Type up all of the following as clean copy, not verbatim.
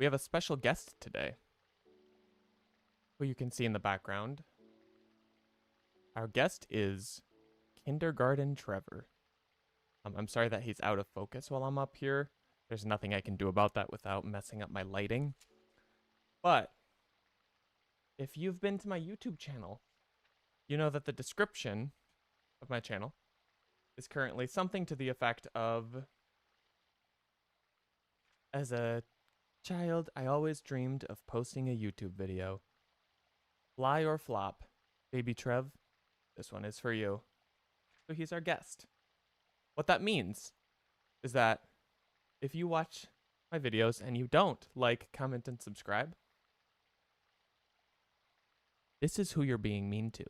We have a special guest today, who you can see in the background. Our guest is Kindergarten Trevor. I'm sorry that he's out of focus while I'm up here. There's nothing I can do about that without messing up my lighting. But if you've been to my YouTube channel, you know that the description of my channel is currently something to the effect of, as a child, I always dreamed of posting a YouTube video. Fly or flop, baby Trev, this one is for you. So he's our guest. What that means is that if you watch my videos and you don't like, comment, and subscribe, this is who you're being mean to.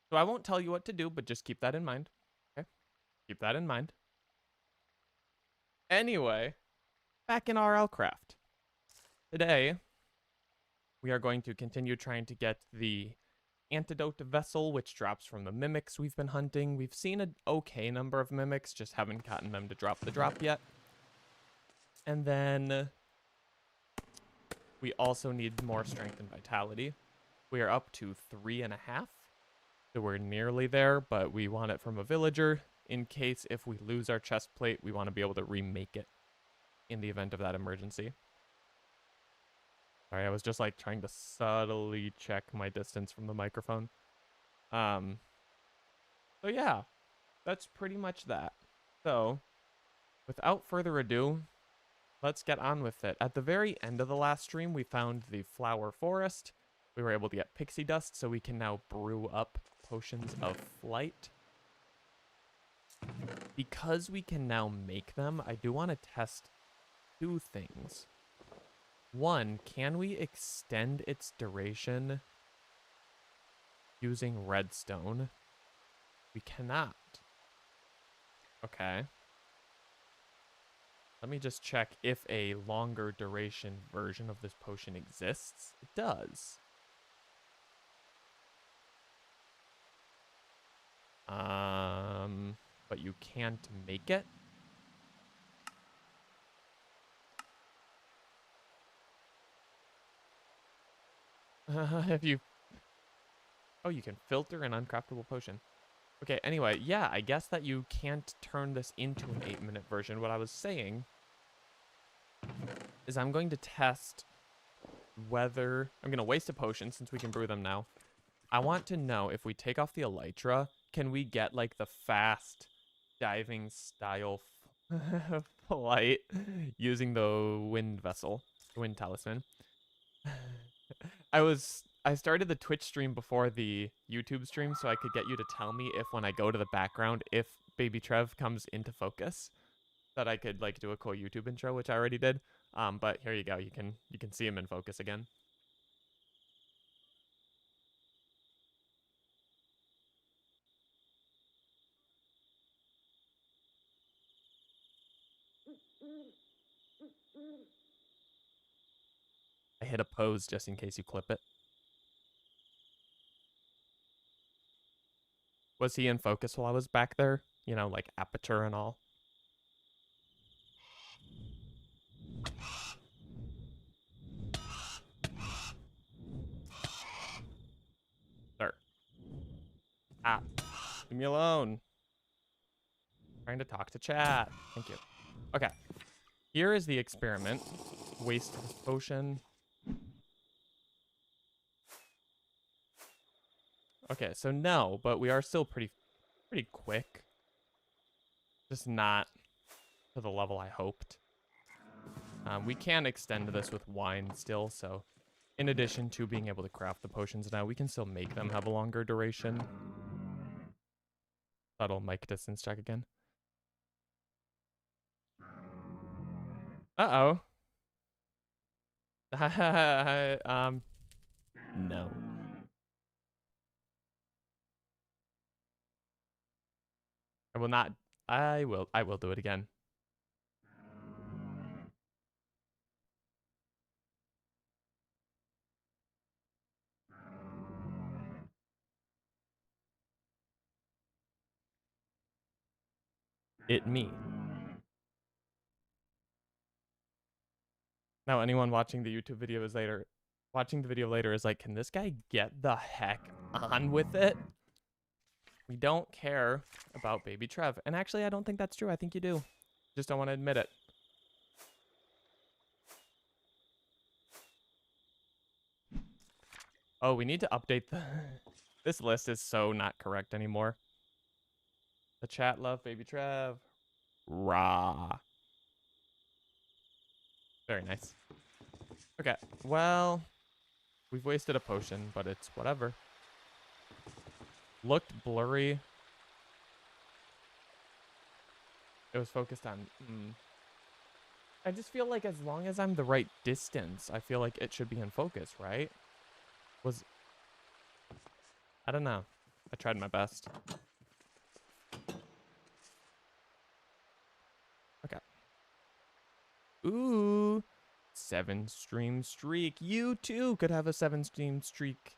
So I won't tell you what to do, but just keep that in mind. Okay? Keep that in mind. Anyway, back in RLCraft. Today, we are going to continue trying to get the antidote vessel, which drops from the mimics we've been hunting. We've seen an okay number of mimics, just haven't gotten them to drop the drop yet. And then we also need more strength and vitality. We are up to 3.5. So we're nearly there, but we want it from a villager. In case if we lose our chest plate, we want to be able to remake it in the event of that emergency. Sorry, I was just like trying to subtly check my distance from the microphone. So yeah, that's pretty much that. So without further ado, let's get on with it. At the very end of the last stream, we found the flower forest. We were able to get pixie dust, so we can now brew up potions of flight. Because we can now make them, I do want to test two things. One, can we extend its duration using redstone? We cannot. Okay. Let me just check if a longer duration version of this potion exists. It does. But you can't make it. If you... Oh, you can filter an uncraftable potion. Okay, anyway, yeah, I guess that you can't turn this into an 8-minute version. What I was saying is I'm going to test whether... I'm going to waste a potion since we can brew them now. I want to know if we take off the elytra, can we get like the fast diving style flight using the wind vessel, the wind talisman. I started the Twitch stream before the YouTube stream so I could get you to tell me if when I go to the background, if baby Trev comes into focus, that I could like do a cool YouTube intro, which I already did. But here you go. You can see him in focus again. I hit a pose just in case you clip it. Was he in focus while I was back there? You know, like aperture and all. Sir. Ah. Leave me alone. Trying to talk to chat. Thank you. Okay. Here is the experiment. Waste this potion. Okay, so no, but we are still pretty quick. Just not to the level I hoped. We can extend this with wine still, so in addition to being able to craft the potions now, we can still make them have a longer duration. Subtle mic distance check again. Uh-oh. No. I will not. I will do it again. It me. Now anyone watching the YouTube video is later, watching the video later is like, can this guy get the heck on with it? We don't care about baby Trev. And actually, I don't think that's true. I think you do. Just don't want to admit it. Oh, we need to update the... This list is so not correct anymore. The chat love baby Trev. Rah. Very nice. Okay, well, we've wasted a potion, but it's whatever. Looked blurry. It was focused on... I just feel like as long as I'm the right distance, I feel like it should be in focus, right? I don't know. I tried my best. Okay. Ooh. 7-stream streak. You too could have a 7-stream streak.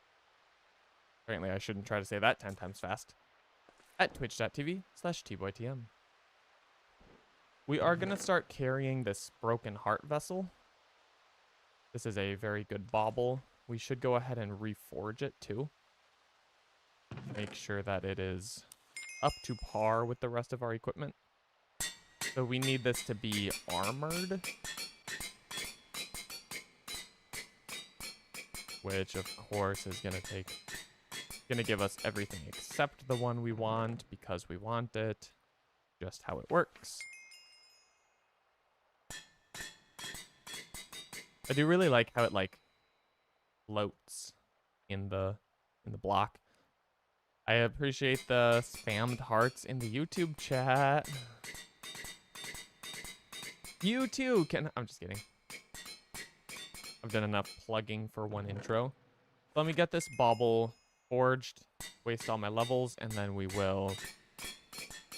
Apparently I shouldn't try to say that 10 times fast. At twitch.tv/tboytm. We are going to start carrying this broken heart vessel. This is a very good bauble. We should go ahead and reforge it too. Make sure that it is up to par with the rest of our equipment. So we need this to be armored. Which of course is going to give us everything except the one we want because we want it. Just how it works. I do really like how it like floats in the block. I appreciate the spammed hearts in the YouTube chat. You too can... I'm just kidding. I've done enough plugging for one intro. Let me get this bauble forged, waste all my levels, and then we will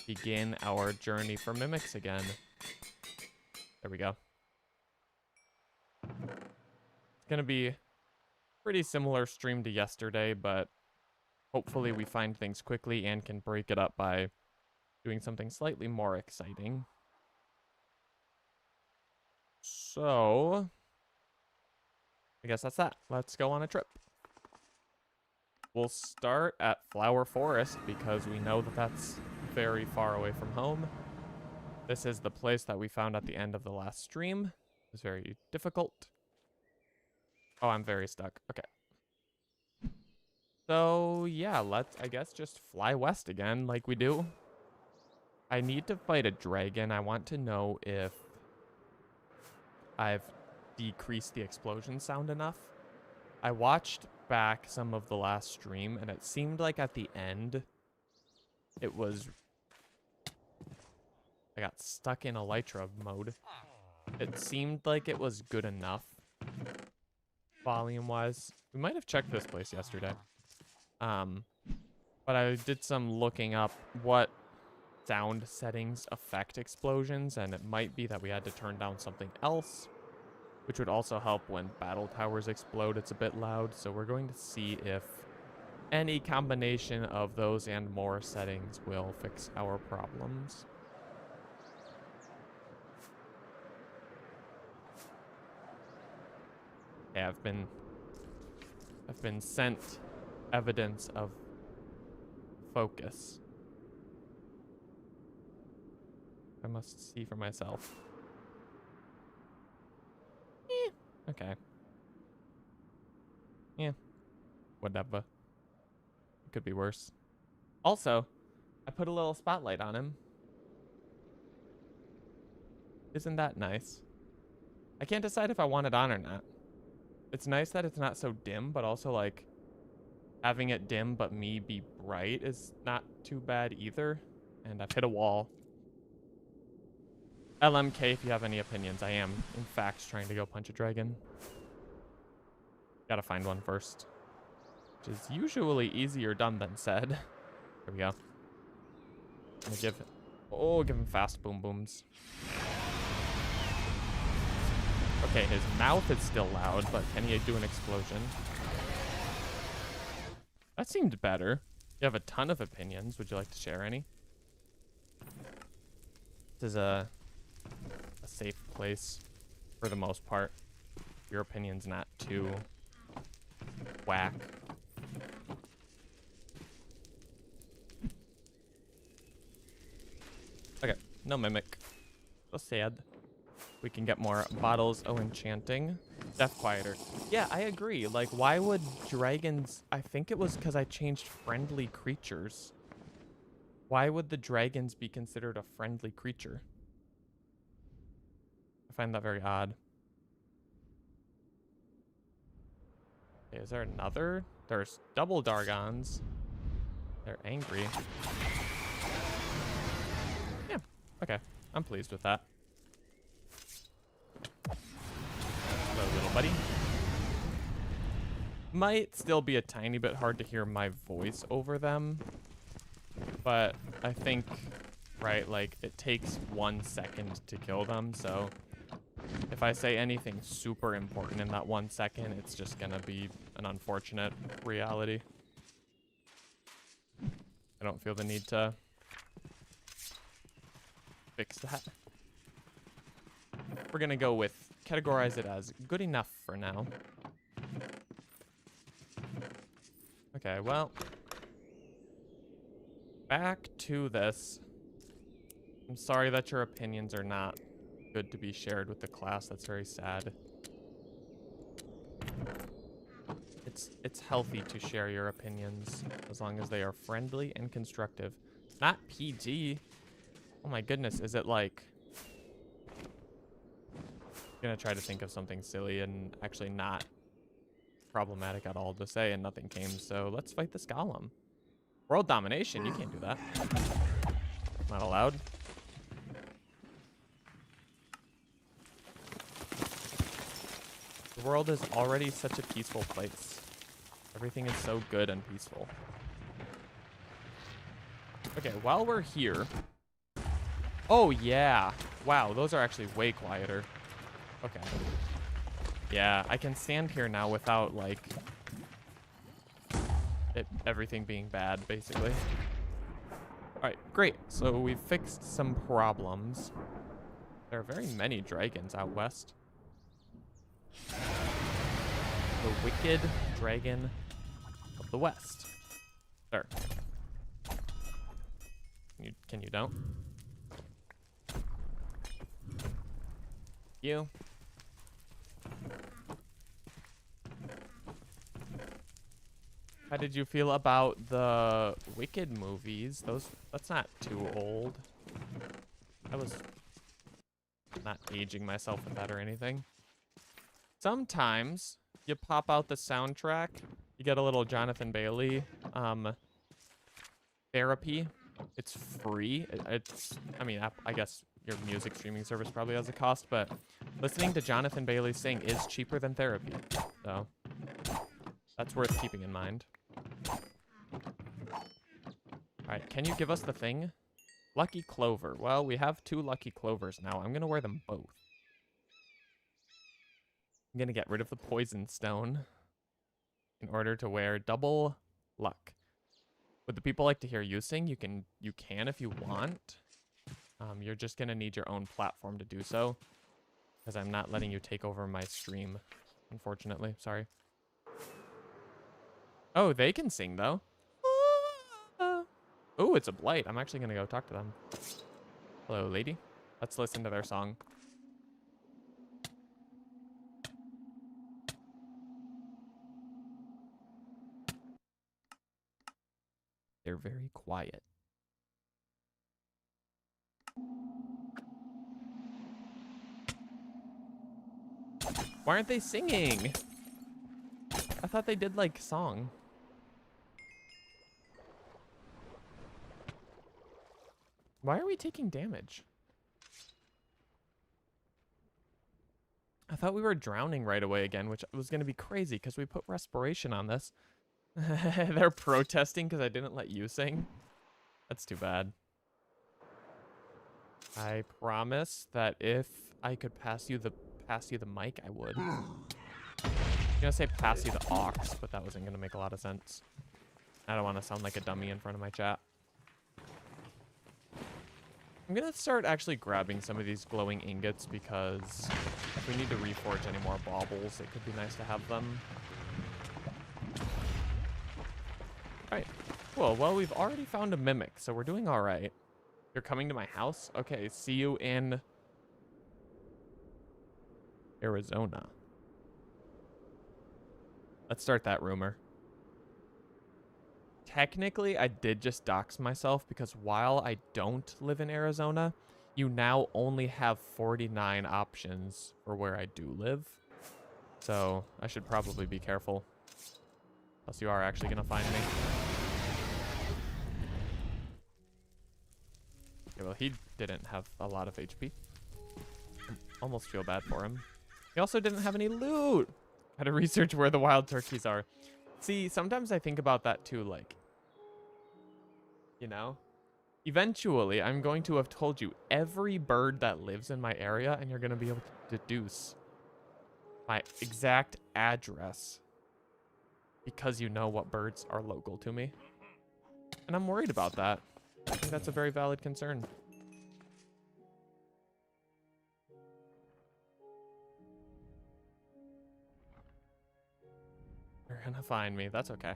begin our journey for mimics again. There we go. It's going to be pretty similar stream to yesterday, but hopefully we find things quickly and can break it up by doing something slightly more exciting. So, I guess that's that. Let's go on a trip. We'll start at Flower Forest because we know that that's very far away from home. This is the place that we found at the end of the last stream. It was very difficult. Oh, I'm very stuck. Okay. So, yeah, let's, I guess, just fly west again like we do. I need to fight a dragon. I want to know if I've decreased the explosion sound enough. I watched back some of the last stream, and it seemed like at the end, it was... I got stuck in Elytra mode. It seemed like it was good enough, volume-wise. We might have checked this place yesterday. But I did some looking up what sound settings affect explosions, and it might be that we had to turn down something else, which would also help when battle towers explode. It's a bit loud, so we're going to see if any combination of those and more settings will fix our problems. Okay, I've been sent evidence of focus. I must see for myself. Okay. Yeah. Whatever. It could be worse. Also, I put a little spotlight on him. Isn't that nice? I can't decide if I want it on or not. It's nice that it's not so dim, but also like having it dim but me be bright is not too bad either. And I've hit a wall. LMK, if you have any opinions, I am, in fact, trying to go punch a dragon. Gotta find one first. Which is usually easier done than said. There we go. I'm gonna give him fast boom booms. Okay, his mouth is still loud, but can he do an explosion? That seemed better. You have a ton of opinions. Would you like to share any? This is a safe place for the most part. Your opinion's not too whack. Okay, no mimic. So sad. We can get more bottles. Oh, enchanting. Death quieter. Yeah, I agree. Like, why would dragons... I think it was because I changed friendly creatures. Why would the dragons be considered a friendly creature? I find that very odd. Okay, is there another? There's double Dargons. They're angry. Yeah, okay. I'm pleased with that. Hello, little buddy. Might still be a tiny bit hard to hear my voice over them. But I think, right, like, it takes 1 second to kill them, so if I say anything super important in that 1 second, it's just gonna be an unfortunate reality. I don't feel the need to fix that. We're gonna go with categorize it as good enough for now. Okay, well, back to this. I'm sorry that your opinions are not good to be shared with the class. That's very sad. It's healthy to share your opinions as long as they are friendly and constructive. Not PG. Oh my goodness, is it like... I'm gonna try to think of something silly and actually not problematic at all to say, and nothing came, so let's fight this golem. World domination? You can't do that. Not allowed. The world is already such a peaceful place. Everything is so good and peaceful. Okay, while we're here... Oh, yeah. Wow, those are actually way quieter. Okay. Yeah, I can stand here now without, like, everything being bad, basically. Alright, great. So we've fixed some problems. There are very many dragons out west. The wicked dragon of the west. There. Can you don't? You. How did you feel about the Wicked movies? That's not too old. I was not aging myself with that or anything. Sometimes you pop out the soundtrack, you get a little Jonathan Bailey therapy. It's free. I mean, I guess your music streaming service probably has a cost, but listening to Jonathan Bailey sing is cheaper than therapy. So that's worth keeping in mind. Alright, can you give us the thing? Lucky Clover. Well, we have 2 Lucky Clovers now. I'm gonna wear them both. I'm gonna get rid of the Poison Stone in order to wear double luck. Would the people like to hear you sing? You can if you want. You're just gonna need your own platform to do so, because I'm not letting you take over my stream, unfortunately. Sorry. Oh, they can sing though. Oh, it's a blight. I'm actually gonna go talk to them. Hello, lady. Let's listen to their song. They're very quiet. Why aren't they singing? I thought they did like song. Why are we taking damage? I thought we were drowning right away again, which was going to be crazy because we put respiration on this. They're protesting because I didn't let you sing. That's too bad. I promise that if I could pass you the mic, I would. I'm gonna say pass you the aux, but that wasn't gonna make a lot of sense. I don't want to sound like a dummy in front of my chat. I'm gonna start actually grabbing some of these glowing ingots because if we need to reforge any more baubles, it could be nice to have them. Alright, cool. Well, we've already found a mimic, so we're doing alright. You're coming to my house? Okay, see you in Arizona. Let's start that rumor. Technically, I did just dox myself because while I don't live in Arizona, you now only have 49 options for where I do live. So I should probably be careful. Else you are actually going to find me. Okay, well, he didn't have a lot of HP. Almost feel bad for him. He also didn't have any loot. Had to research where the wild turkeys are. See, sometimes I think about that too, like, you know, eventually I'm going to have told you every bird that lives in my area, and you're going to be able to deduce my exact address because you know what birds are local to me. And I'm worried about that. I think that's a very valid concern. You're gonna find me. That's okay.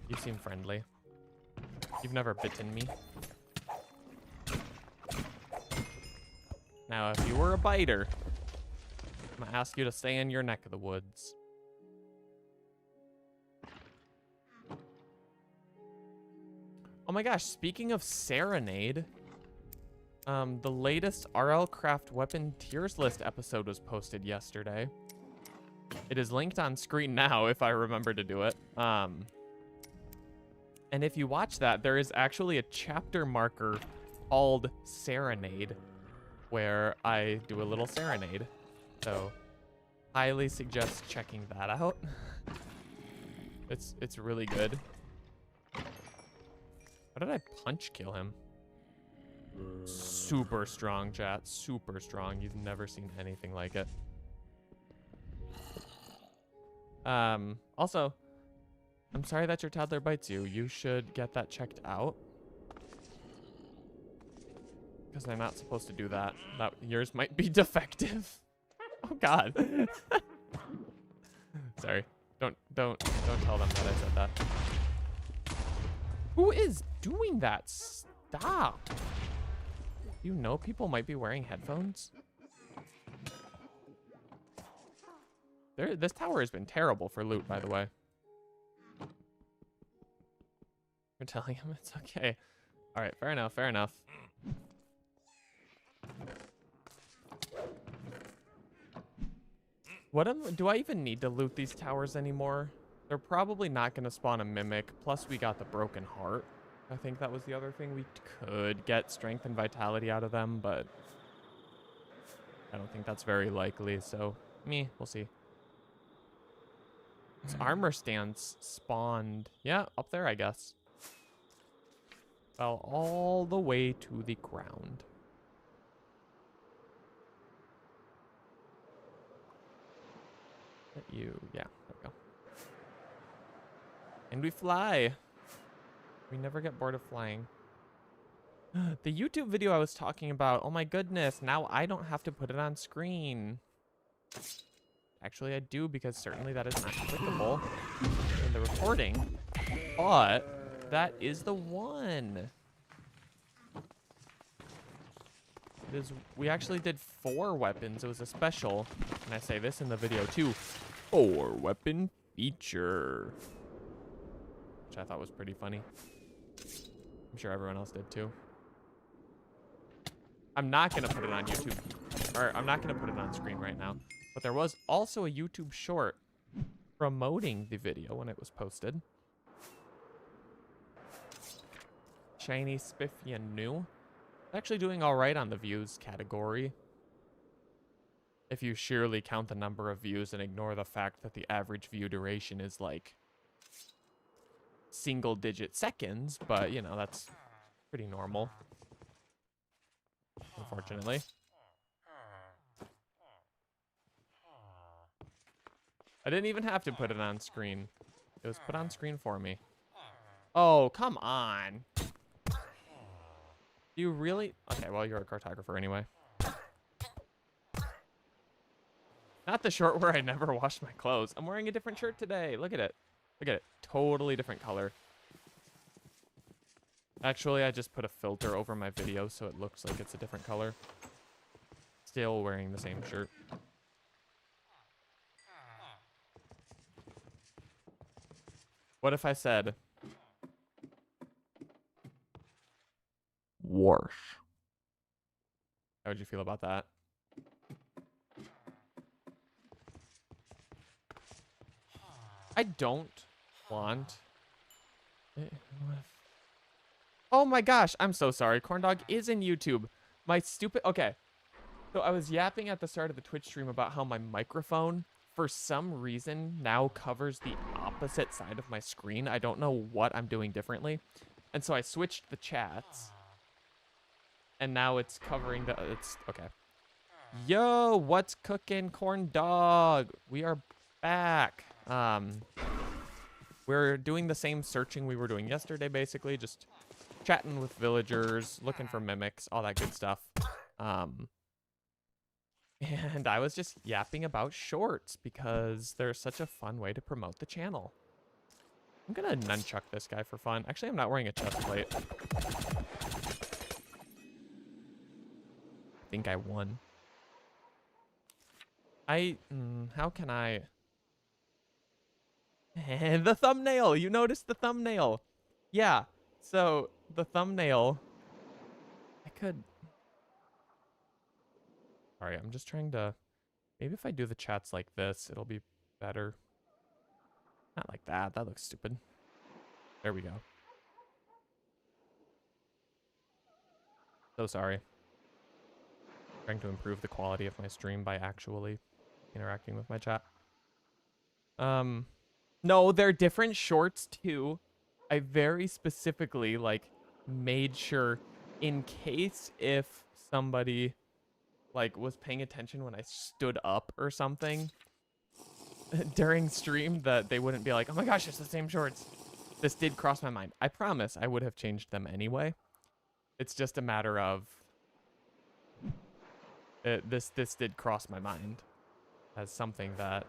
You seem friendly. You've never bitten me. Now, if you were a biter, I'm gonna ask you to stay in your neck of the woods. Oh my gosh, speaking of Serenade, the latest RLCraft weapon tiers list episode was posted yesterday. It is linked on screen now if I remember to do it. And if you watch that, there is actually a chapter marker called Serenade where I do a little serenade. So highly suggest checking that out. It's really good. How did I punch kill him? Super strong, chat. Super strong. You've never seen anything like it. Also, I'm sorry that your toddler bites you. You should get that checked out. Because they're not supposed to do that. That yours might be defective. Oh God. Sorry. Don't tell them that I said that. Who is doing that? Stop. You know people might be wearing headphones? This tower has been terrible for loot, by the way. You're telling him it's okay. All right, fair enough, fair enough. Do I even need to loot these towers anymore? They're probably not going to spawn a mimic. Plus, we got the broken heart. I think that was the other thing. We could get strength and vitality out of them, but I don't think that's very likely. So, we'll see. This armor stands spawned. Yeah, up there, I guess. Well, all the way to the ground. Yeah, there we go. And we fly. We never get bored of flying. The YouTube video I was talking about, oh my goodness, now I don't have to put it on screen. Actually, I do, because certainly that is not clickable in the recording. But that is the one. We actually did 4 weapons. It was a special, and I say this in the video too. 4 weapon feature. Which I thought was pretty funny. I'm sure everyone else did too. I'm not going to put it on YouTube. Or I'm not going to put it on screen right now. But there was also a YouTube short promoting the video when it was posted. Shiny, spiffy, and new. Actually doing all right on the views category. If you sheerly count the number of views and ignore the fact that the average view duration is like single-digit seconds, but you know, that's pretty normal. Unfortunately. I didn't even have to put it on screen. It was put on screen for me. Oh, come on. Do you really? Okay, well, you're a cartographer anyway. Not the short where I never wash my clothes. I'm wearing a different shirt today. Look at it. Look at it. Totally different color. Actually, I just put a filter over my video so it looks like it's a different color. Still wearing the same shirt. What if I said wash? How would you feel about that? I don't want... Oh my gosh, I'm so sorry. Corndog is in YouTube. My stupid... Okay. So I was yapping at the start of the Twitch stream about how my microphone, for some reason, now covers the opposite side of my screen. I don't know what I'm doing differently. And so I switched the chats. And now it's covering the... It's... Okay. Yo, what's cooking, Corndog? We are back. We're doing the same searching we were doing yesterday, basically. Just chatting with villagers, looking for mimics, all that good stuff. And I was just yapping about shorts because they're such a fun way to promote the channel. I'm gonna nunchuck this guy for fun. Actually, I'm not wearing a chest plate. I think I won. How can I... The thumbnail! You noticed the thumbnail! Yeah, so the thumbnail... I could... Sorry, I'm just trying to... Maybe if I do the chats like this, it'll be better. Not like that. That looks stupid. There we go. So sorry. Trying to improve the quality of my stream by actually interacting with my chat. No, they're different shorts too. I very specifically like made sure in case if somebody like was paying attention when I stood up or something during stream that they wouldn't be like, oh my gosh, it's the same shorts. This did cross my mind. I promise I would have changed them anyway. It's just a matter of this did cross my mind as something that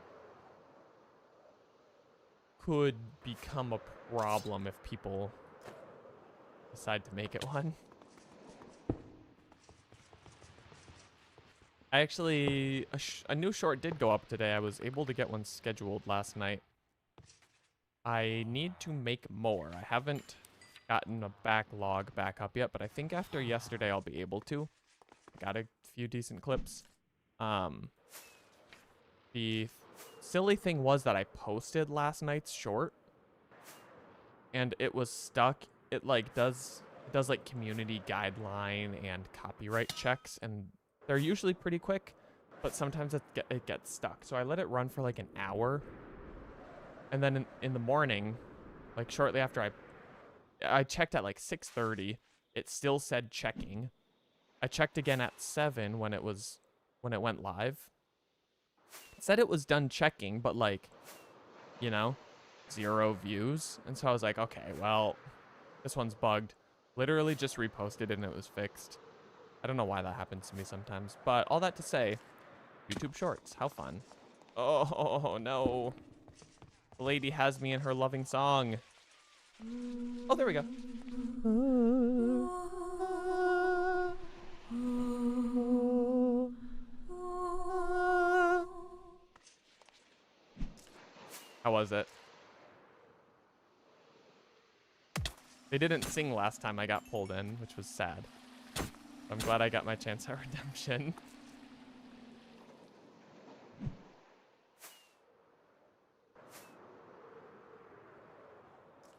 could become a problem if people decide to make it one. I actually, a new short did go up today. I was able to get one scheduled last night. I need to make more. I haven't gotten a backlog back up yet, but I think after yesterday I'll be able to. I got a few decent clips. The silly thing was that I posted last night's short and it was stuck. It like does like community guideline and copyright checks, and they're usually pretty quick, but sometimes it gets stuck. So I let it run for like an hour, and then in the morning, like shortly after I checked at like 6:30, it still said checking. I checked again at 7 when it went live. It said it was done checking, but like, you know, 0 views. And so I was like, okay, well, this one's bugged. Literally just reposted it and it was fixed. I don't know why that happens to me sometimes, but all that to say, YouTube Shorts, how fun. Oh no. The lady has me in her loving song. Oh, there we go. How was it? They didn't sing last time I got pulled in, which was sad. I'm glad I got my chance at redemption.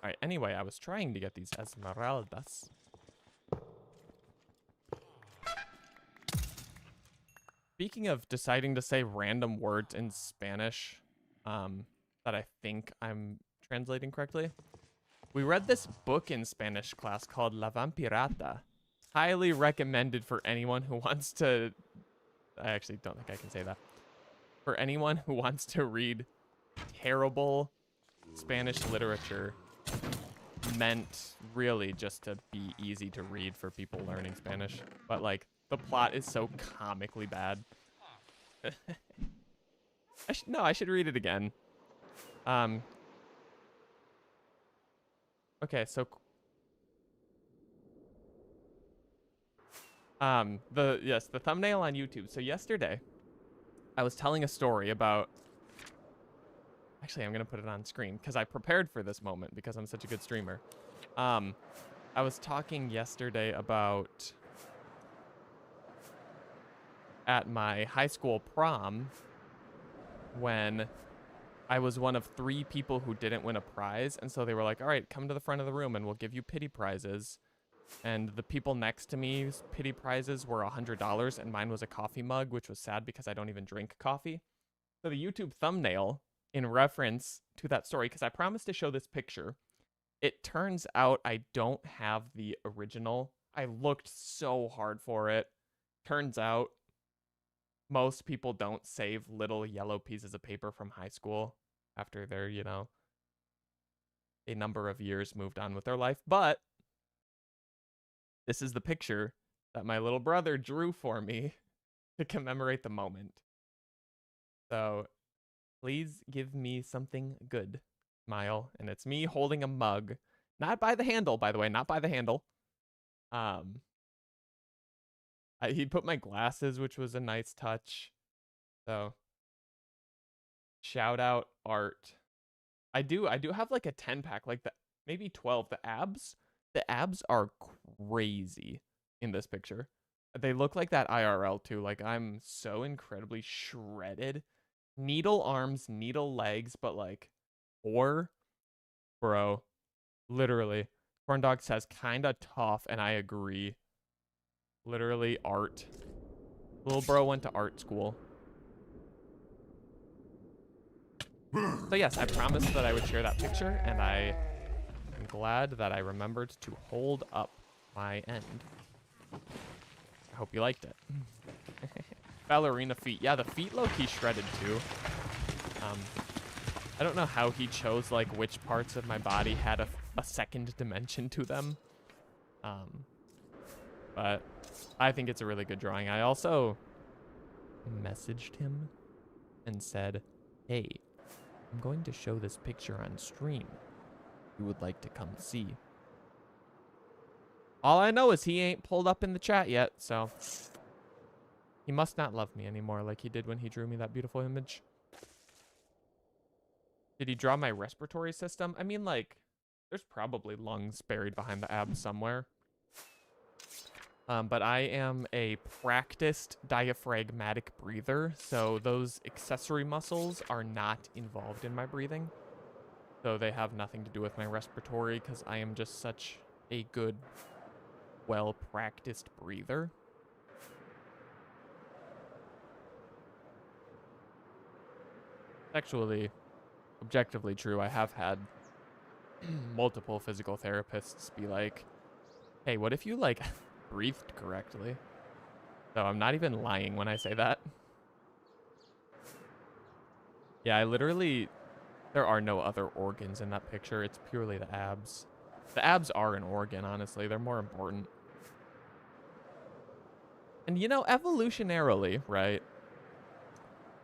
Alright, anyway, I was trying to get these esmeraldas. Speaking of deciding to say random words in Spanish, that I think I'm translating correctly. We read this book in Spanish class called La Vampirata. Highly recommended for anyone who wants to... I actually don't think I can say that. For anyone who wants to read terrible Spanish literature meant really just to be easy to read for people learning Spanish. But, like, the plot is so comically bad. No, I should read it again. Okay, so the thumbnail on YouTube. So yesterday, I was telling a story about. Actually, I'm gonna put it on screen because I prepared for this moment because I'm such a good streamer. I was talking yesterday about at my high school prom when I was one of 3 people who didn't win a prize, and so they were like, "All right, come to the front of the room and we'll give you pity prizes." And the people next to me's pity prizes were $100, and mine was a coffee mug, which was sad because I don't even drink coffee. So the YouTube thumbnail, in reference to that story, because I promised to show this picture, it turns out I don't have the original. I looked so hard for it. Turns out most people don't save little yellow pieces of paper from high school after they're, you know, a number of years moved on with their life. But this is the picture that my little brother drew for me to commemorate the moment. So please give me something good. Smile. And it's me holding a mug. Not by the handle, by the way. Not by the handle. He put my glasses, which was a nice touch. So shout out art. I do have like a 10-pack, like maybe 12. The abs are crazy in this picture. They look like that IRL too. Like, I'm so incredibly shredded. Needle arms, needle legs, but like 4. Bro, literally. Corn Dog says kinda tough, and I agree. Literally art. Little bro went to art school. So yes, I promised that I would share that picture, and I am glad that I remembered to hold up my end. I hope you liked it. Ballerina feet. Yeah, the feet low-key shredded too. I don't know how he chose like which parts of my body had a second dimension to them. But I think it's a really good drawing. I also messaged him and said, "Hey, I'm going to show this picture on stream. You would like to come see." All I know is he ain't pulled up in the chat yet, so he must not love me anymore like he did when he drew me that beautiful image. Did he draw my respiratory system? I mean, like, there's probably lungs buried behind the abs somewhere. But I am a practiced diaphragmatic breather, so those accessory muscles are not involved in my breathing. So they have nothing to do with my respiratory because I am just such a good, well-practiced breather. Actually, objectively true. I have had multiple physical therapists be like, "Hey, what if you, like, breathed correctly?" So I'm not even lying when I say that. Yeah, I literally... There are no other organs in that picture. It's purely the abs. The abs are an organ, honestly. They're more important. And, you know, evolutionarily, right?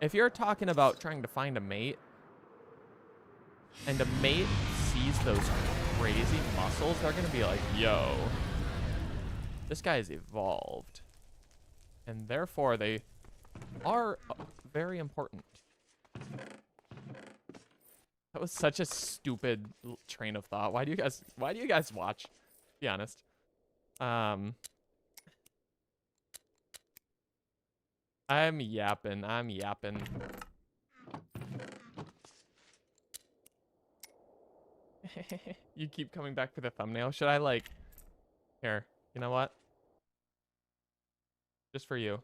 If you're talking about trying to find a mate, and a mate sees those crazy muscles, they're going to be like, "Yo, this guy's evolved." And therefore, they are very important. That was such a stupid train of thought. Why do you guys watch? Be honest. I'm yapping. You keep coming back for the thumbnail. Should I, like... Here, you know what? Just for you.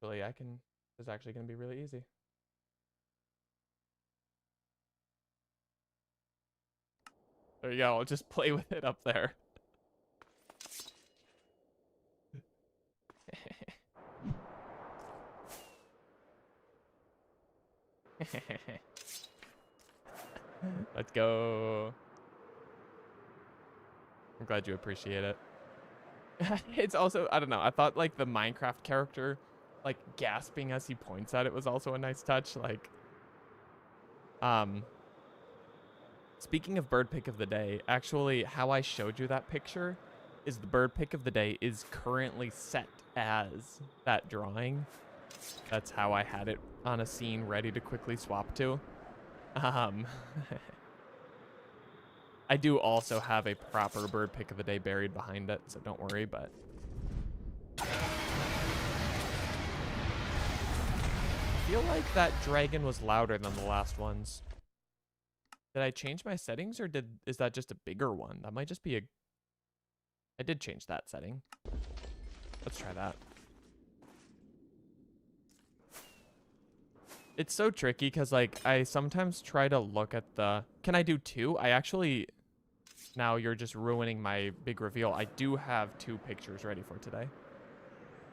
Really, it's actually gonna be really easy. There you go. I'll just play with it up there. Let's go. I'm glad you appreciate it. It's also, I don't know, I thought like the Minecraft character like gasping as he points at it was also a nice touch. Like, speaking of bird pick of the day, actually how I showed you that picture is the bird pick of the day is currently set as that drawing. That's how I had it on a scene ready to quickly swap to. I do also have a proper bird pick of the day buried behind it, so don't worry, but I feel like that dragon was louder than the last ones. Did I change my settings, or is that just a bigger one? That might just be a... I did change that setting. Let's try that. It's so tricky because, like, I sometimes try to look at the... Can I do two? I actually... Now you're just ruining my big reveal. I do have 2 pictures ready for today,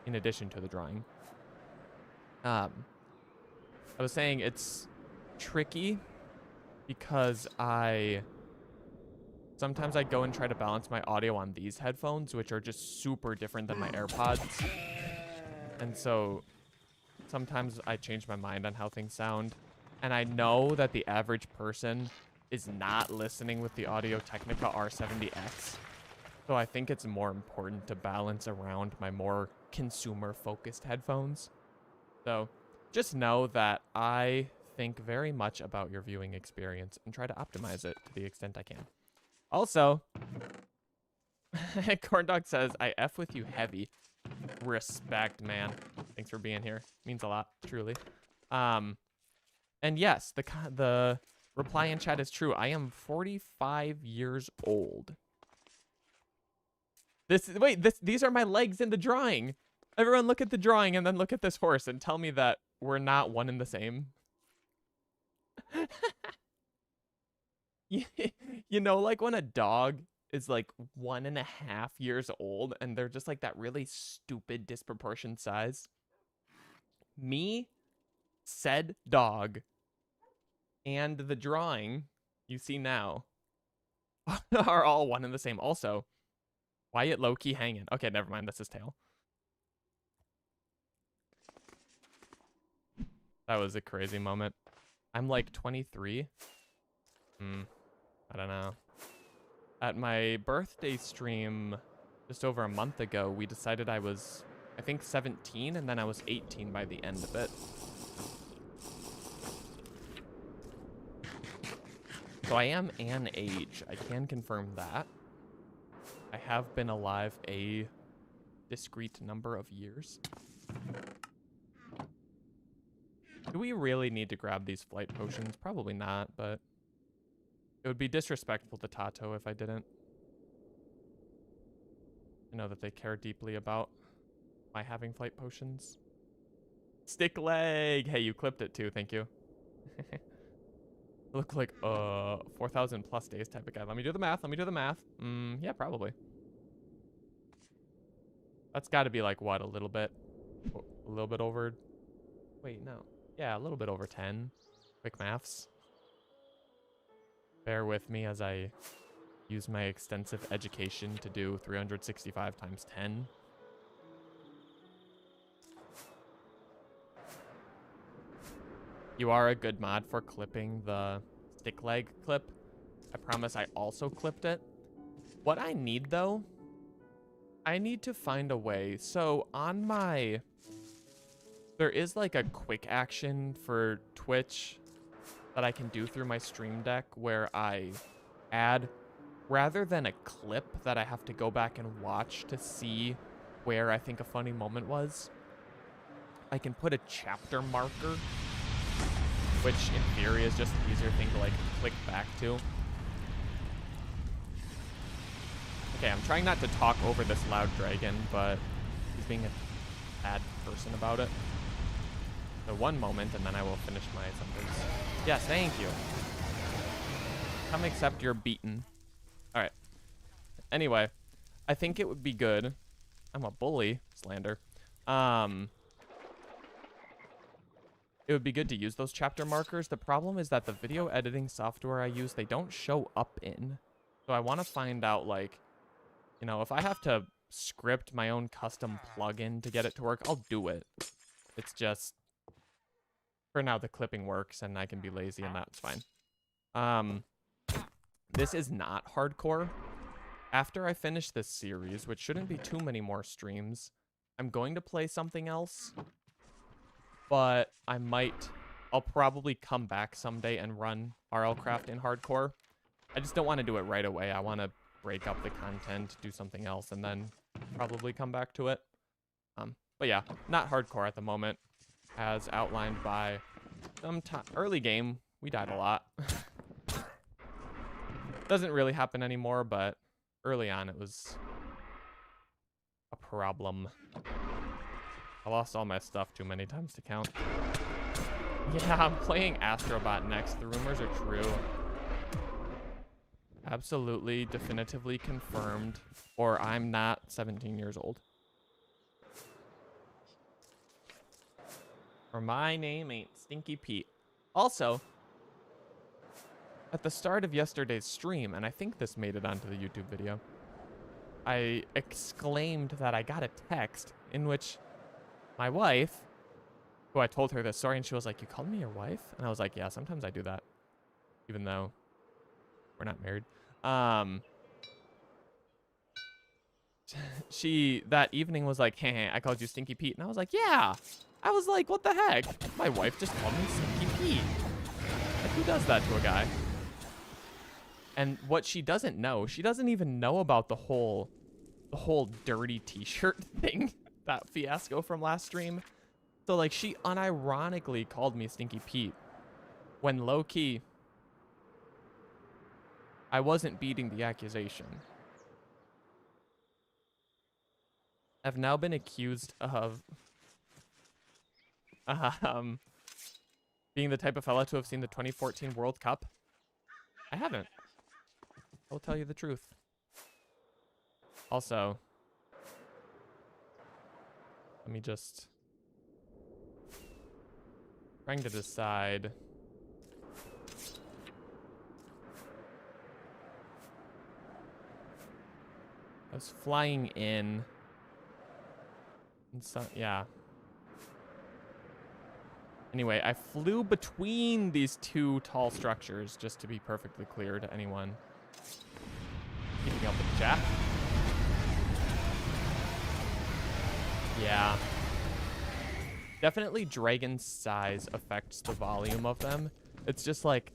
in addition to the drawing. I was saying it's tricky because sometimes I go and try to balance my audio on these headphones, which are just super different than my AirPods. And so sometimes I change my mind on how things sound. And I know that the average person is not listening with the Audio-Technica R70X. So I think it's more important to balance around my more consumer-focused headphones. So just know that I think very much about your viewing experience and try to optimize it to the extent I can. Also, Corndog says, I F with you heavy. Respect, man. Thanks for being here. Means a lot, truly. And yes, the reply in chat is true. I am 45 years old. These are my legs in the drawing. Everyone look at the drawing and then look at this horse and tell me that we're not one and the same. You know, like when a dog is like 1.5 years old and they're just like that really stupid disproportioned size. Me, said dog, and the drawing you see now are all one and the same. Also, Wyatt low-key hanging. Okay, never mind. That's his tail. That was a crazy moment. I'm like 23. I don't know. At my birthday stream just over a month ago, we decided I was, I think, 17, and then I was 18 by the end of it. So I am an age. I can confirm that. I have been alive a discrete number of years. Do we really need to grab these flight potions? Probably not, but it would be disrespectful to Tato if I didn't. I know that they care deeply about my having flight potions. Stick leg! Hey, you clipped it too, thank you. Look like 4,000 plus days type of guy. Let me do the math. Yeah, probably. That's got to be like what, a little bit over. Wait, no. Yeah, a little bit over 10. Quick maths. Bear with me as I use my extensive education to do 365 times 10. You are a good mod for clipping the stick leg clip. I promise I also clipped it. What I need, though, I need to find a way. So on my... There is like a quick action for Twitch that I can do through my Stream Deck where I add, rather than a clip that I have to go back and watch to see where I think a funny moment was, I can put a chapter marker, which in theory is just an easier thing to like click back to. Okay, I'm trying not to talk over this loud dragon, but he's being a bad person about it. So one moment, and then I will finish my sentence. Yes, thank you. Come accept you're beaten. All right. Anyway, I think it would be good. I'm a bully, slander. it would be good to use those chapter markers. The problem is that the video editing software I use, they don't show up in. So I want to find out, like, you know, if I have to script my own custom plugin to get it to work, I'll do it. It's just, for now, the clipping works, and I can be lazy, and that's fine. This is not hardcore. After I finish this series, which shouldn't be too many more streams, I'm going to play something else. But I'll probably come back someday and run RLCraft in hardcore. I just don't want to do it right away. I want to break up the content, do something else, and then probably come back to it. But yeah, not hardcore at the moment. As outlined by some early game, we died a lot. Doesn't really happen anymore, but early on it was a problem. I lost all my stuff too many times to count. Yeah, I'm playing Astrobot next. The rumors are true. Absolutely, definitively confirmed. Or I'm not 17 years old. Or my name ain't Stinky Pete. Also, at the start of yesterday's stream, and I think this made it onto the YouTube video, I exclaimed that I got a text in which my wife, who I told her this story, and she was like, "You called me your wife?" And I was like, "Yeah, sometimes I do that, even though we're not married." She, that evening, was like, "Hey, I called you Stinky Pete." And I was like, "Yeah." I was like, "What the heck? My wife just called me Stinky Pete." Like, who does that to a guy? And what she doesn't know, she doesn't even know about the whole dirty t-shirt thing, that fiasco from last stream. So, like, she unironically called me Stinky Pete when low-key I wasn't beating the accusation. I've now been accused of being the type of fella to have seen the 2014 World Cup. I haven't. I'll tell you the truth. Also, let me just... trying to decide... I was flying in... and so, yeah. Anyway, I flew between these two tall structures, just to be perfectly clear to anyone keeping up with the chat. Yeah. Definitely dragon size affects the volume of them. It's just like,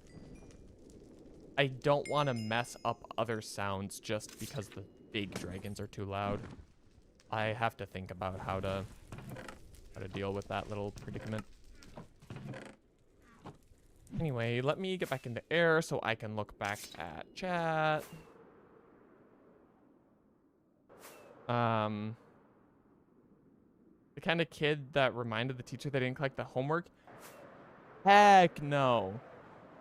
I don't want to mess up other sounds just because the big dragons are too loud. I have to think about how to deal with that little predicament. Anyway, let me get back into air so I can look back at chat. The kind of kid that reminded the teacher they didn't collect the homework? Heck no.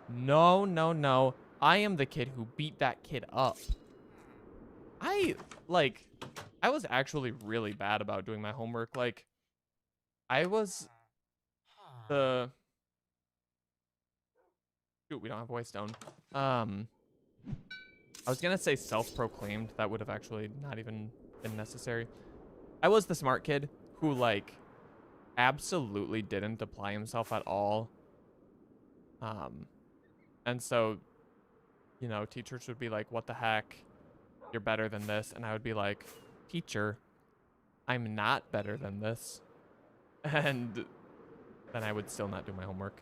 No, no, no. I am the kid who beat that kid up. I was actually really bad about doing my homework. Like, I was the... Shoot, we don't have a white stone. I was gonna say self-proclaimed. That would have actually not even been necessary. I was the smart kid who, like, absolutely didn't apply himself at all. And so, you know, teachers would be like, "What the heck? You're better than this." And I would be like, "Teacher, I'm not better than this." And then I would still not do my homework.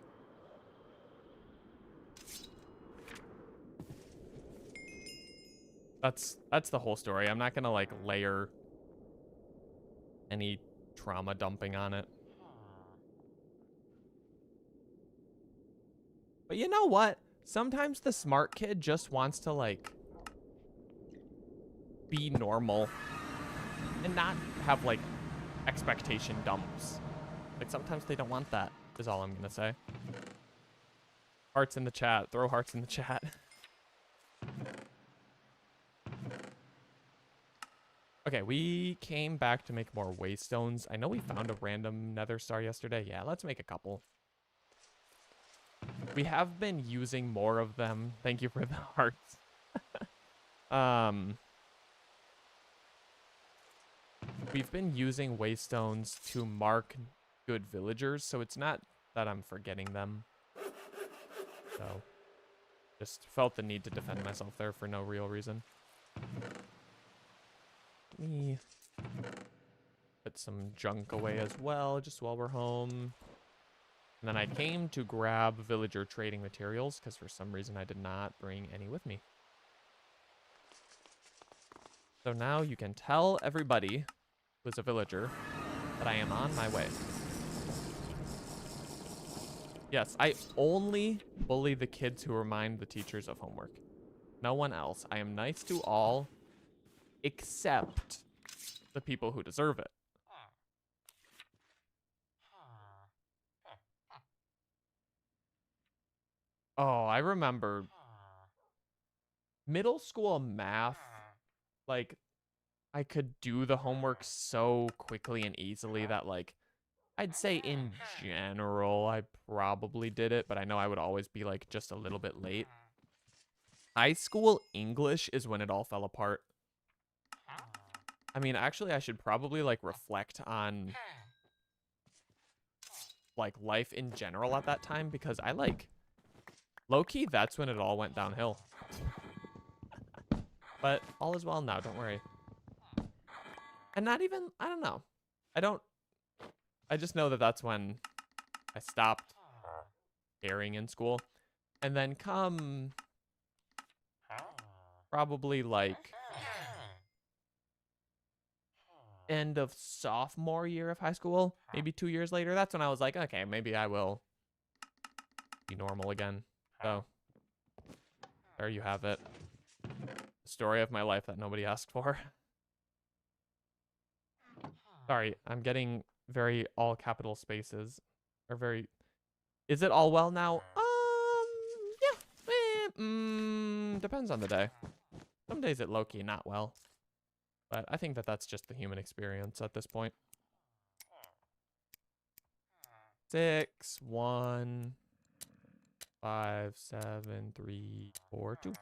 That's the whole story. I'm not gonna, like, layer any trauma dumping on it. But you know what? Sometimes the smart kid just wants to, like, be normal and not have, like, expectation dumps. Like, sometimes they don't want that, is all I'm gonna say. Hearts in the chat. Throw hearts in the chat. Okay, we came back to make more waystones. I know we found a random nether star yesterday. Yeah, let's make a couple. We have been using more of them. Thank you for the hearts. We've been using waystones to mark good villagers, so it's not that I'm forgetting them. So, just felt the need to defend myself there for no real reason. Let me put some junk away as well, just while we're home. And then I came to grab villager trading materials, because for some reason I did not bring any with me. So now you can tell everybody who's a villager that I am on my way. Yes, I only bully the kids who remind the teachers of homework. No one else. I am nice to all, except the people who deserve it. Oh, I remember middle school math, like, I could do the homework so quickly and easily that, like, I'd say in general, I probably did it, but I know I would always be, like, just a little bit late. High school English is when it all fell apart. I mean, actually, I should probably, like, reflect on, like, life in general at that time, because I, like, low-key, that's when it all went downhill. But all is well now, don't worry. And not even, I don't know. I just know that that's when I stopped caring in school. And then come probably like end of sophomore year of high school, maybe 2 years later, that's when I was like, okay, maybe I will be normal again. So there you have it. The story of my life that nobody asked for. Sorry, I'm getting very all capital spaces. Or very... Is it all well now? Yeah. Depends on the day. Some days it low-key not well. But I think that that's just the human experience at this point. 6, 1, 5, 7, 3, 4, 2.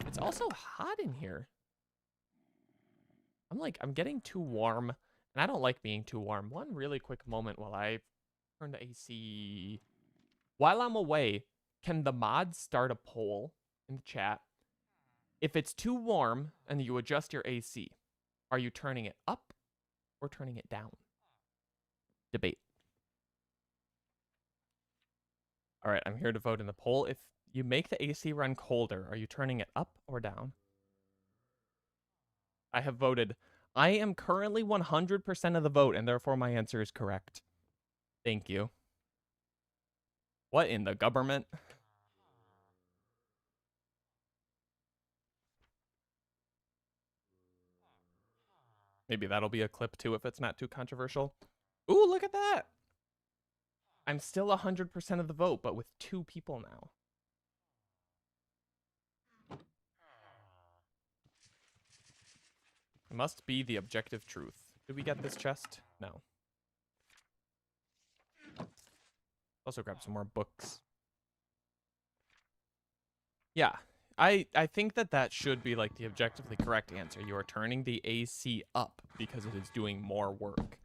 It's also hot in here. I'm getting too warm. And I don't like being too warm. One really quick moment while I turn the AC. While I'm away, can the mods start a poll in the chat? If it's too warm and you adjust your AC, are you turning it up or turning it down? Debate. All right, I'm here to vote in the poll. If you make the AC run colder, are you turning it up or down? I have voted. I am currently 100% of the vote, and therefore my answer is correct. Thank you. What in the government? Maybe that'll be a clip too if it's not too controversial. Ooh, look at that. I'm still 100% of the vote, but with 2 people now. It must be the objective truth. Did we get this chest? No. Also grab some more books. Yeah, I think that should be like the objectively correct answer. You are turning the AC up because it is doing more work.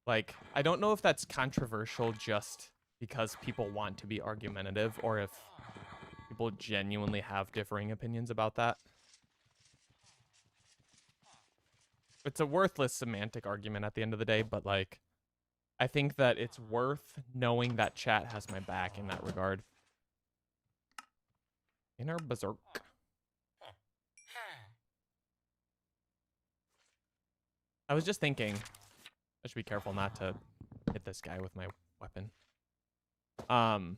Like, I don't know if that's controversial just because people want to be argumentative or if people genuinely have differing opinions about that. It's a worthless semantic argument at the end of the day, but like, I think that it's worth knowing that chat has my back in that regard. Inner berserk. I was just thinking, I should be careful not to hit this guy with my weapon. I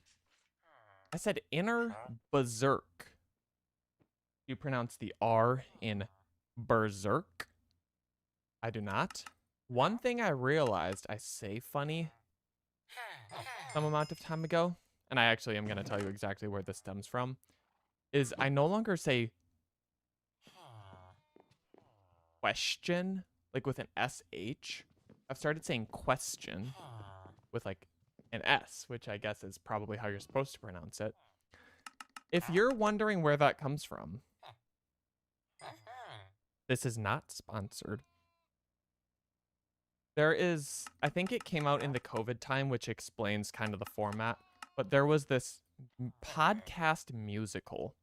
said inner berserk. You pronounce the R in berserk? I do not. One thing I realized I say funny some amount of time ago, and I actually am going to tell you exactly where this stems from, is I no longer say question, like with an SH. I've started saying question with like an S, which I guess is probably how you're supposed to pronounce it. If you're wondering where that comes from, this is not sponsored. There is, I think it came out in the COVID time, which explains kind of the format, but there was this podcast musical.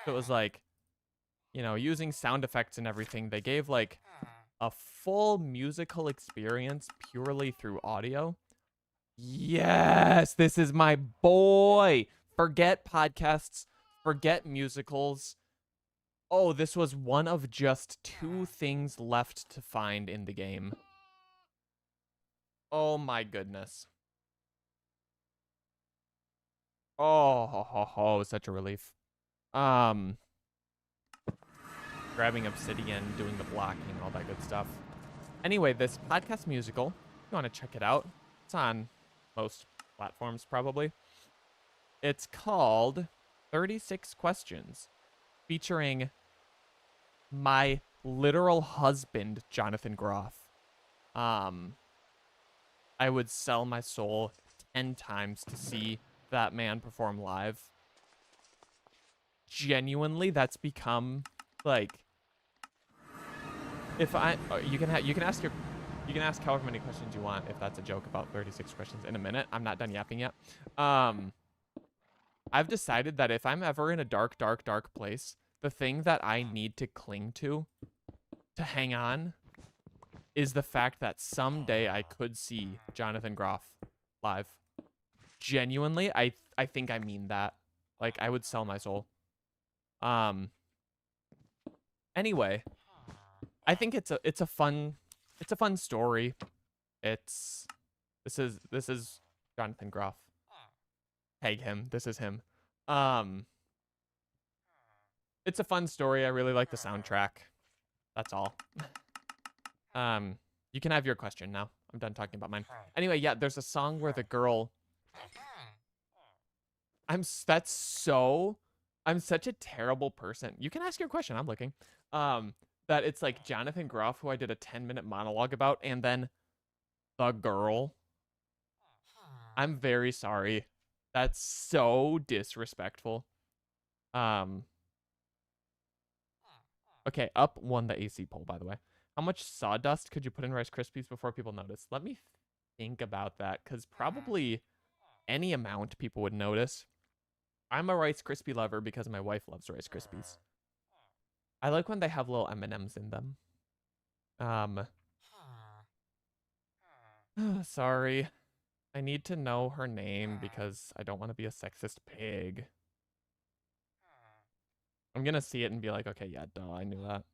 It was like, you know, using sound effects and everything. They gave like a full musical experience purely through audio. Yes, this is my boy. Forget podcasts, forget musicals. Oh, this was one of just 2 things left to find in the game. Oh my goodness. Oh, such a relief. Grabbing obsidian, doing the blocking, all that good stuff. Anyway, this podcast musical, if you want to check it out, it's on most platforms probably. It's called 36 Questions, featuring my literal husband, Jonathan Groff. I would sell my soul 10 times to see that man perform live. Genuinely, that's become like, if I you can ask however many questions you want if that's a joke about 36 questions in a minute. I'm not done yapping yet. I've decided that if I'm ever in a dark place, the thing that I need to cling to hang on is the fact that someday I could see Jonathan Groff live. Genuinely, I think I mean that. Like, I would sell my soul. Anyway, I think it's a fun story. This is Jonathan Groff. Peg him. This is him. It's a fun story. I really like the soundtrack. That's all. You can have your question now. I'm done talking about mine. Anyway, yeah, there's a song where the girl. I'm such a terrible person. You can ask your question. I'm looking. That it's like Jonathan Groff, who I did a 10-minute monologue about, and then the girl. I'm very sorry. That's so disrespectful. Okay, up won the AC poll, by the way. How much sawdust could you put in Rice Krispies before people notice? Let me think about that, because probably any amount people would notice. I'm a Rice Krispie lover because my wife loves Rice Krispies. I like when they have little M&Ms in them. Sorry. I need to know her name because I don't want to be a sexist pig. I'm gonna see it and be like, okay, yeah, duh, I knew that.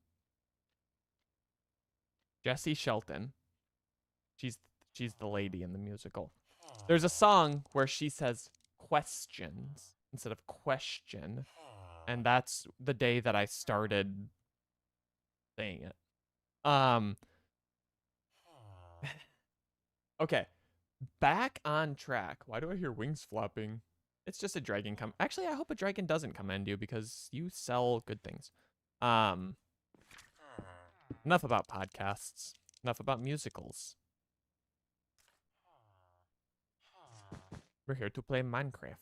Jessie Shelton. She's the lady in the musical. There's a song where she says questions instead of question. And that's the day that I started saying it. Okay. Back on track. Why do I hear wings flopping? It's just a dragon come. Actually, I hope a dragon doesn't come and you because you sell good things. Enough about podcasts. Enough about musicals. We're here to play Minecraft.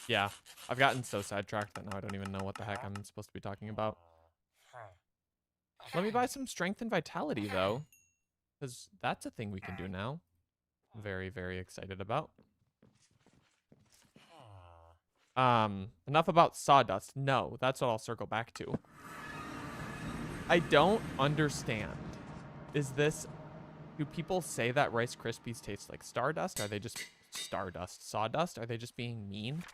Yeah, I've gotten so sidetracked that now I don't even know what the heck I'm supposed to be talking about. Let me buy some strength and vitality, though, because that's a thing we can do now. Very, very excited about. Enough about sawdust. No, that's what I'll circle back to. I don't understand. Do people say that Rice Krispies taste like stardust? Are they just stardust? Sawdust? Are they just being mean?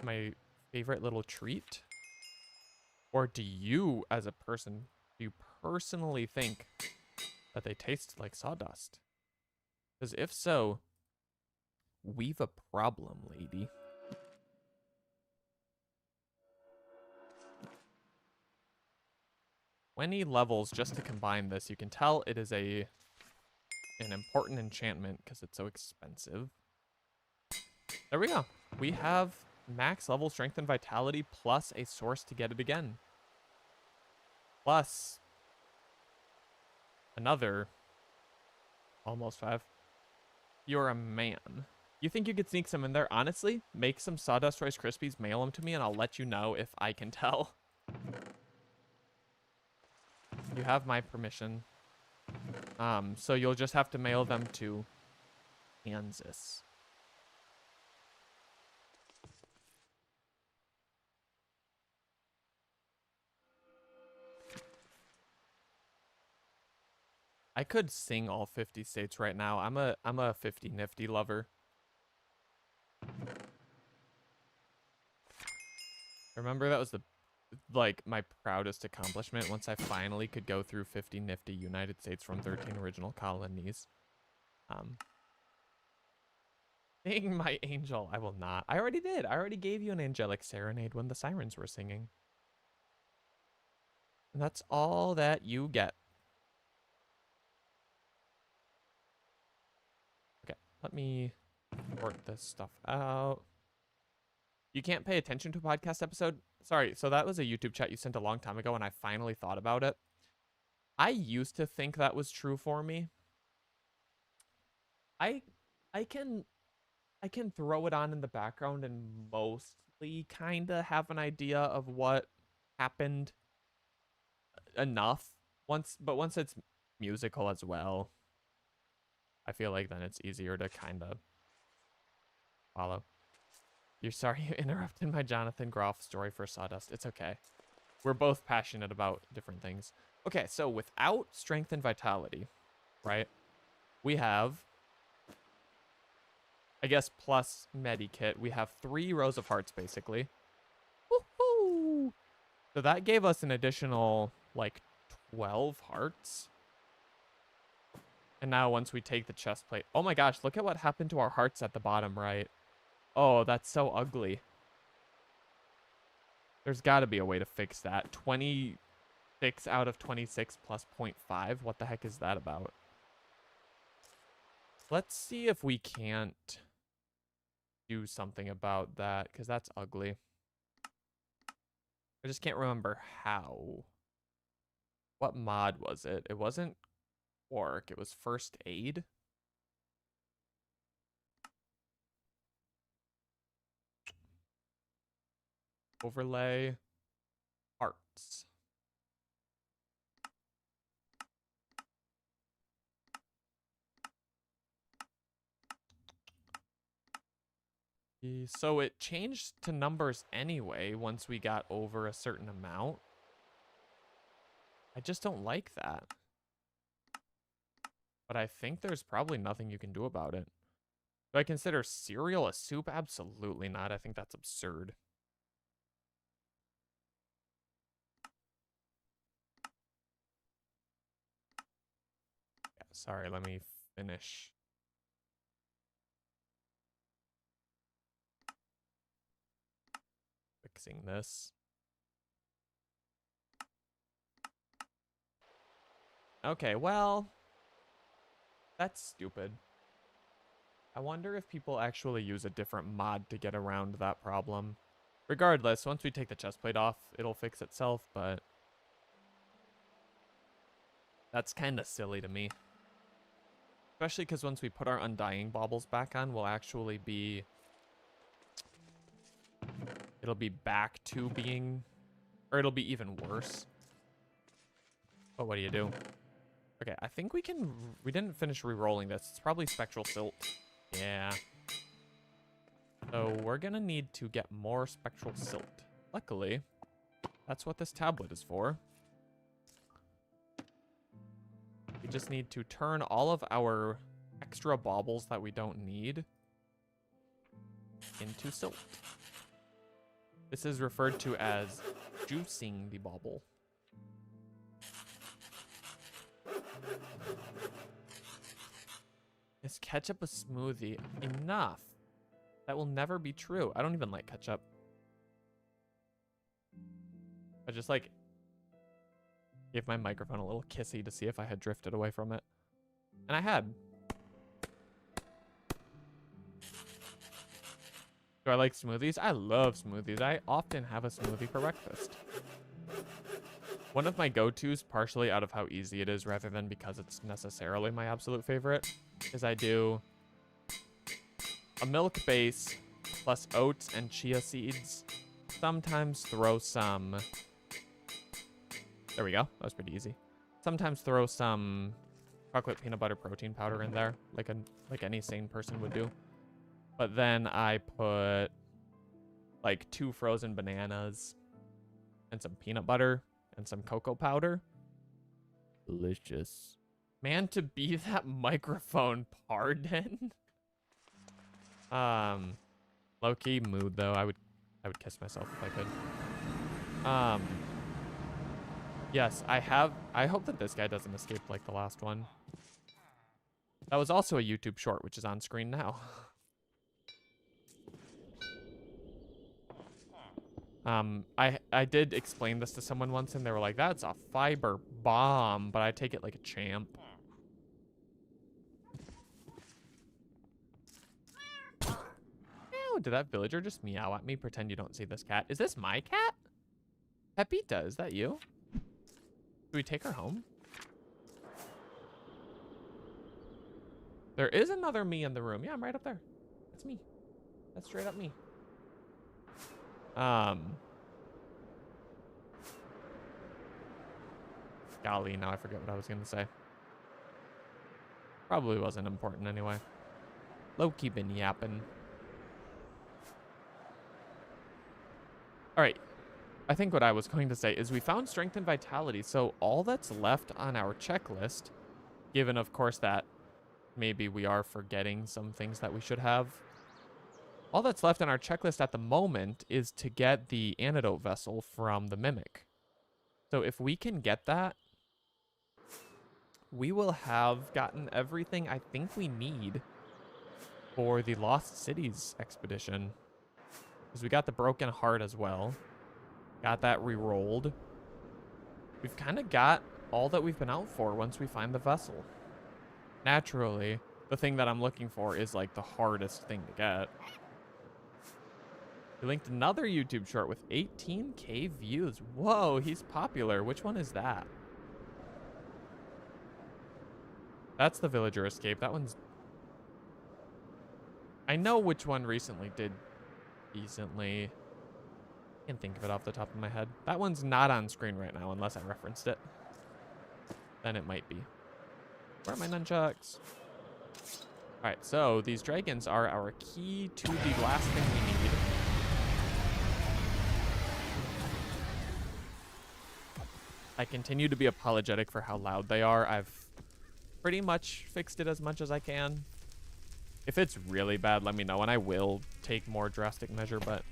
My favorite little treat? Or do you, as a person, do you personally think that they taste like sawdust? Because if so, we've a problem, lady. 20 levels just to combine this. You can tell it is an important enchantment because it's so expensive. There we go. We have max level strength and vitality plus a source to get it again. plus another almost 5. You're a man. You think you could sneak some in there? Honestly, make some Sawdust Rice Krispies, mail them to me, and I'll let you know if I can tell. You have my permission. So you'll just have to mail them to Kansas. I could sing all 50 states right now. I'm a 50 nifty lover. Remember that was my proudest accomplishment once I finally could go through 50 nifty United States from 13 original colonies. Sing my angel. I will not. I already did. I already gave you an angelic serenade when the sirens were singing. And that's all that you get. Okay, let me sort this stuff out. You can't pay attention to a podcast episode? Sorry, so that was a YouTube chat you sent a long time ago, and I finally thought about it. I used to think that was true for me. I can throw it on in the background and mostly kind of have an idea of what happened enough. But once it's musical as well, I feel like then it's easier to kind of follow. You're sorry you interrupted my Jonathan Groff story for Sawdust. It's okay. We're both passionate about different things. Okay, so without strength and vitality, right? We have, I guess, plus medikit, we have 3 rows of hearts, basically. Woohoo! So that gave us an additional, like, 12 hearts. And now once we take the chest plate... Oh my gosh, look at what happened to our hearts at the bottom right. Oh, that's so ugly. There's got to be a way to fix that. 26 out of 26 plus 0.5. What the heck is that about? Let's see if we can't do something about that, because that's ugly. I just can't remember how. What mod was it? It wasn't Quark. It was First Aid. Overlay. Arts. So it changed to numbers anyway once we got over a certain amount. I just don't like that. But I think there's probably nothing you can do about it. Do I consider cereal a soup? Absolutely not. I think that's absurd. Yeah, sorry, let me finish. Fixing this. Okay, well, that's stupid. I wonder if people actually use a different mod to get around that problem. Regardless, once we take the chest plate off, it'll fix itself, but that's kind of silly to me. Especially because once we put our undying baubles back on, we'll actually be... It'll be back to being... Or it'll be even worse. But what do you do? Okay, I think we can... We didn't finish re-rolling this. It's probably spectral silt. Yeah. So we're gonna need to get more spectral silt. Luckily, that's what this tablet is for. We just need to turn all of our extra baubles that we don't need into silt. This is referred to as juicing the bauble. Is ketchup a smoothie? Enough. That will never be true. I don't even like ketchup. I just like gave my microphone a little kissy to see if I had drifted away from it. And I had. Do I like smoothies? I love smoothies. I often have a smoothie for breakfast. One of my go-tos, partially out of how easy it is rather than because it's necessarily my absolute favorite, is I do a milk base plus oats and chia seeds. Sometimes throw some... There we go. That was pretty easy. Sometimes throw some chocolate peanut butter protein powder in there, like any sane person would do. But then I put like 2 frozen bananas and some peanut butter and some cocoa powder. Delicious. Man, to be that microphone, pardon. Low-key mood though. I would kiss myself if I could. Yes, I hope that this guy doesn't escape like the last one. That was also a YouTube short, which is on screen now. I did explain this to someone once, and they were like, that's a fiber bomb, but I take it like a champ. Ew, did that villager just meow at me? Pretend you don't see this cat. Is this my cat? Pepita, is that you? Do we take her home? There is another me in the room. Yeah, I'm right up there. That's me. That's straight up me. Golly, now I forget what I was gonna say. Probably wasn't important anyway. Low-key been yapping. All right. I think what I was going to say is we found strength and vitality, so all that's left on our checklist, given of course that maybe we are forgetting some things that we should have, all that's left on our checklist at the moment is to get the antidote vessel from the Mimic. So if we can get that, we will have gotten everything I think we need for the Lost Cities expedition. Because we got the broken heart as well. Got that re-rolled. We've kind of got all that we've been out for once we find the vessel. Naturally, the thing that I'm looking for is like the hardest thing to get. We linked another YouTube short with 18K views. Whoa, he's popular. Which one is that? That's the villager escape. That one's... I know which one recently did decently. Can't think of it off the top of my head. That one's not on screen right now unless I referenced it. Then it might be. Where are my nunchucks? Alright, so these dragons are our key to the last thing we need. I continue to be apologetic for how loud they are. I've pretty much fixed it as much as I can. If it's really bad, let me know, and I will take more drastic measure, but...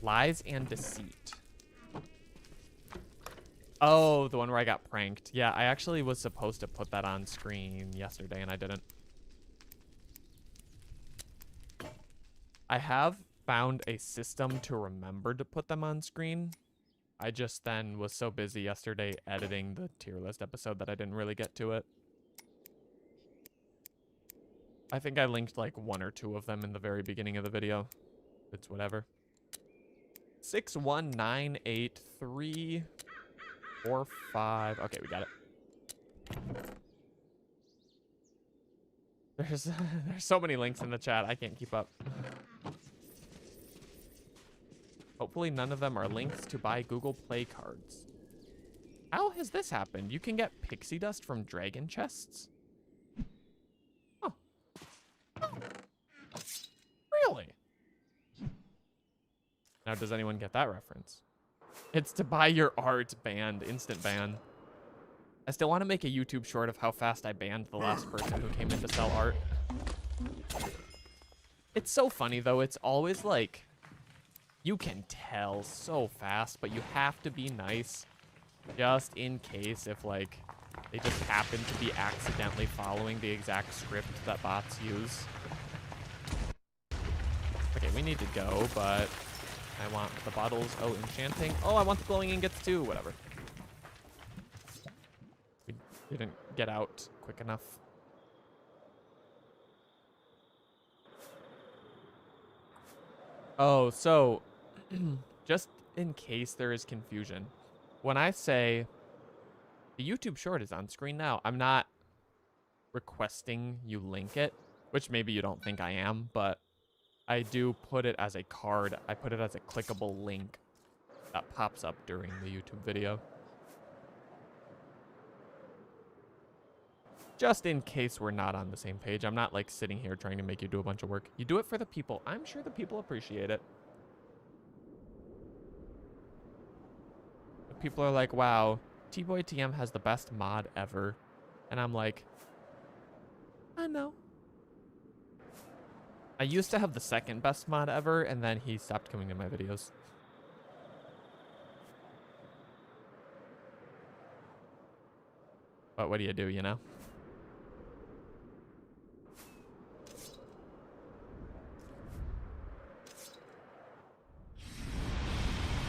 Lies and deceit. Oh, the one where I got pranked. Yeah, I actually was supposed to put that on screen yesterday, and I didn't. I have found a system to remember to put them on screen. I just then was so busy yesterday editing the tier list episode that I didn't really get to it. I think I linked like 1 or 2 of them in the very beginning of the video. It's whatever. 6198345. Okay, we got it. There's so many links in the chat. I can't keep up. Hopefully none of them are links to buy Google Play cards. How has this happened? You can get pixie dust from dragon chests? Oh. Really? Now, does anyone get that reference? It's to buy your art banned, instant ban. I still want to make a YouTube short of how fast I banned the last person who came in to sell art. It's so funny, though. It's always like, you can tell so fast, but you have to be nice just in case if, like, they just happen to be accidentally following the exact script that bots use. Okay, we need to go, but I want the bottles. Oh, enchanting. Oh, I want the glowing ingots too. Whatever. We didn't get out quick enough. Oh, so just in case there is confusion, when I say the YouTube short is on screen now, I'm not requesting you link it, which maybe you don't think I am, but I do put it as a card. I put it as a clickable link that pops up during the YouTube video. Just in case we're not on the same page. I'm not like sitting here trying to make you do a bunch of work. You do it for the people. I'm sure the people appreciate it. The people are like, wow, T-Boy TM has the best mod ever. And I'm like, I know. I used to have the second best mod ever, and then he stopped coming to my videos. But what do you do, you know?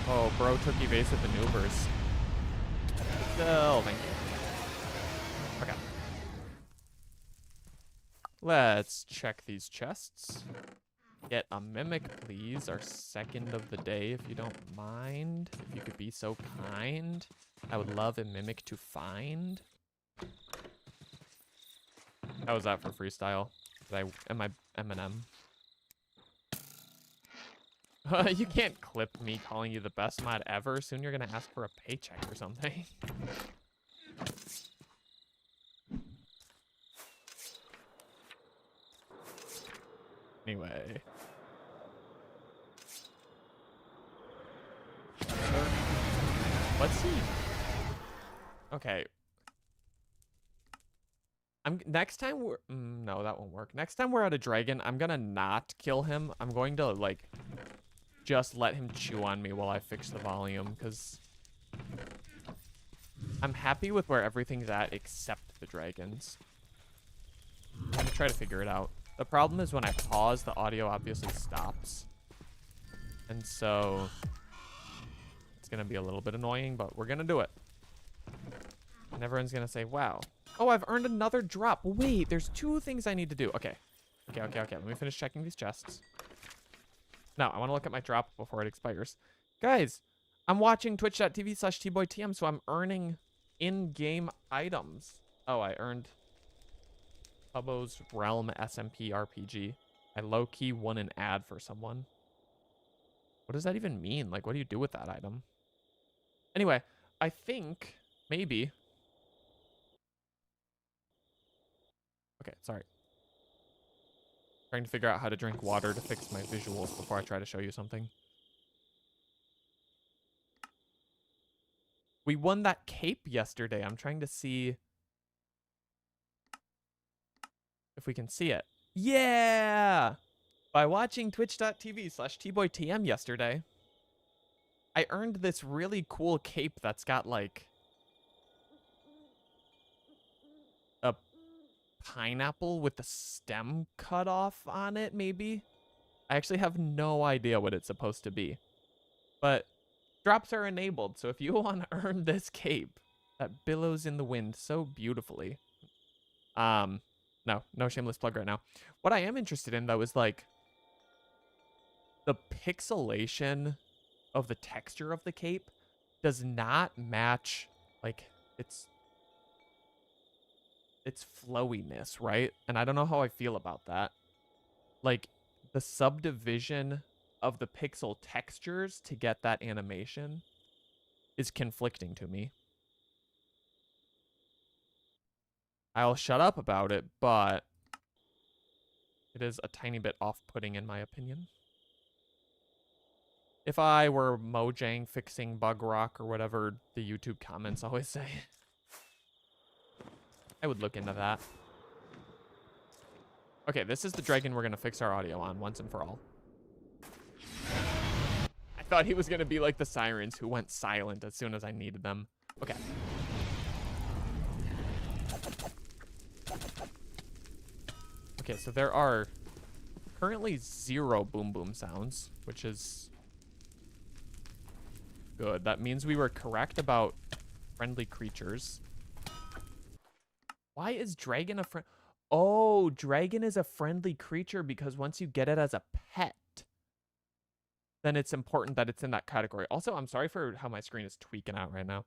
Oh, bro took evasive maneuvers. Oh, thank you. Okay. Let's check these chests. Get a mimic, please. Our second of the day, if you don't mind. If you could be so kind. I would love a mimic to find. How was that for freestyle? Am I Eminem? You can't clip me calling you the best mod ever. Soon you're gonna ask for a paycheck or something. Anyway. Let's see. Okay. Next time we're no, that won't work. Next time we're at a dragon, I'm gonna not kill him. I'm going to like just let him chew on me while I fix the volume, because I'm happy with where everything's at except the dragons. I'm gonna try to figure it out. The problem is when I pause, the audio obviously stops. And so it's gonna be a little bit annoying, but we're gonna do it. And everyone's gonna say, wow. Oh, I've earned another drop. Wait, there's 2 things I need to do. Okay. Okay. Let me finish checking these chests. No, I want to look at my drop before it expires. Guys, I'm watching twitch.tv/tboytm, so I'm earning in-game items. Oh, I earned Hubbo's Realm SMP RPG. I low-key won an ad for someone. What does that even mean? Like, what do you do with that item? Anyway, I think maybe... Okay, sorry. Trying to figure out how to drink water to fix my visuals before I try to show you something. We won that cape yesterday. I'm trying to see if we can see it. Yeah! By watching twitch.tv/tboytm yesterday, I earned this really cool cape that's got like a pineapple with the stem cut off on it, maybe? I actually have no idea what it's supposed to be. But drops are enabled, so if you want to earn this cape that billows in the wind so beautifully. No shameless plug right now. What I am interested in, though, is like the pixelation of the texture of the cape does not match like its flowiness, right? And I don't know how I feel about that. Like, the subdivision of the pixel textures to get that animation is conflicting to me. I'll shut up about it, but it is a tiny bit off-putting in my opinion. If I were Mojang fixing bug rock or whatever the YouTube comments always say, I would look into that. Okay, this is the dragon we're gonna fix our audio on once and for all. I thought he was gonna be like the sirens who went silent as soon as I needed them. Okay. Okay, so there are currently 0 boom boom sounds, which is good. That means we were correct about friendly creatures. Why is dragon a friend? Oh, dragon is a friendly creature because once you get it as a pet, then it's important that it's in that category. Also, I'm sorry for how my screen is tweaking out right now.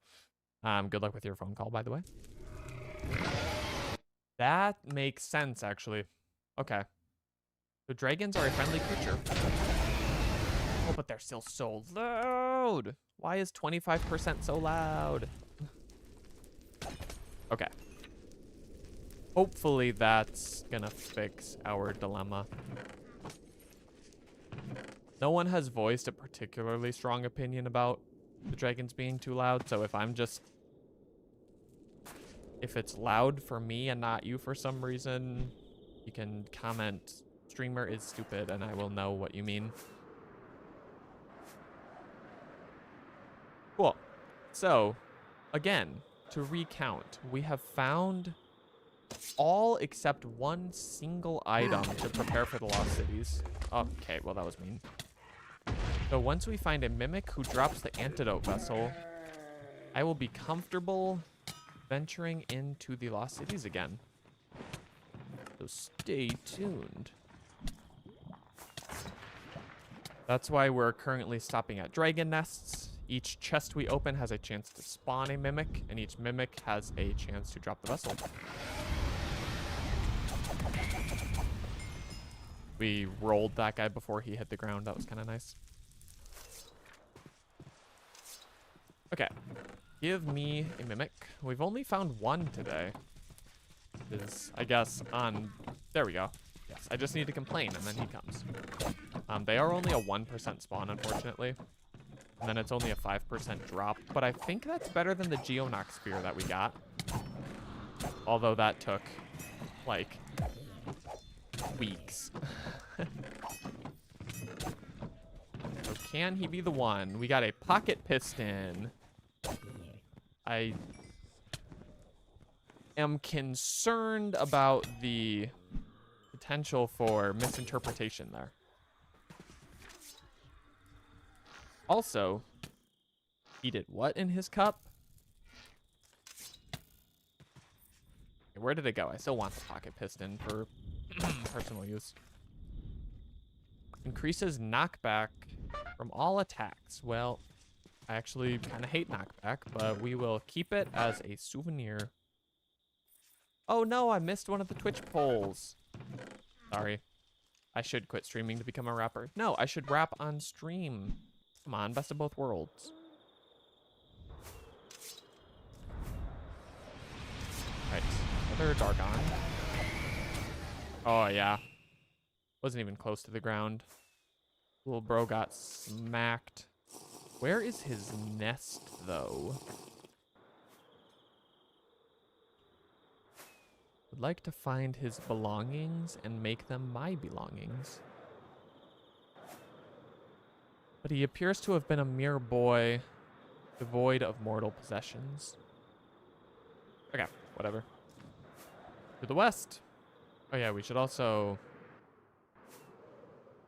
Good luck with your phone call, by the way. That makes sense, actually. Okay. So dragons are a friendly creature. Oh, but they're still so loud. Why is 25% so loud? Okay. Hopefully that's gonna fix our dilemma. No one has voiced a particularly strong opinion about the dragons being too loud, so if it's loud for me and not you for some reason, you can comment, streamer is stupid, and I will know what you mean. Cool. So, again, to recount, we have found all except one single item to prepare for the Lost Cities. Okay, well, that was mean. So once we find a mimic who drops the antidote vessel, I will be comfortable venturing into the Lost Cities again. So stay tuned. That's why we're currently stopping at dragon nests. Each chest we open has a chance to spawn a mimic, and each mimic has a chance to drop the vessel. We rolled that guy before he hit the ground. That was kind of nice. Okay. Give me a mimic. We've only found one today. Is, I guess, on... There we go. Yes, I just need to complain, and then he comes. They are only a 1% spawn, unfortunately. And then it's only a 5% drop. But I think that's better than the Geonox Spear that we got. Although that took, like, weeks. So can he be the one? We got a pocket piston. I am concerned about the potential for misinterpretation there. Also, he did what in his cup? Where did it go? I still want the pocket piston for personal use. Increases knockback from all attacks. Well, I actually kind of hate knockback, but we will keep it as a souvenir. Oh no, I missed one of the Twitch polls. Sorry. I should quit streaming to become a rapper. No, I should rap on stream. Come on, best of both worlds. Right, another Dargon. Oh yeah. Wasn't even close to the ground. Little bro got smacked. Where is his nest, though? Would like to find his belongings and make them my belongings. But he appears to have been a mere boy, devoid of mortal possessions. Okay, whatever. To the west. Oh yeah, we should also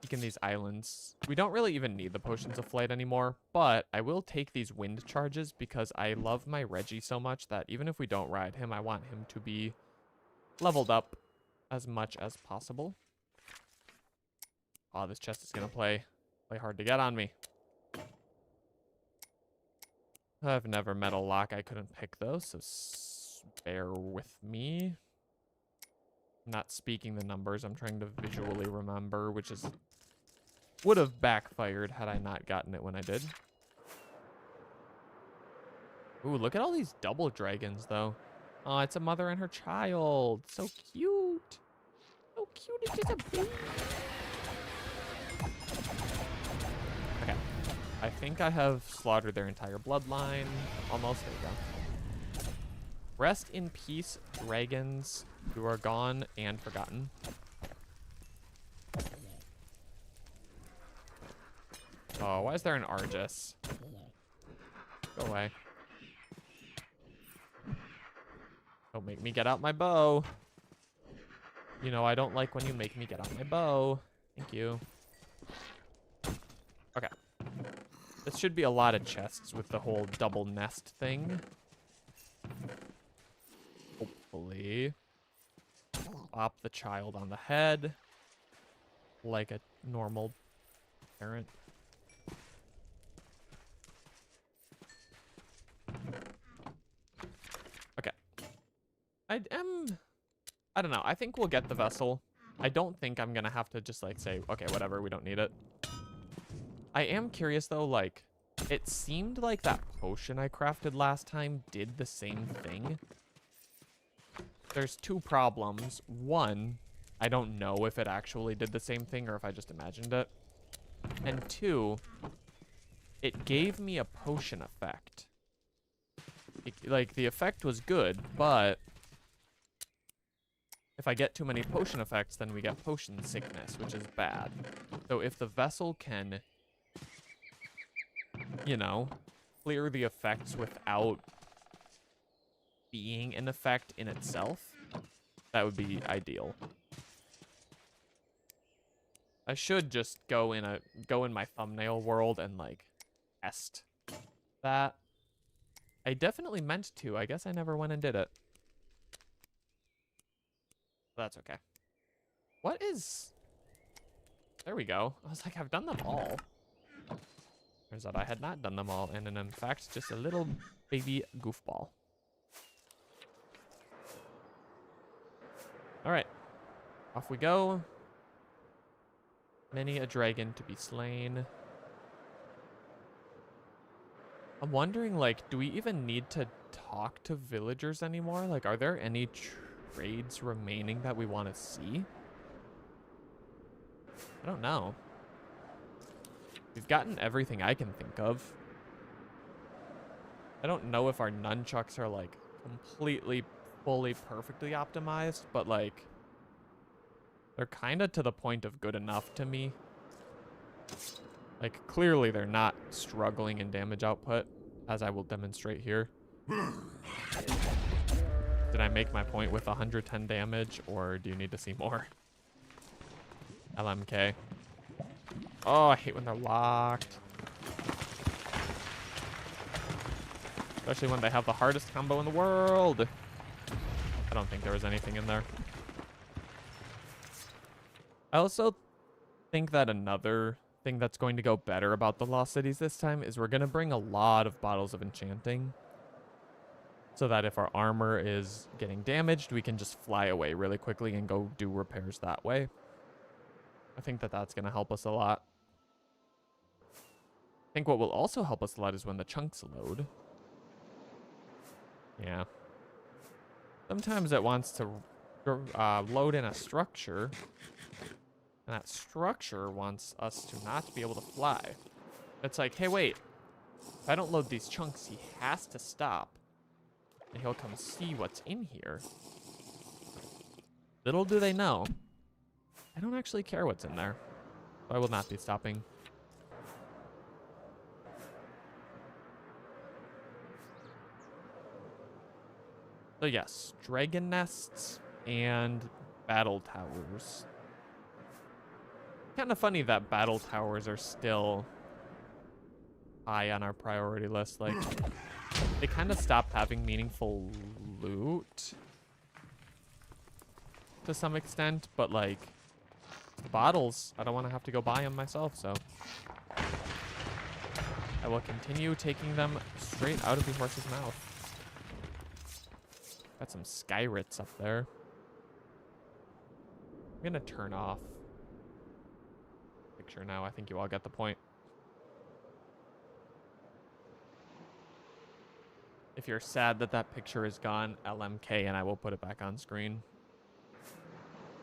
peek in these islands. We don't really even need the potions of flight anymore, but I will take these wind charges because I love my Reggie so much that even if we don't ride him, I want him to be leveled up as much as possible. Oh, this chest is gonna play hard to get on me. I've never met a lock I couldn't pick though, so bear with me. I'm not speaking the numbers, I'm trying to visually remember, which is would have backfired had I not gotten it when I did. Ooh, look at all these double dragons though. Oh, it's a mother and her child. So cute. So cute, it's just a baby. Okay. I think I have slaughtered their entire bloodline. Almost, there we go. Rest in peace, dragons who are gone and forgotten. Oh, why is there an Argus? Go away. Don't make me get out my bow. You know, I don't like when you make me get out my bow. Thank you. Okay. This should be a lot of chests with the whole double nest thing. Hopefully. Pop the child on the head. Like a normal parent. I don't know. I think we'll get the vessel. I don't think I'm gonna have to just like say, okay, whatever, we don't need it. I am curious though, like, it seemed like that potion I crafted last time did the same thing. There's two problems. One, I don't know if it actually did the same thing or if I just imagined it. And two, it gave me a potion effect. Like, the effect was good, but if I get too many potion effects, then we get potion sickness, which is bad. So if the vessel can, you know, clear the effects without being an effect in itself, that would be ideal. I should just go in my thumbnail world and like test that. I definitely meant to. I guess I never went and did it. That's okay. What is... There we go. I was like, I've done them all. Turns out I had not done them all, and in fact, just a little baby goofball. Alright. Off we go. Many a dragon to be slain. I'm wondering, like, do we even need to talk to villagers anymore? Like, are there any trades remaining that we want to see? I don't know. We've gotten everything I can think of. I don't know if our nunchucks are, like, completely, fully, perfectly optimized, but, like, they're kind of to the point of good enough to me. Like, clearly they're not struggling in damage output, as I will demonstrate here. Did I make my point with 110 damage, or do you need to see more? LMK. Oh, I hate when they're locked. Especially when they have the hardest combo in the world. I don't think there was anything in there. I also think that another thing that's going to go better about the Lost Cities this time is we're going to bring a lot of bottles of enchanting. So that if our armor is getting damaged, we can just fly away really quickly and go do repairs that way. I think that that's going to help us a lot. I think what will also help us a lot is when the chunks load. Yeah. Sometimes it wants to load in a structure, and that structure wants us to not be able to fly. It's like, hey, wait. If I don't load these chunks, he has to stop, and he'll come see what's in here. Little do they know, I don't actually care what's in there, so I will not be stopping. So yes, dragon nests and battle towers. Kind of funny that battle towers are still high on our priority list. Like, they kind of stopped having meaningful loot to some extent, but like, bottles, I don't want to have to go buy them myself, so I will continue taking them straight out of the horse's mouth. Got some skyrits up there. I'm gonna turn off picture now. I think you all get the point. If you're sad that that picture is gone, LMK, and I will put it back on screen.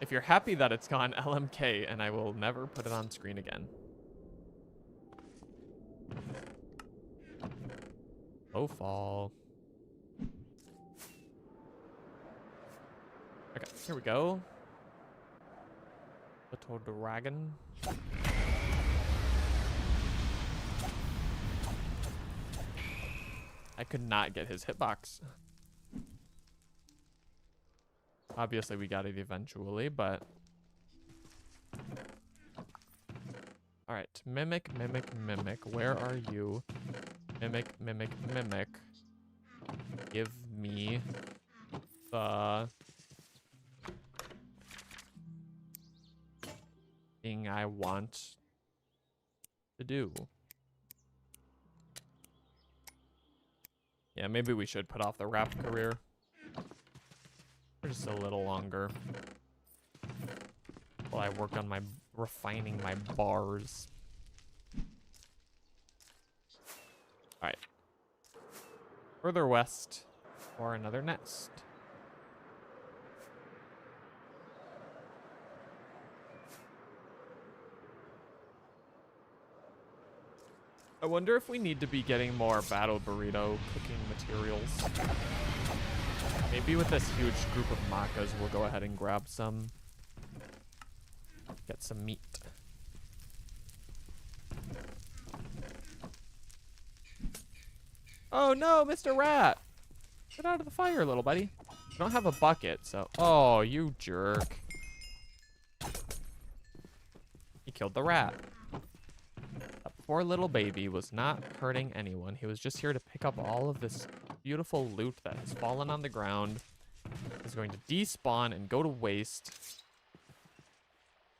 If you're happy that it's gone, LMK, and I will never put it on screen again. Low fall. Okay, here we go. Little dragon. I could not get his hitbox. Obviously, we got it eventually, but... Alright, mimic, mimic, mimic. Where are you? Mimic, mimic, mimic. Give me the thing I want to do. Yeah, maybe we should put off the rap career. a little longer while I work on my refining my bars. All right. Further west for another nest. I wonder if we need to be getting more battle burrito cooking materials. Maybe with this huge group of macas, we'll go ahead and grab some. Get some meat. Oh no, Mr. Rat! Get out of the fire, little buddy. You don't have a bucket, so... Oh, you jerk. He killed the rat. That poor little baby was not hurting anyone. He was just here to pick up all of this beautiful loot that has fallen on the ground. He's going to despawn and go to waste.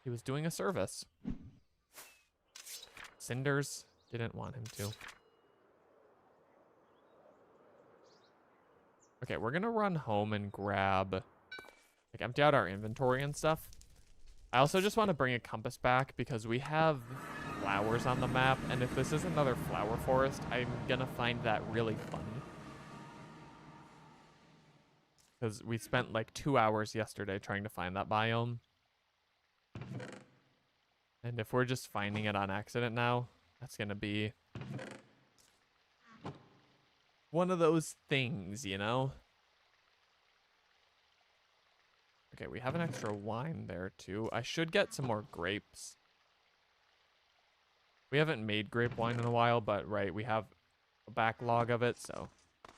He was doing a service. Cinders didn't want him to. Okay, we're gonna run home and grab, like, empty out our inventory and stuff. I also just want to bring a compass back because we have flowers on the map, and if this is another flower forest, I'm gonna find that really fun. Because we spent like 2 hours yesterday trying to find that biome. And if we're just finding it on accident now, that's gonna be one of those things, you know? Okay, we have an extra wine there too. I should get some more grapes. We haven't made grape wine in a while, but right, we have a backlog of it, so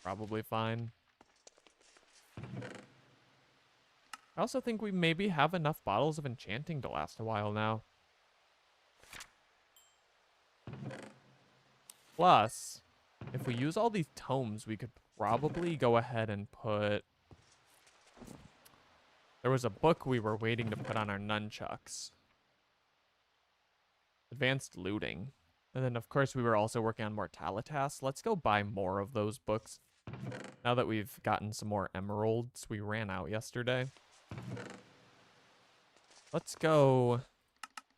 probably fine. I also think we maybe have enough bottles of enchanting to last a while now. Plus, if we use all these tomes, we could probably go ahead and put... There was a book we were waiting to put on our nunchucks. Advanced looting. And then, of course, we were also working on Mortalitas. Let's go buy more of those books. Now that we've gotten some more emeralds, we ran out yesterday. Let's go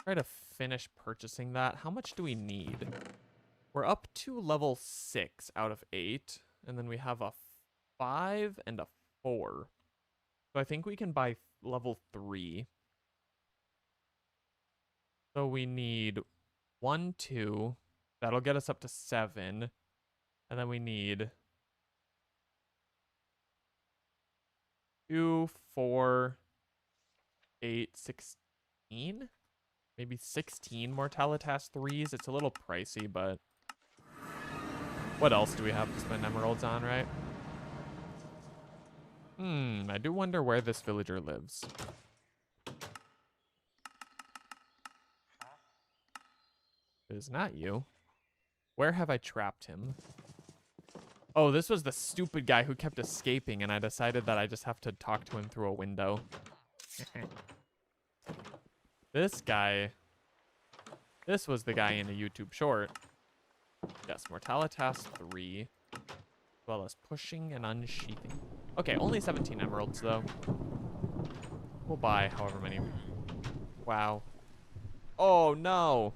try to finish purchasing that. How much do we need? We're up to level 6 out of 8. And then we have a 5 and a 4. So I think we can buy level 3. So we need 1, 2. That'll get us up to 7. And then we need 2, 4, 8, 16? Maybe 16 Mortalitas 3s. It's a little pricey, but what else do we have to spend emeralds on, right? I do wonder where this villager lives. It is not you. Where have I trapped him? Oh, this was the stupid guy who kept escaping, and I decided that I just have to talk to him through a window. This guy. This was the guy in a YouTube short. Yes, Mortalitas 3. As well as pushing and unsheathing. Okay, only 17 emeralds, though. We'll buy however many. Wow. Oh, no.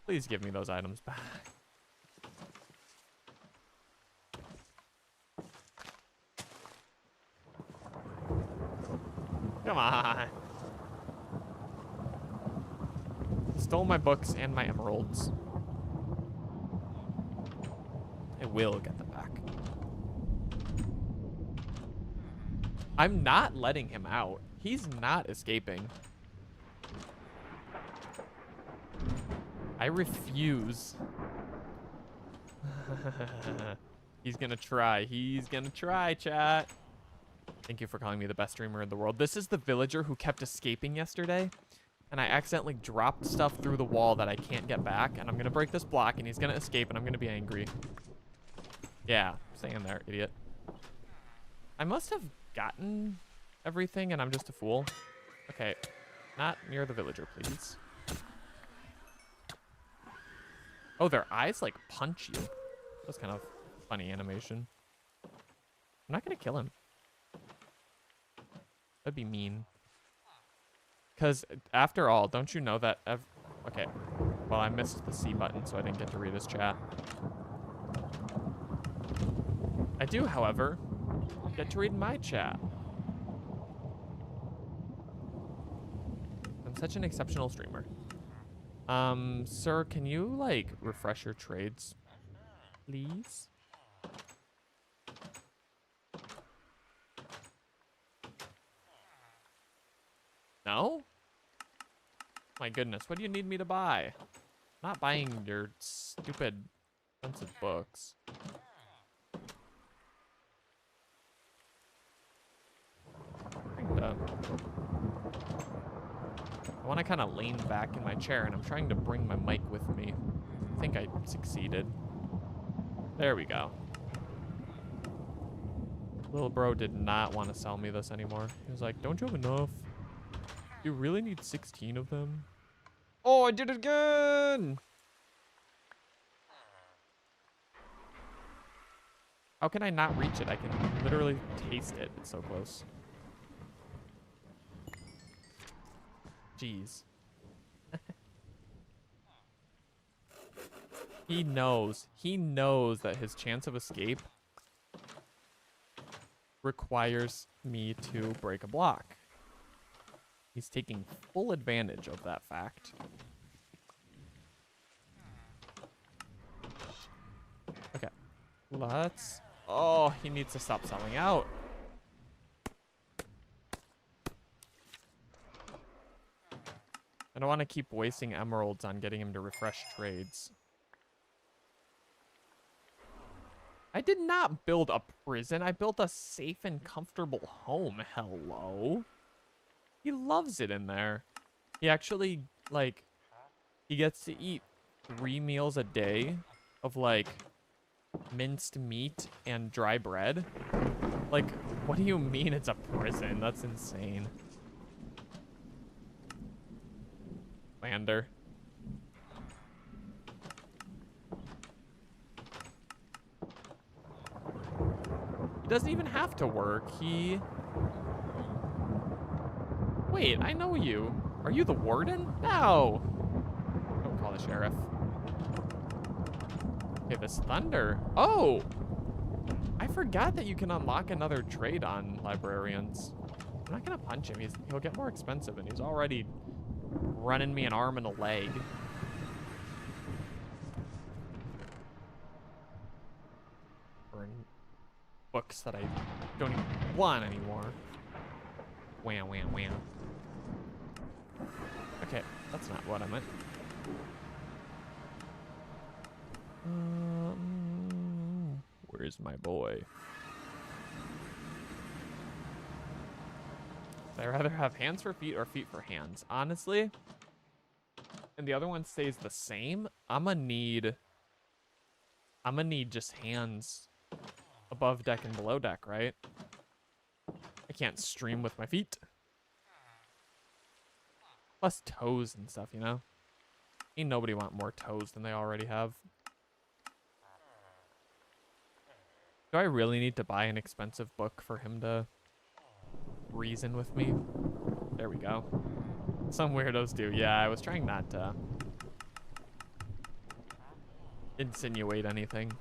Please give me those items back. Come on. Stole my books and my emeralds. I will get them back. I'm not letting him out. He's not escaping. I refuse. He's gonna try. He's gonna try, chat. Thank you for calling me the best streamer in the world. This is the villager who kept escaping yesterday. And I accidentally dropped stuff through the wall that I can't get back. And I'm gonna break this block and he's gonna escape and I'm gonna be angry. Yeah, stay in there, idiot. I must have gotten everything and I'm just a fool. Okay, not near the villager, please. Oh, their eyes like punch you. That's kind of funny animation. I'm not gonna kill him. That'd be mean. Because after all, don't you know that... Okay. Well, I missed the C button, so I didn't get to read his chat. I do, however, get to read my chat. I'm such an exceptional streamer. Sir, can you, like, refresh your trades, please? No? My goodness, what do you need me to buy? I'm not buying your stupid, expensive books. I want to kind of lean back in my chair, and I'm trying to bring my mic with me. I think I succeeded. There we go. Little bro did not want to sell me this anymore. He was like, don't you have enough? You really need 16 of them? Oh, I did it again! How can I not reach it? I can literally taste it. It's so close. Jeez. He knows that his chance of escape requires me to break a block. He's taking full advantage of that fact. Okay. Let's... Oh, he needs to stop selling out. I don't want to keep wasting emeralds on getting him to refresh trades. I did not build a prison. I built a safe and comfortable home. Hello. He loves it in there. He actually, like, he gets to eat 3 meals a day of, like, minced meat and dry bread. Like, what do you mean it's a prison? That's insane. Lander. He doesn't even have to work. Wait, I know you. Are you the warden? No. Don't call the sheriff. Okay, this thunder. Oh! I forgot that you can unlock another trade on librarians. I'm not gonna punch him. He'll get more expensive, and he's already running me an arm and a leg. For books that I don't even want anymore. Wham, wham, wham. Okay, that's not what I meant. Where's my boy? I'd rather have hands for feet or feet for hands. Honestly, and the other one stays the same, I'm gonna need just hands above deck and below deck, right? I can't stream with my feet. Plus toes and stuff, you know? Ain't nobody want more toes than they already have. Do I really need to buy an expensive book for him to reason with me? There we go. Some weirdos do. Yeah, I was trying not to insinuate anything.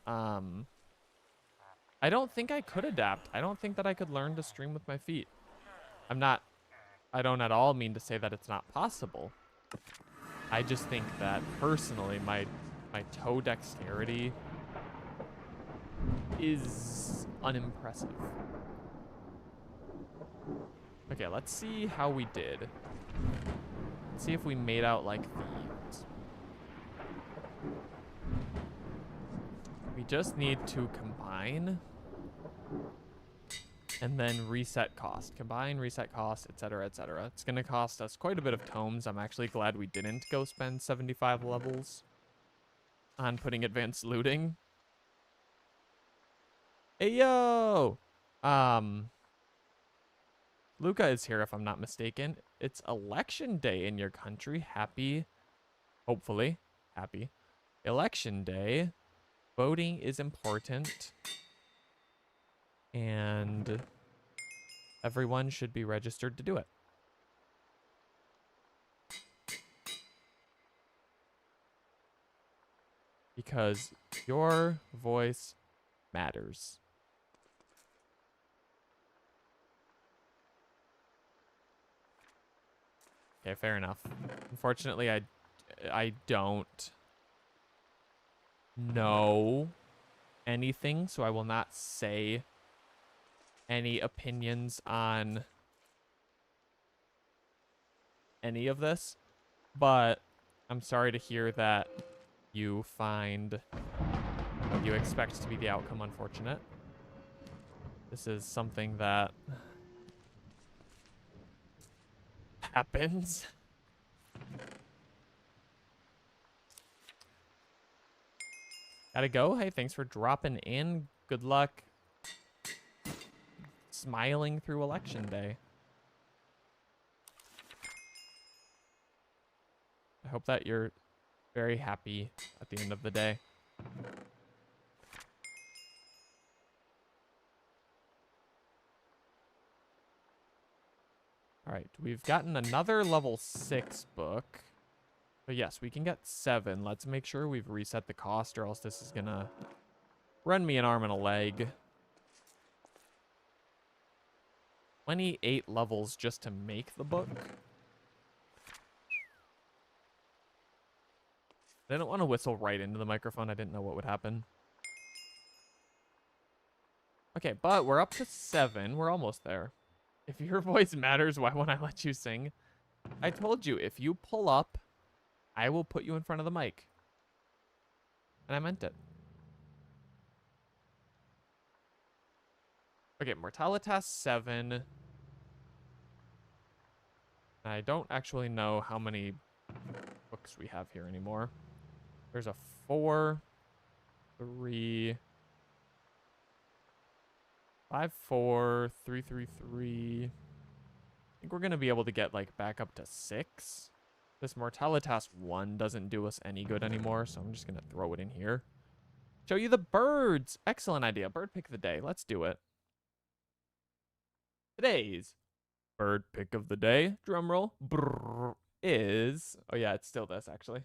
I don't think I could adapt. I don't think that I could learn to stream with my feet. I don't at all mean to say that it's not possible. I just think that personally my toe dexterity is unimpressive. Okay, let's see how we did. Let's see if we made out like thieves. We just need to combine and then reset cost. Combine, reset cost, etc., etc. It's going to cost us quite a bit of tomes. I'm actually glad we didn't go spend 75 levels on putting advanced looting. Hey, yo! Luca is here, if I'm not mistaken. It's election day in your country. Happy, hopefully, happy election day. Voting is important. And everyone should be registered to do it. Because your voice matters. Okay, fair enough. Unfortunately, I don't know anything, so I will not say any opinions on any of this. But I'm sorry to hear that you find what you expect to be the outcome unfortunate. This is something that happens. Gotta go. Hey, thanks for dropping in. Good luck smiling through election day. I hope that you're very happy at the end of the day. All right, we've gotten another level 6 book. But yes, we can get 7. Let's make sure we've reset the cost or else this is gonna run me an arm and a leg. 28 levels just to make the book. I didn't want to whistle right into the microphone. I didn't know what would happen. Okay, but we're up to 7. We're almost there. If your voice matters, why won't I let you sing? I told you, if you pull up, I will put you in front of the mic. And I meant it. Okay, Mortalitas 7. I don't actually know how many books we have here anymore. There's a 4, 3, 5, 4, 3, 3, 3. I think we're going to be able to get like back up to 6. This Mortalitas 1 doesn't do us any good anymore, so I'm just going to throw it in here. Show you the birds. Excellent idea. Bird pick of the day. Let's do it. Today's bird pick of the day, drum roll, is... Oh yeah, it's still this, actually.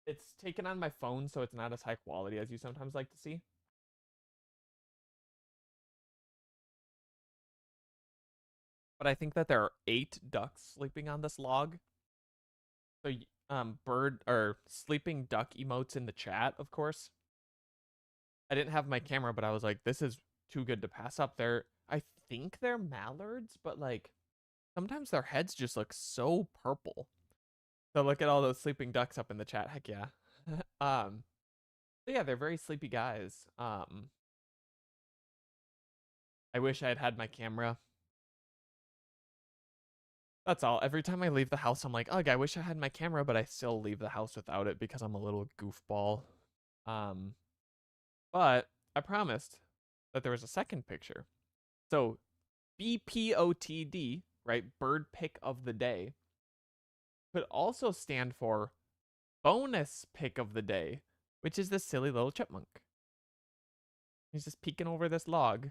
It's taken on my phone, so it's not as high quality as you sometimes like to see. But I think that there are 8 ducks sleeping on this log. So, bird or sleeping duck emotes in the chat, of course. I didn't have my camera, but I was like, this is too good to pass up. I think they're mallards, but like sometimes their heads just look so purple. So look at all those sleeping ducks up in the chat. Heck yeah. Yeah, they're very sleepy guys. I wish I had had my camera. That's all. Every time I leave the house, I'm like, ugh, I wish I had my camera, but I still leave the house without it because I'm a little goofball. But I promised that there was a second picture. So BPOTD, right? Bird pick of the day, could also stand for bonus pick of the day, which is this silly little chipmunk. He's just peeking over this log.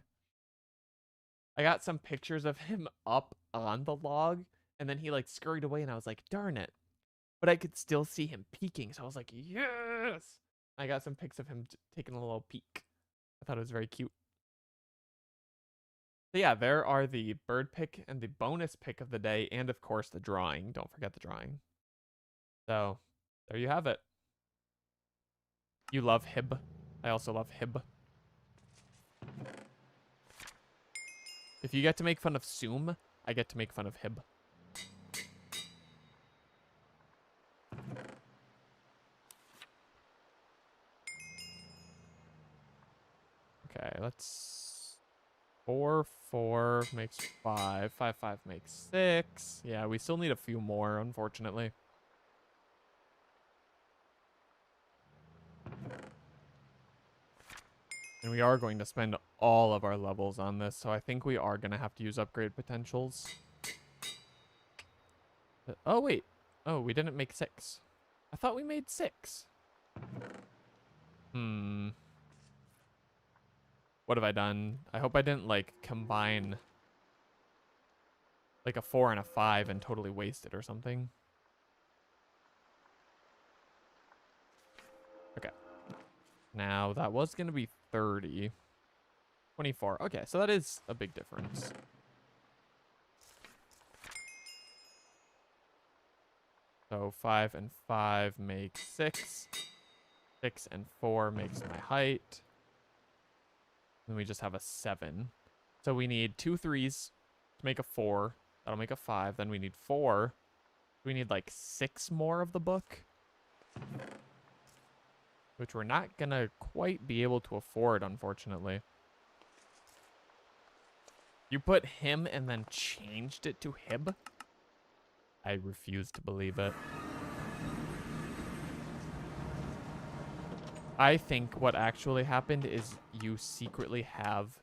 I got some pictures of him up on the log, and then he like scurried away, and I was like, darn it. But I could still see him peeking, so I was like, yes! I got some pics of him taking a little peek. I thought it was very cute. So yeah, there are the bird pick and the bonus pick of the day, and of course the drawing. Don't forget the drawing. So, there you have it. You love Hib. I also love Hib. If you get to make fun of Soom, I get to make fun of Hib. Okay, let's... 4, 4 makes 5. 5, 5 makes 6. Yeah, we still need a few more, unfortunately. And we are going to spend all of our levels on this, so I think we are going to have to use upgrade potentials. Oh, wait. Oh, we didn't make 6. I thought we made 6. What have I done? I hope I didn't, like, combine, like, a 4 and a 5 and totally waste it or something. Okay. Now, that was going to be 30. 24. Okay, so that is a big difference. So 5 and 5 make 6. 6 and 4 makes my height. Then we just have a 7. So we need 2 3s to make a 4. That'll make a 5. Then we need 4. We need like 6 more of the book, which we're not going to quite be able to afford, unfortunately. You put him and then changed it to hib? I refuse to believe it. I think what actually happened is you secretly have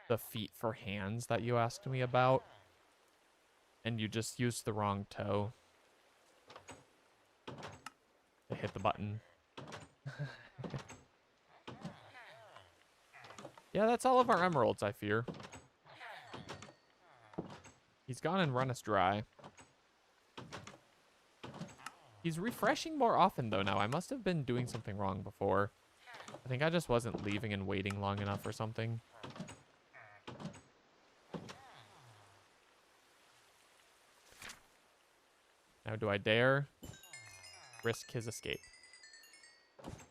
the feet for hands that you asked me about, and you just used the wrong toe to hit the button. Yeah, that's all of our emeralds, I fear. He's gone and run us dry. He's refreshing more often, though, now. I must have been doing something wrong before. I think I just wasn't leaving and waiting long enough or something. Now, do I dare risk his escape?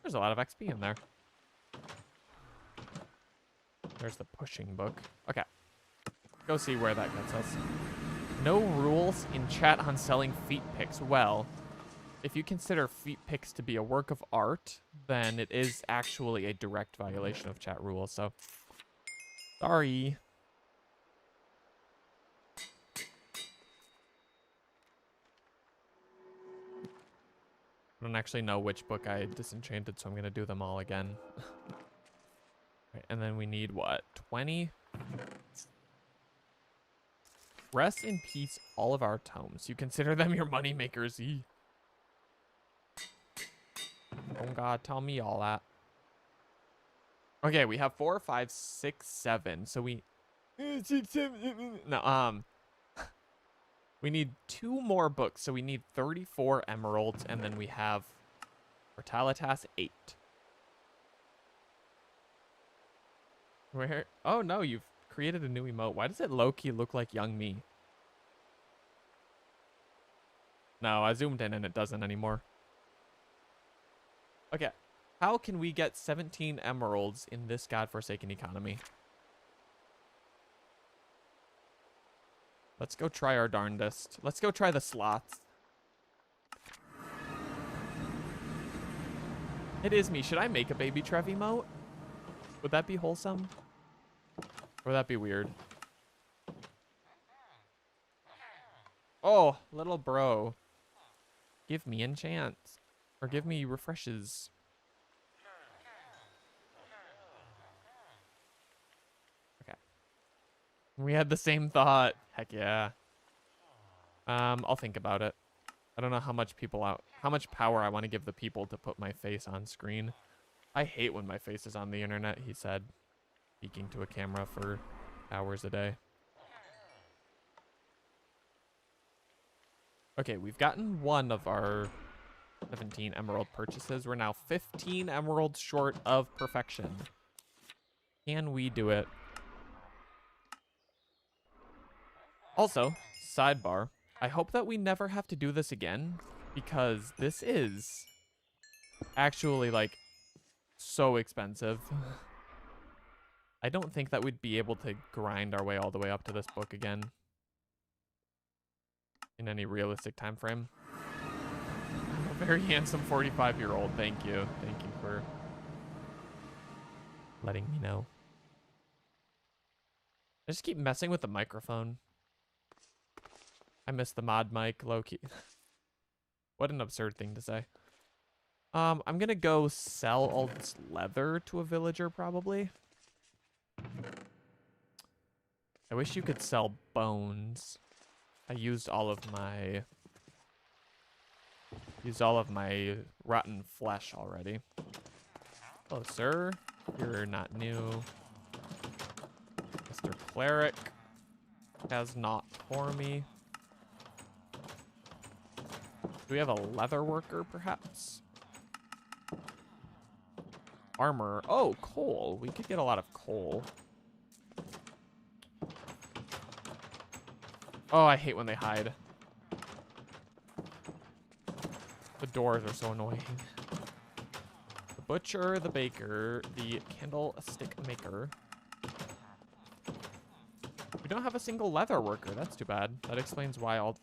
There's a lot of XP in there. There's the pushing book. Okay. Go see where that gets us. No rules in chat on selling feet picks. Well, if you consider feet picks to be a work of art, then it is actually a direct violation of chat rules, so sorry. I don't actually know which book I disenchanted, so I'm going to do them all again. Right, and then we need, what, 20? Rest in peace, all of our tomes. You consider them your money makers, Oh God, tell me all that. Okay, we have 4, 5, 6, 7. So we... No, we need 2 more books. So we need 34 emeralds, and then we have Mortalitas 8. Where? Oh no, you've created a new emote. Why does it low-key look like young me? No, I zoomed in and it doesn't anymore. Okay, how can we get 17 emeralds in this godforsaken economy? Let's go try our darndest. Let's go try the slots. It is me. Should I make a baby Trev emote? Would that be wholesome? Or would that be weird? Oh, little bro. Give me enchants. Or give me refreshes. Okay. We had the same thought. Heck yeah. I'll think about it. I don't know how much power I want to give the people to put my face on screen. I hate when my face is on the internet, he said, speaking to a camera for hours a day. Okay, we've gotten one of our 17 emerald purchases. We're now 15 emeralds short of perfection. Can we do it? Also, sidebar, I hope that we never have to do this again, because this is actually, like, so expensive. I don't think that we'd be able to grind our way all the way up to this book again in any realistic time frame. I'm a very handsome 45-year-old. Thank you. Thank you for letting me know. I just keep messing with the microphone. I miss the mod mic, low-key. What an absurd thing to say. I'm gonna go sell all this leather to a villager, probably. I wish you could sell bones. I used all of my rotten flesh already. Oh, sir, you're not new. Mr. Cleric has not for me. Do we have a leather worker, perhaps? Armor. Oh, coal. We could get a lot of coal. Oh, I hate when they hide. The doors are so annoying. The butcher, the baker, the candlestick maker. We don't have a single leather worker. That's too bad. That explains why all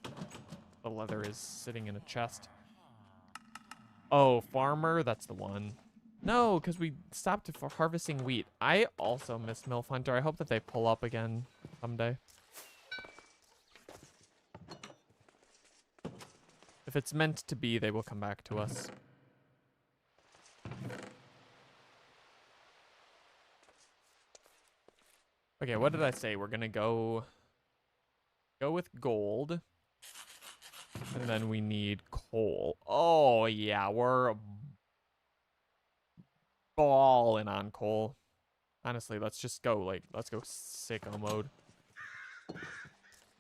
the leather is sitting in a chest. Oh, farmer. That's the one. No, because we stopped for harvesting wheat. I also miss MILF Hunter. I hope that they pull up again someday. If it's meant to be, they will come back to us. Okay, what did I say? We're gonna go with gold. And then we need coal. Oh, yeah, we're balling on coal. Honestly, let's just go, like, let's go sicko mode.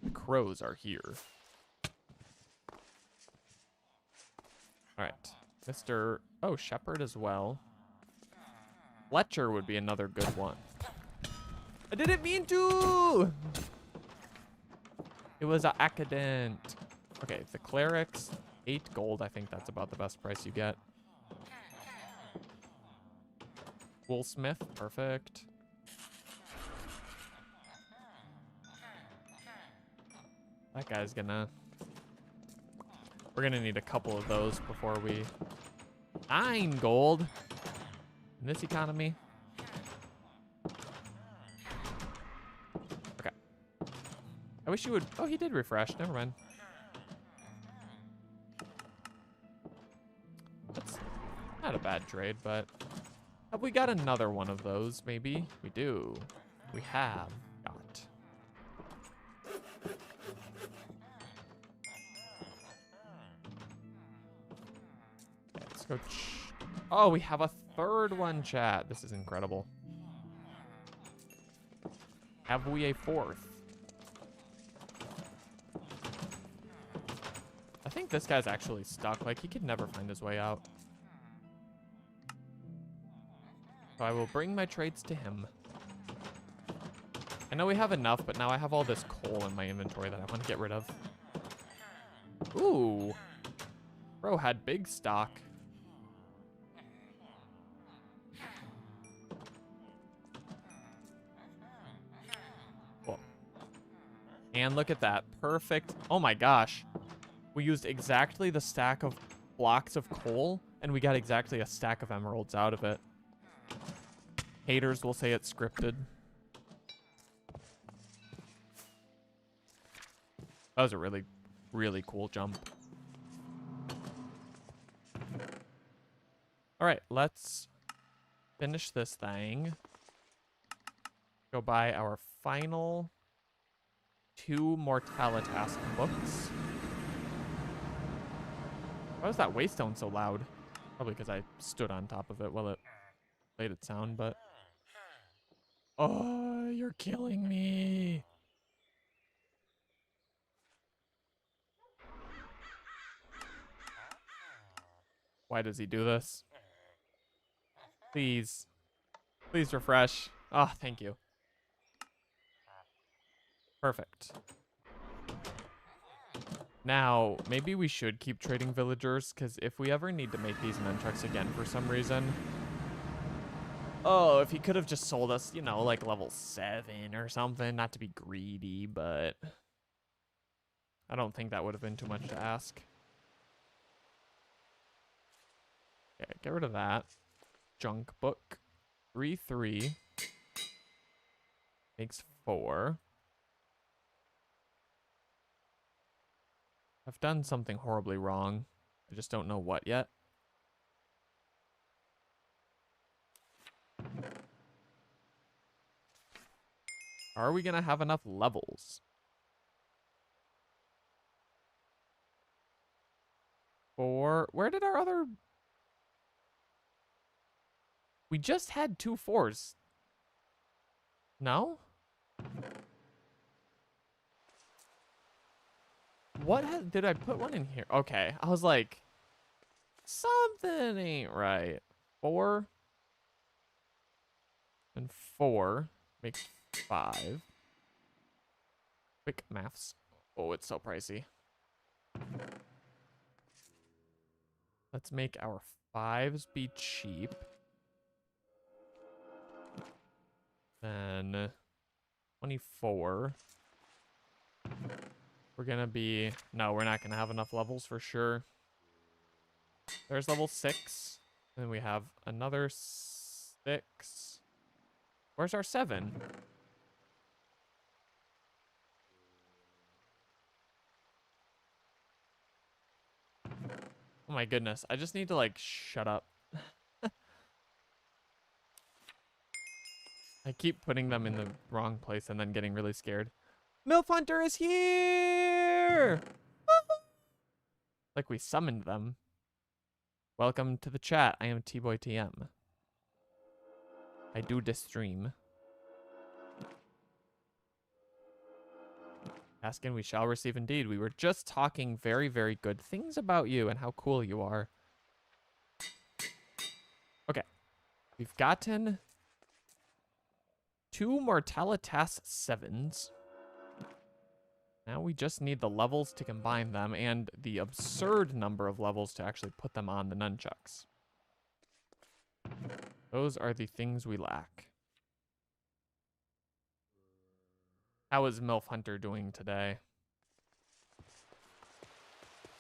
The crows are here. All right, Mr. Oh, Shepherd as well. Fletcher would be another good one. I didn't mean to! It was an accident. Okay, the clerics, 8 gold. I think that's about the best price you get. Woolsmith, perfect. That guy's gonna... We're gonna need a couple of those before we... 9 gold! In this economy. Okay. I wish you would... Oh, he did refresh. Never mind. That's not a bad trade, but... Have we got another one of those, maybe? We do. We have got. Okay, let's go. Oh, we have a third one, chat. This is incredible. Have we a fourth? I think this guy's actually stuck. Like, he could never find his way out. So I will bring my trades to him. I know we have enough, but now I have all this coal in my inventory that I want to get rid of. Ooh. Bro had big stock. Cool. And look at that. Perfect. Oh my gosh. We used exactly the stack of blocks of coal, and we got exactly a stack of emeralds out of it. Haters will say it's scripted. That was a really, really cool jump. All right, let's finish this thing. Go buy our final 2 Mortalitas books. Why was that waystone so loud? Probably because I stood on top of it while it made it sound, but... Oh, you're killing me. Why does he do this? Please. Please refresh. Oh, thank you. Perfect. Now, maybe we should keep trading villagers, because if we ever need to make these nunchucks again for some reason... Oh, if he could have just sold us, you know, like level 7 or something. Not to be greedy, but... I don't think that would have been too much to ask. Okay, get rid of that. Junk book. 3 makes 4. I've done something horribly wrong. I just don't know what yet. Are we gonna have enough levels? Or where did our other... We just had 2 4s. No? Did I put one in here? Okay, I was like, something ain't right. 4 and 4 makes 5. Quick maths. Oh, it's so pricey. Let's make our 5s be cheap. Then 24. We're gonna be... No, we're not gonna have enough levels for sure. There's level 6. Then we have another 6. Where's our 7? Oh my goodness. I just need to, like, shut up. I keep putting them in the wrong place and then getting really scared. MILF Hunter is here! Like we summoned them. Welcome to the chat. I am TBoyTM. I do this stream. Ask and we shall receive indeed. We were just talking very, very good things about you and how cool you are. Okay. We've gotten 2 Mortalitas 7s. Now we just need the levels to combine them and the absurd number of levels to actually put them on the nunchucks. Those are the things we lack. How is MILF Hunter doing today?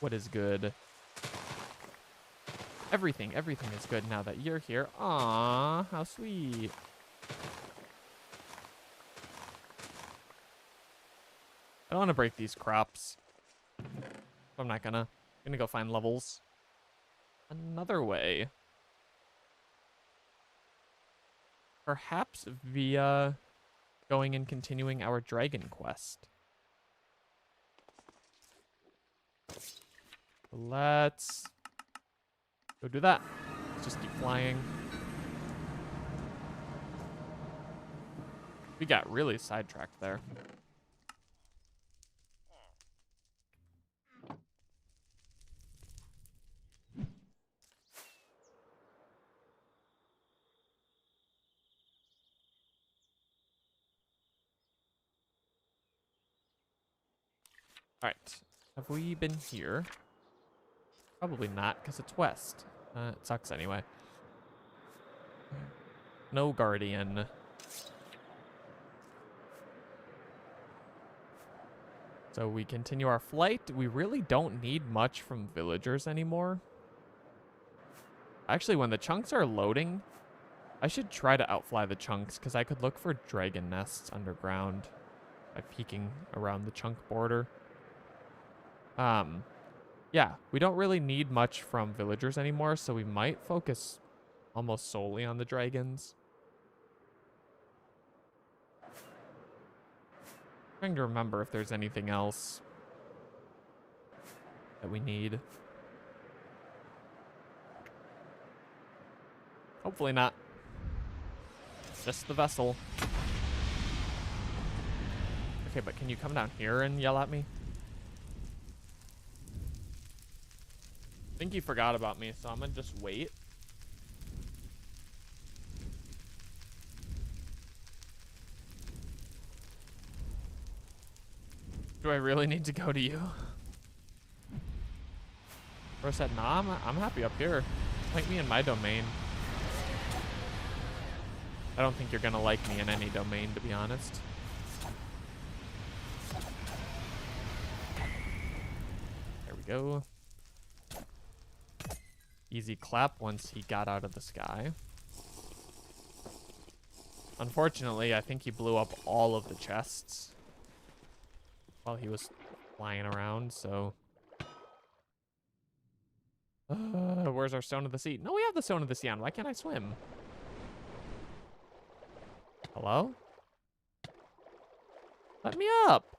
What is good? Everything is good now that you're here. Aww, how sweet. I don't want to break these crops. I'm not gonna. I'm gonna go find levels another way. Perhaps via going and continuing our dragon quest. Let's go do that. Let's just keep flying. We got really sidetracked there. All right, have we been here? Probably not, because it's west. It sucks anyway. No guardian. So we continue our flight. We really don't need much from villagers anymore. Actually, when the chunks are loading, I should try to outfly the chunks, because I could look for dragon nests underground by peeking around the chunk border. Yeah, we don't really need much from villagers anymore, so we might focus almost solely on the dragons. Trying to remember if there's anything else that we need. Hopefully not. Just the vessel. Okay, but can you come down here and yell at me? I think he forgot about me, so I'm gonna just wait. Do I really need to go to you? Bro said, nah, I'm happy up here. Like me in my domain. I don't think you're gonna like me in any domain, to be honest. There we go. Easy clap once he got out of the sky. Unfortunately, I think he blew up all of the chests while he was flying around, so... where's our Stone of the Sea? No, we have the Stone of the Sea on. Why can't I swim? Hello? Let me up!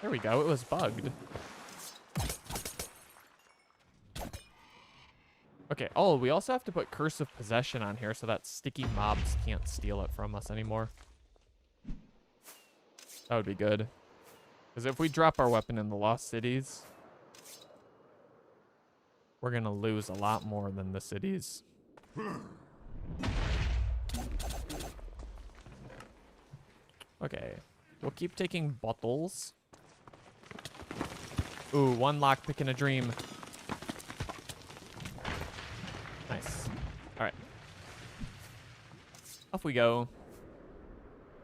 There we go. It was bugged. Okay, oh, we also have to put Curse of Possession on here so that sticky mobs can't steal it from us anymore. That would be good. Because if we drop our weapon in the Lost Cities, we're going to lose a lot more than the cities. Okay, we'll keep taking bottles. Ooh, one lockpick in a dream. Nice. All right. Off we go.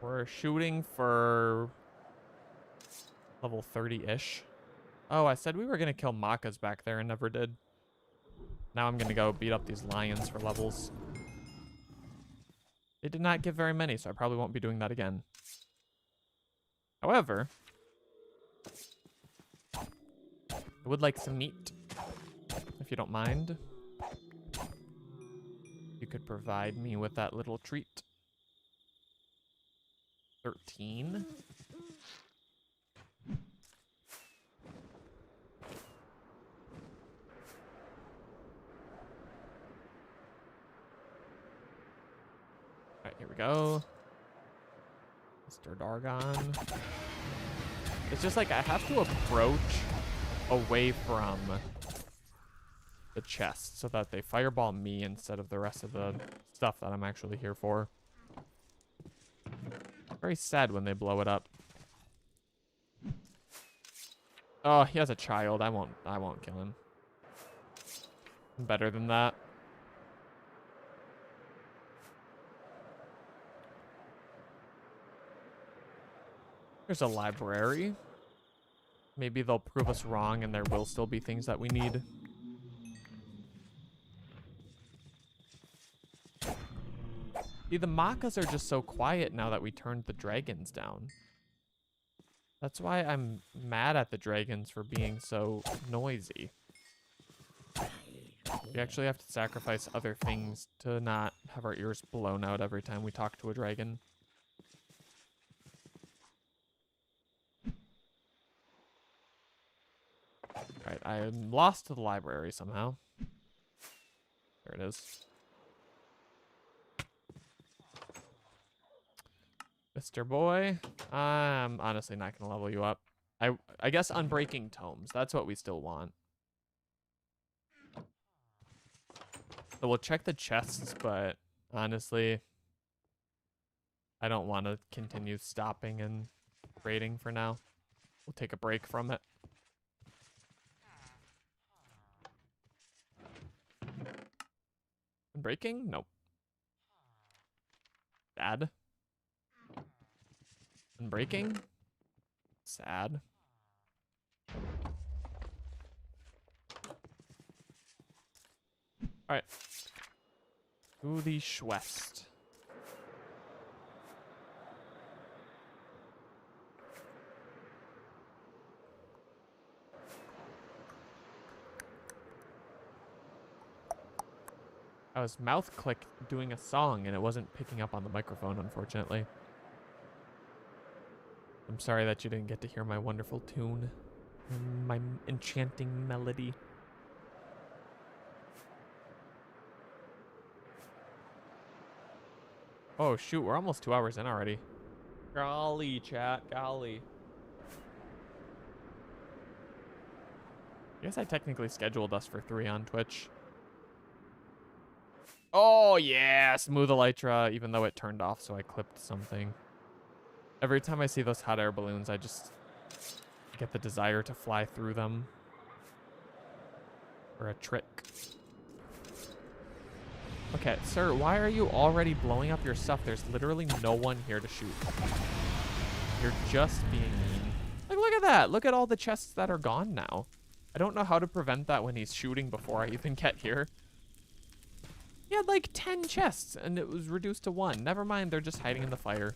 We're shooting for level 30-ish. Oh, I said we were going to kill Makas back there and never did. Now I'm going to go beat up these lions for levels. They did not give very many, so I probably won't be doing that again. However, I would like some meat, if you don't mind. You could provide me with that little treat. 13. Alright, here we go. Mr. Dargon. It's just like I have to approach away from the chest so that they fireball me instead of the rest of the stuff that I'm actually here for. Very sad when they blow it up. Oh, he has a child. I won't kill him. I'm better than that. There's a library. Maybe they'll prove us wrong and there will still be things that we need. See, the Makas are just so quiet now that we turned the dragons down. That's why I'm mad at the dragons for being so noisy. We actually have to sacrifice other things to not have our ears blown out every time we talk to a dragon. Alright, I'm lost to the library somehow. There it is. Mr. Boy, I'm honestly not going to level you up. I guess Unbreaking Tomes. That's what we still want. So we'll check the chests, but honestly, I don't want to continue stopping and raiding for now. We'll take a break from it. Unbreaking? Nope. Sad. Unbreaking? Sad. Alright. To the Schwest. I was mouth click doing a song and it wasn't picking up on the microphone, unfortunately. I'm sorry that you didn't get to hear my wonderful tune. My enchanting melody. Oh shoot, we're almost 2 hours in already. Golly, chat, golly. I guess I technically scheduled us for 3 on Twitch. Oh yeah, smooth elytra, even though it turned off, so I clipped something. Every time I see those hot air balloons, I just get the desire to fly through them. For a trick. Okay, sir, why are you already blowing up your stuff? There's literally no one here to shoot. You're just being mean. Like, look at that. Look at all the chests that are gone now. I don't know how to prevent that when he's shooting before I even get here. He had like 10 chests and it was reduced to 1. Never mind, they're just hiding in the fire.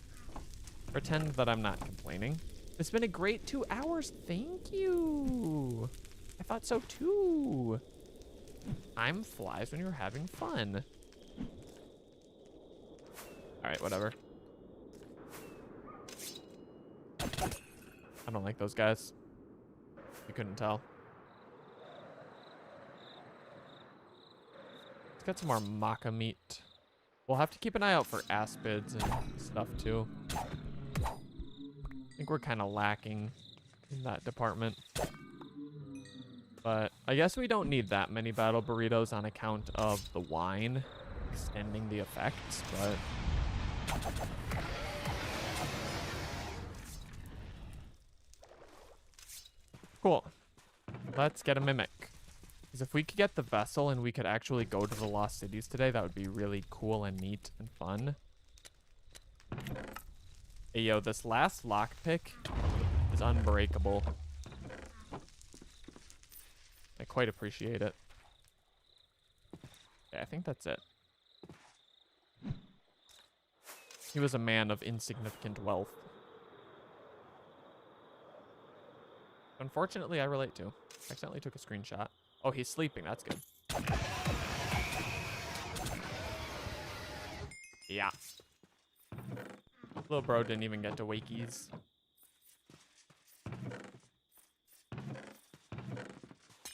Pretend that I'm not complaining. It's been a great 2 hours. Thank you. I thought so too. Time flies when you're having fun. All right, whatever. I don't like those guys. You couldn't tell. get some more maca meat. We'll have to keep an eye out for aspids and stuff too. I think we're kind of lacking in that department. But I guess we don't need that many battle burritos on account of the wine extending the effects, but... Cool. Let's get a mimic. Because if we could get the vessel and we could actually go to the Lost Cities today, that would be really cool and neat and fun. Hey, yo, this last lockpick is unbreakable. I quite appreciate it. Yeah, I think that's it. He was a man of insignificant wealth. Unfortunately, I relate to. Accidentally took a screenshot. Oh, he's sleeping. That's good. Yeah. Little bro didn't even get to wakies.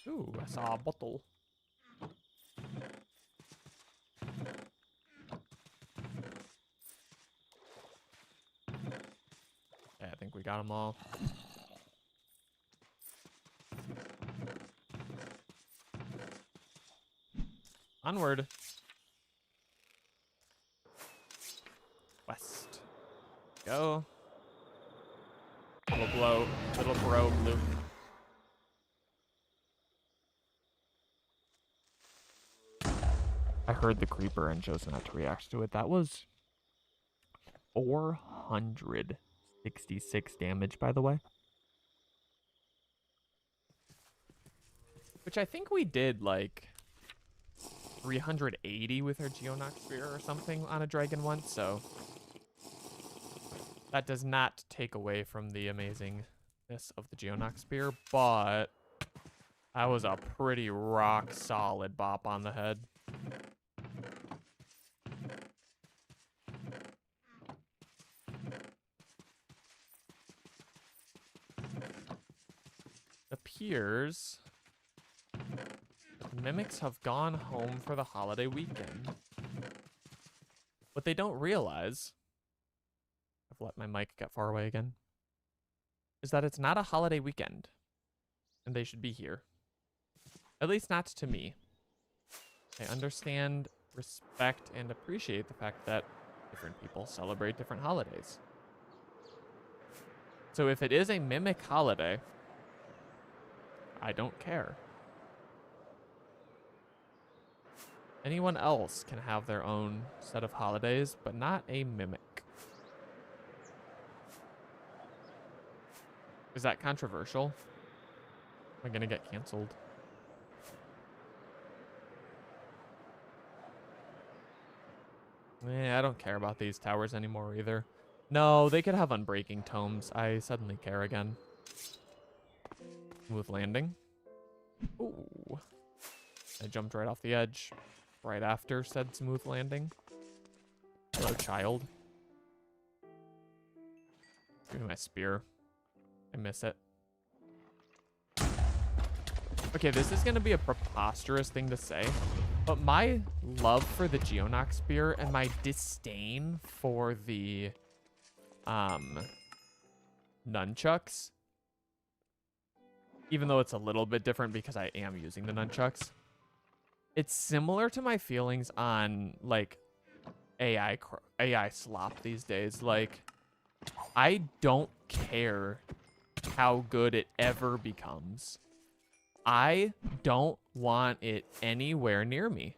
Ooh, I saw a bottle. Yeah, I think we got them all. Onward. West. Go. Little bro blue. I heard the creeper and chose not to react to it. That was 466 damage, by the way. Which I think we did like 380 with our Geonox Spear or something on a dragon once, so that does not take away from the amazingness of the Geonox Spear, but that was a pretty rock solid bop on the head. Appears mimics have gone home for the holiday weekend. What they don't realize, I've let my mic get far away again, is that it's not a holiday weekend. And they should be here. At least not to me. I understand, respect, and appreciate the fact that different people celebrate different holidays. So if it is a mimic holiday, I don't care. Anyone else can have their own set of holidays, but not a mimic. Is that controversial? Am I gonna get canceled? I don't care about these towers anymore either. No, they could have unbreaking tomes. I suddenly care again. Smooth landing. Ooh. I jumped right off the edge. Right after said smooth landing. Hello, child. Give me my spear. I miss it. Okay, this is gonna be a preposterous thing to say, but my love for the Geonox Spear and my disdain for the nunchucks, even though it's a little bit different because I am using the nunchucks, it's similar to my feelings on like AI slop these days. Like, I don't care how good it ever becomes. I don't want it anywhere near me.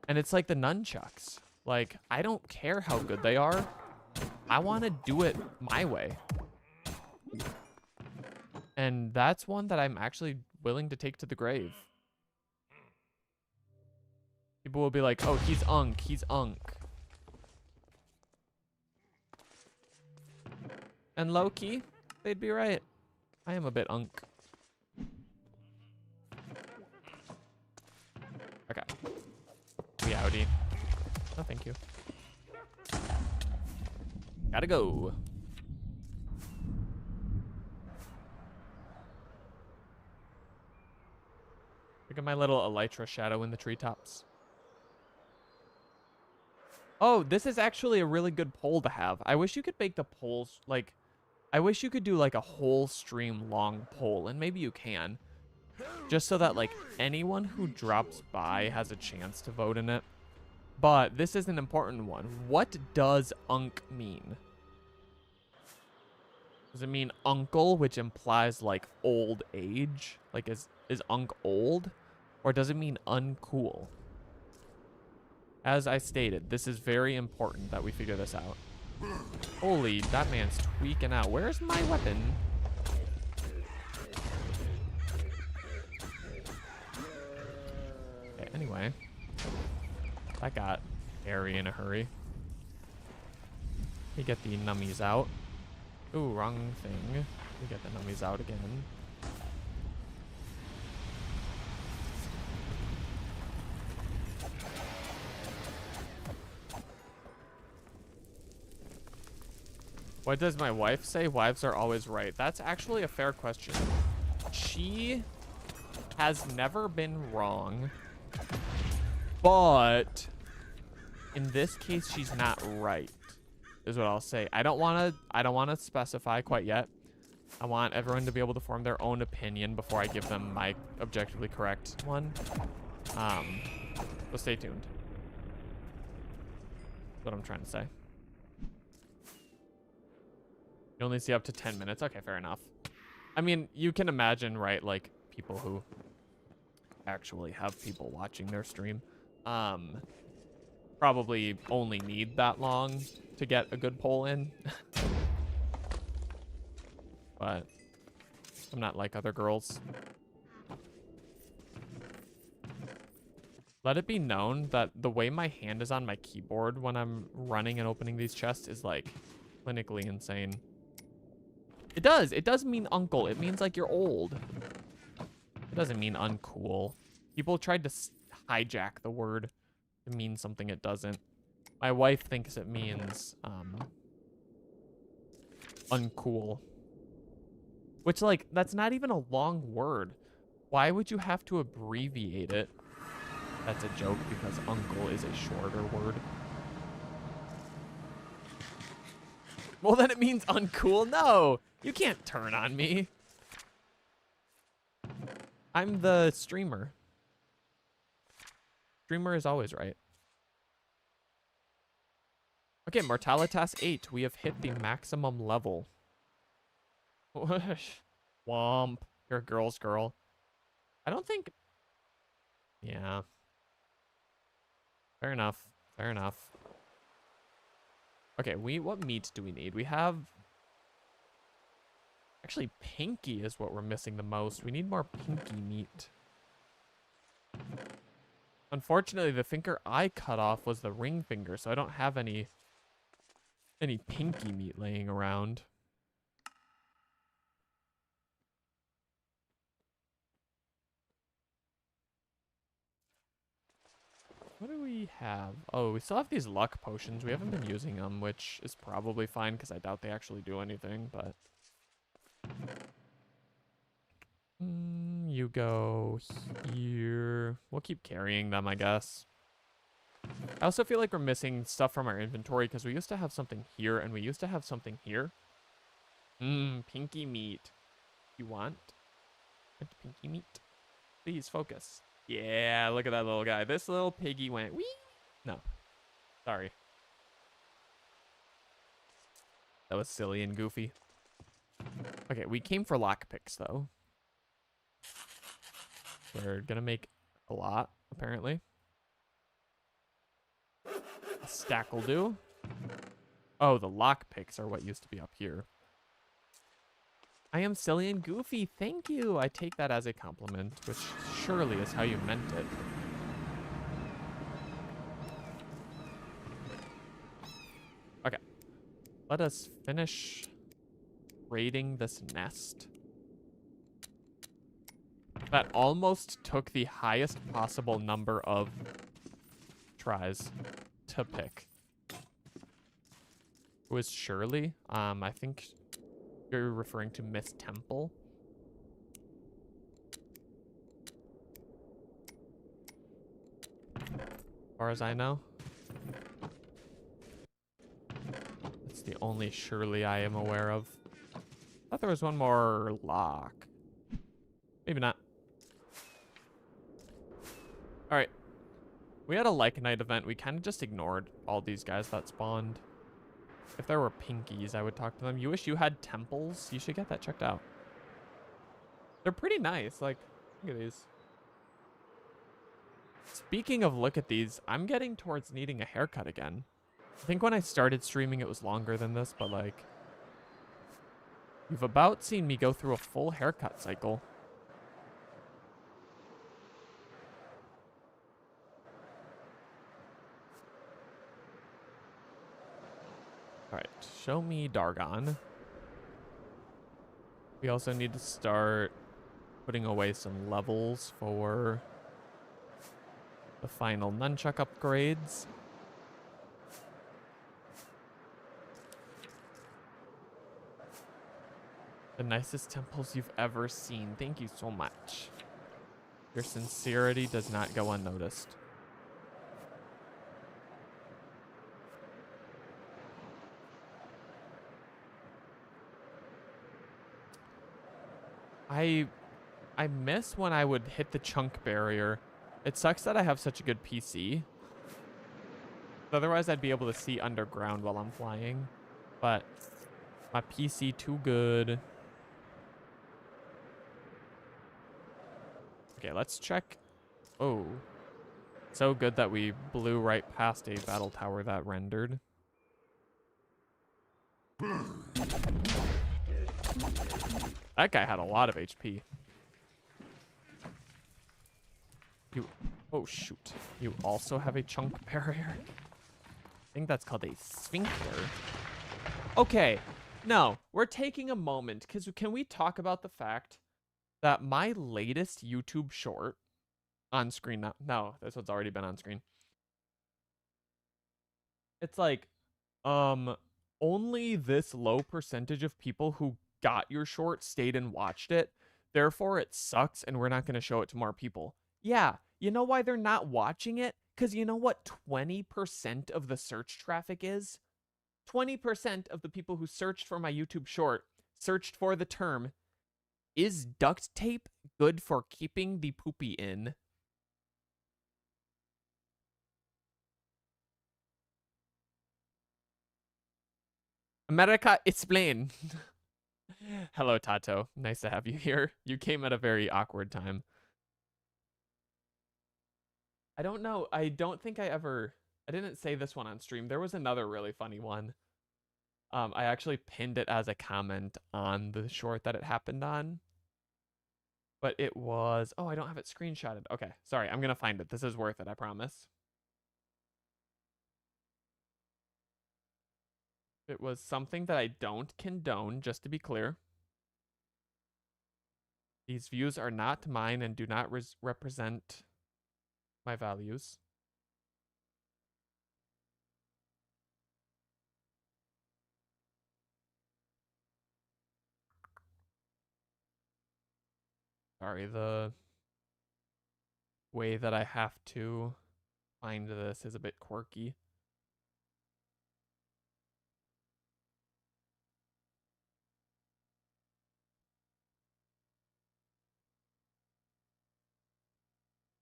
And it's like the nunchucks. Like, I don't care how good they are. I want to do it my way. And that's one that I'm actually willing to take to the grave. People will be like, oh, he's unk, he's unk. And low-key, they'd be right. I am a bit unk. Okay. We outie. No, thank you. Gotta go. Look at my little elytra shadow in the treetops. Oh, this is actually a really good poll to have. I wish you could make the polls, like, I wish you could do, like, a whole stream long poll, and maybe you can. Just so that, like, anyone who drops by has a chance to vote in it. But this is an important one. What does unk mean? Does it mean uncle, which implies, like, old age? Like, is unk old? Or does it mean uncool? As I stated, this is very important that we figure this out. Holy, that man's tweaking out. Where's my weapon? Okay, anyway. That got hairy in a hurry. We get the nummies out. Ooh, wrong thing. We get the nummies out again. What does my wife say? Wives are always right. That's actually a fair question. She has never been wrong, but in this case, she's not right, is what I'll say. I don't want to specify quite yet. I want everyone to be able to form their own opinion before I give them my objectively correct one. So stay tuned. That's what I'm trying to say. You only see up to 10 minutes. Okay, fair enough. I mean, you can imagine, right, like, people who actually have people watching their stream probably only need that long to get a good poll in. But I'm not like other girls. Let it be known that the way my hand is on my keyboard when I'm running and opening these chests is, like, clinically insane. It does mean uncle. It means, like, you're old. It doesn't mean uncool. People tried to hijack the word to mean something it doesn't. My wife thinks it means uncool. Which, like, that's not even a long word. Why would you have to abbreviate it? That's a joke because uncle is a shorter word. Well, then it means uncool. No, you can't turn on me. I'm the streamer. Streamer is always right. Okay, Mortalitas 8. We have hit the maximum level. Womp. You're a girl's girl. I don't think... Yeah. Fair enough. Fair enough. Okay, what meat do we need? We have... Actually, pinky is what we're missing the most. We need more pinky meat. Unfortunately, the finger I cut off was the ring finger, so I don't have any pinky meat laying around. What do we have? Oh, we still have these luck potions. We haven't been using them, which is probably fine because I doubt they actually do anything, but... You go here. We'll keep carrying them, I guess. I also feel like we're missing stuff from our inventory because we used to have something here and we used to have something here. Pinky meat. You want pinky meat? Please focus. Yeah, look at that little guy. This little piggy went wee. No. Sorry. That was silly and goofy. Okay, we came for lockpicks, though. We're gonna make a lot, apparently. A stack will do. Oh, the lockpicks are what used to be up here. I am silly and goofy. Thank you. I take that as a compliment, which surely is how you meant it. Okay. Let us finish raiding this nest. That almost took the highest possible number of tries to pick. It was Shirley. I think you're referring to Miss Temple. As far as I know. The only Shirley I am aware of. I thought there was one more lock. Maybe not. Alright. We had a Lycanite event. We kind of just ignored all these guys that spawned. If there were pinkies, I would talk to them. You wish you had temples? You should get that checked out. They're pretty nice. Like, look at these. Speaking of look at these, I'm getting towards needing a haircut again. I think when I started streaming, it was longer than this, but like, you've about seen me go through a full haircut cycle. All right, show me Dargon. We also need to start putting away some levels for the final nunchuck upgrades. The nicest temples you've ever seen. Thank you so much. Your sincerity does not go unnoticed. I miss when I would hit the chunk barrier. It sucks that I have such a good PC. Otherwise, I'd be able to see underground while I'm flying. But my PC too good. Okay, let's check. Oh. So good that we blew right past a battle tower that rendered. That guy had a lot of HP. Oh shoot. You also have a chunk barrier? I think that's called a sphincter. Okay, no, we're taking a moment, because can we talk about the fact that my latest YouTube short on screen now? No, this one's already been on screen. It's like, only this low percentage of people who got your short stayed and watched it. Therefore, it sucks, and we're not going to show it to more people. Yeah, you know why they're not watching it? Because you know what 20% of the search traffic is? 20% of the people who searched for my YouTube short searched for the term, is duct tape good for keeping the poopy in? America, explain. Hello, Tato. Nice to have you here. You came at a very awkward time. I don't know. I don't think I didn't say this one on stream. There was another really funny one. I actually pinned it as a comment on the short that it happened on. But it was, oh, I don't have it screenshotted. Okay, sorry. I'm going to find it. This is worth it, I promise. It was something that I don't condone, just to be clear. These views are not mine and do not represent my values. Sorry, the way that I have to find this is a bit quirky.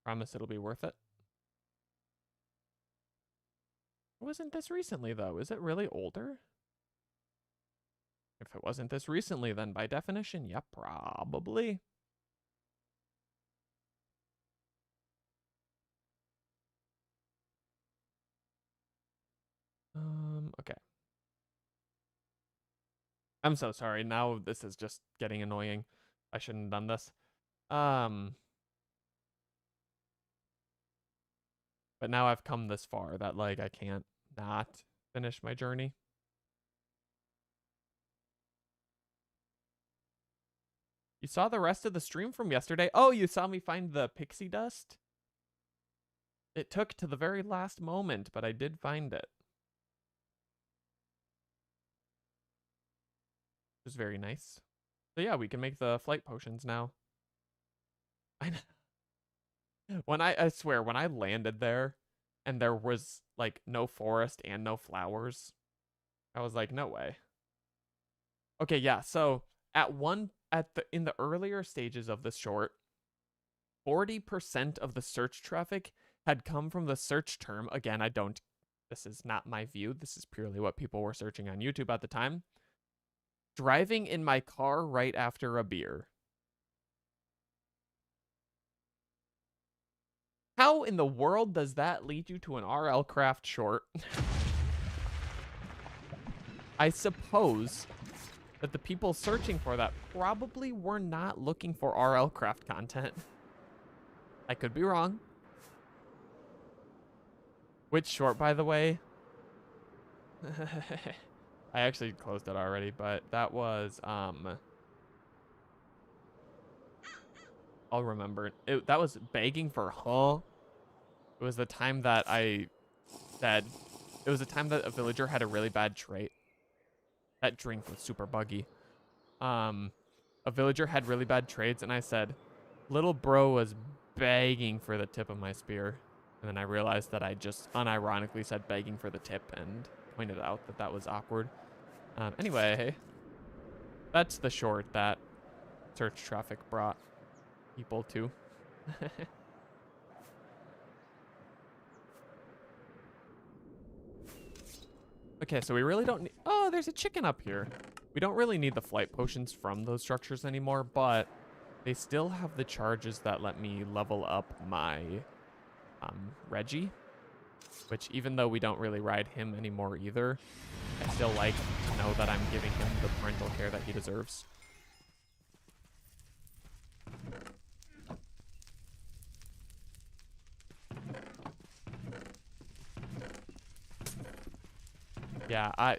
Promise it'll be worth it. Wasn't this recently, though? Is it really older? If it wasn't this recently, then by definition, yeah, probably. Okay. I'm so sorry. Now this is just getting annoying. I shouldn't have done this. But now I've come this far that, like, I can't not finish my journey. You saw the rest of the stream from yesterday? Oh, you saw me find the pixie dust? It took to the very last moment, but I did find it. It was very nice. So yeah, we can make the flight potions now. I know. I swear, when I landed there and there was like no forest and no flowers, I was like, no way. Okay, yeah. So in the earlier stages of the short, 40% of the search traffic had come from the search term. Again, this is not my view. This is purely what people were searching on YouTube at the time. Driving in my car right after a beer. How in the world does that lead you to an RLCraft short? I suppose that the people searching for that probably were not looking for RLCraft content. I could be wrong. Which short, by the way? I actually closed it already, but that was, I'll remember. That was begging for huh? It was the time that I said, it was the time that a villager had a really bad trait. That drink was super buggy. A villager had really bad trades, and I said, little bro was begging for the tip of my spear. And then I realized that I just unironically said begging for the tip and pointed out that that was awkward. Anyway, that's the short that search traffic brought people to. Okay, so we really don't need... Oh, there's a chicken up here. We don't really need the flight potions from those structures anymore, but they still have the charges that let me level up my Reggie, which even though we don't really ride him anymore either, I still like to know that I'm giving him the parental care that he deserves. Yeah, I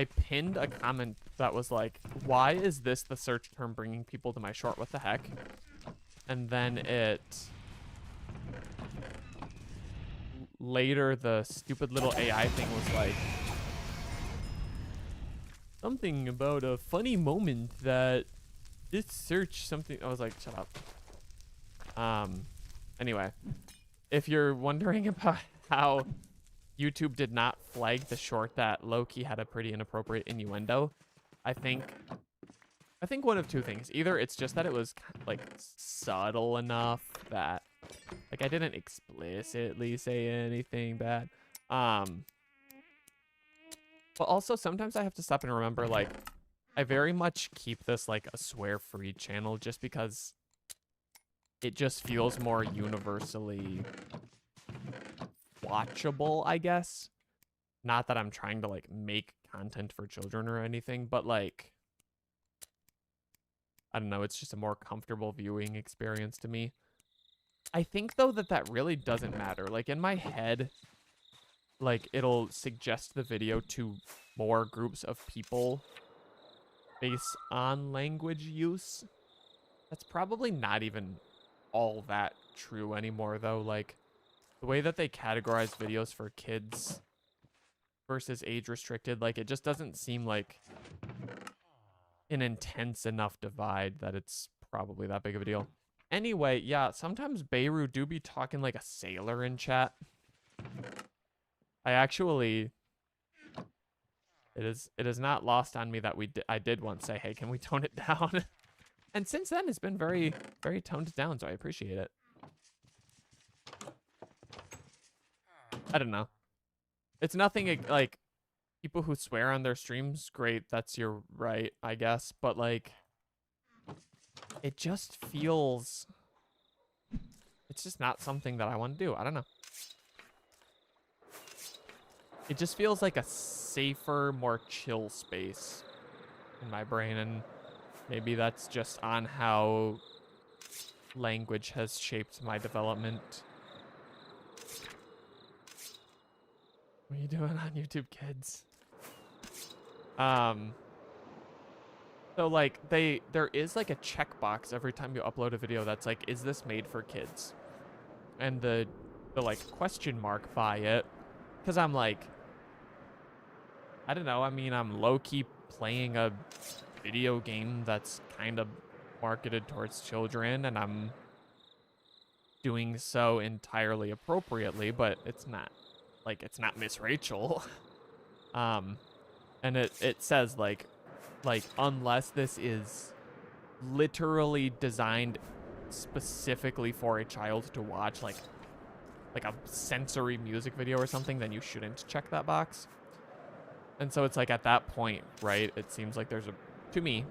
pinned a comment that was like, why is this the search term bringing people to my short? What the heck? And then later the stupid little AI thing was like, something about a funny moment that this search something. I was like, shut up. Anyway, if you're wondering about how YouTube did not flag the short that Loki had a pretty inappropriate innuendo, I think one of two things. Either it's just that it was like subtle enough that like I didn't explicitly say anything bad. But also sometimes I have to stop and remember, like, I very much keep this like a swear-free channel just because it just feels more universally watchable, I guess. Not that I'm trying to like make content for children or anything, but like, I don't know, it's just a more comfortable viewing experience to me. I think though that really doesn't matter. Like in my head, like it'll suggest the video to more groups of people based on language use. That's probably not even all that true anymore though. Like the way that they categorize videos for kids versus age restricted, like it just doesn't seem like an intense enough divide that it's probably that big of a deal. Anyway, yeah, sometimes Beirut do be talking like a sailor in chat. I actually, it is not lost on me that I did once say, hey, can we tone it down? And since then, it's been very, very toned down, so I appreciate it. I don't know. It's nothing like people who swear on their streams, great, that's your right, I guess. But like, it just feels, it's just not something that I want to do. I don't know. It just feels like a safer, more chill space in my brain. And maybe that's just on how language has shaped my development. What are you doing on YouTube, kids? So like there is like a checkbox every time you upload a video that's like, is this made for kids? And the like question mark by it, because I'm like, I don't know, I mean, I'm low-key playing a video game that's kind of marketed towards children, and I'm doing so entirely appropriately, but it's not like, it's not Miss Rachel. And it says like unless this is literally designed specifically for a child to watch, like a sensory music video or something, then you shouldn't check that box. And so it's like at that point, right, it seems like there's to me,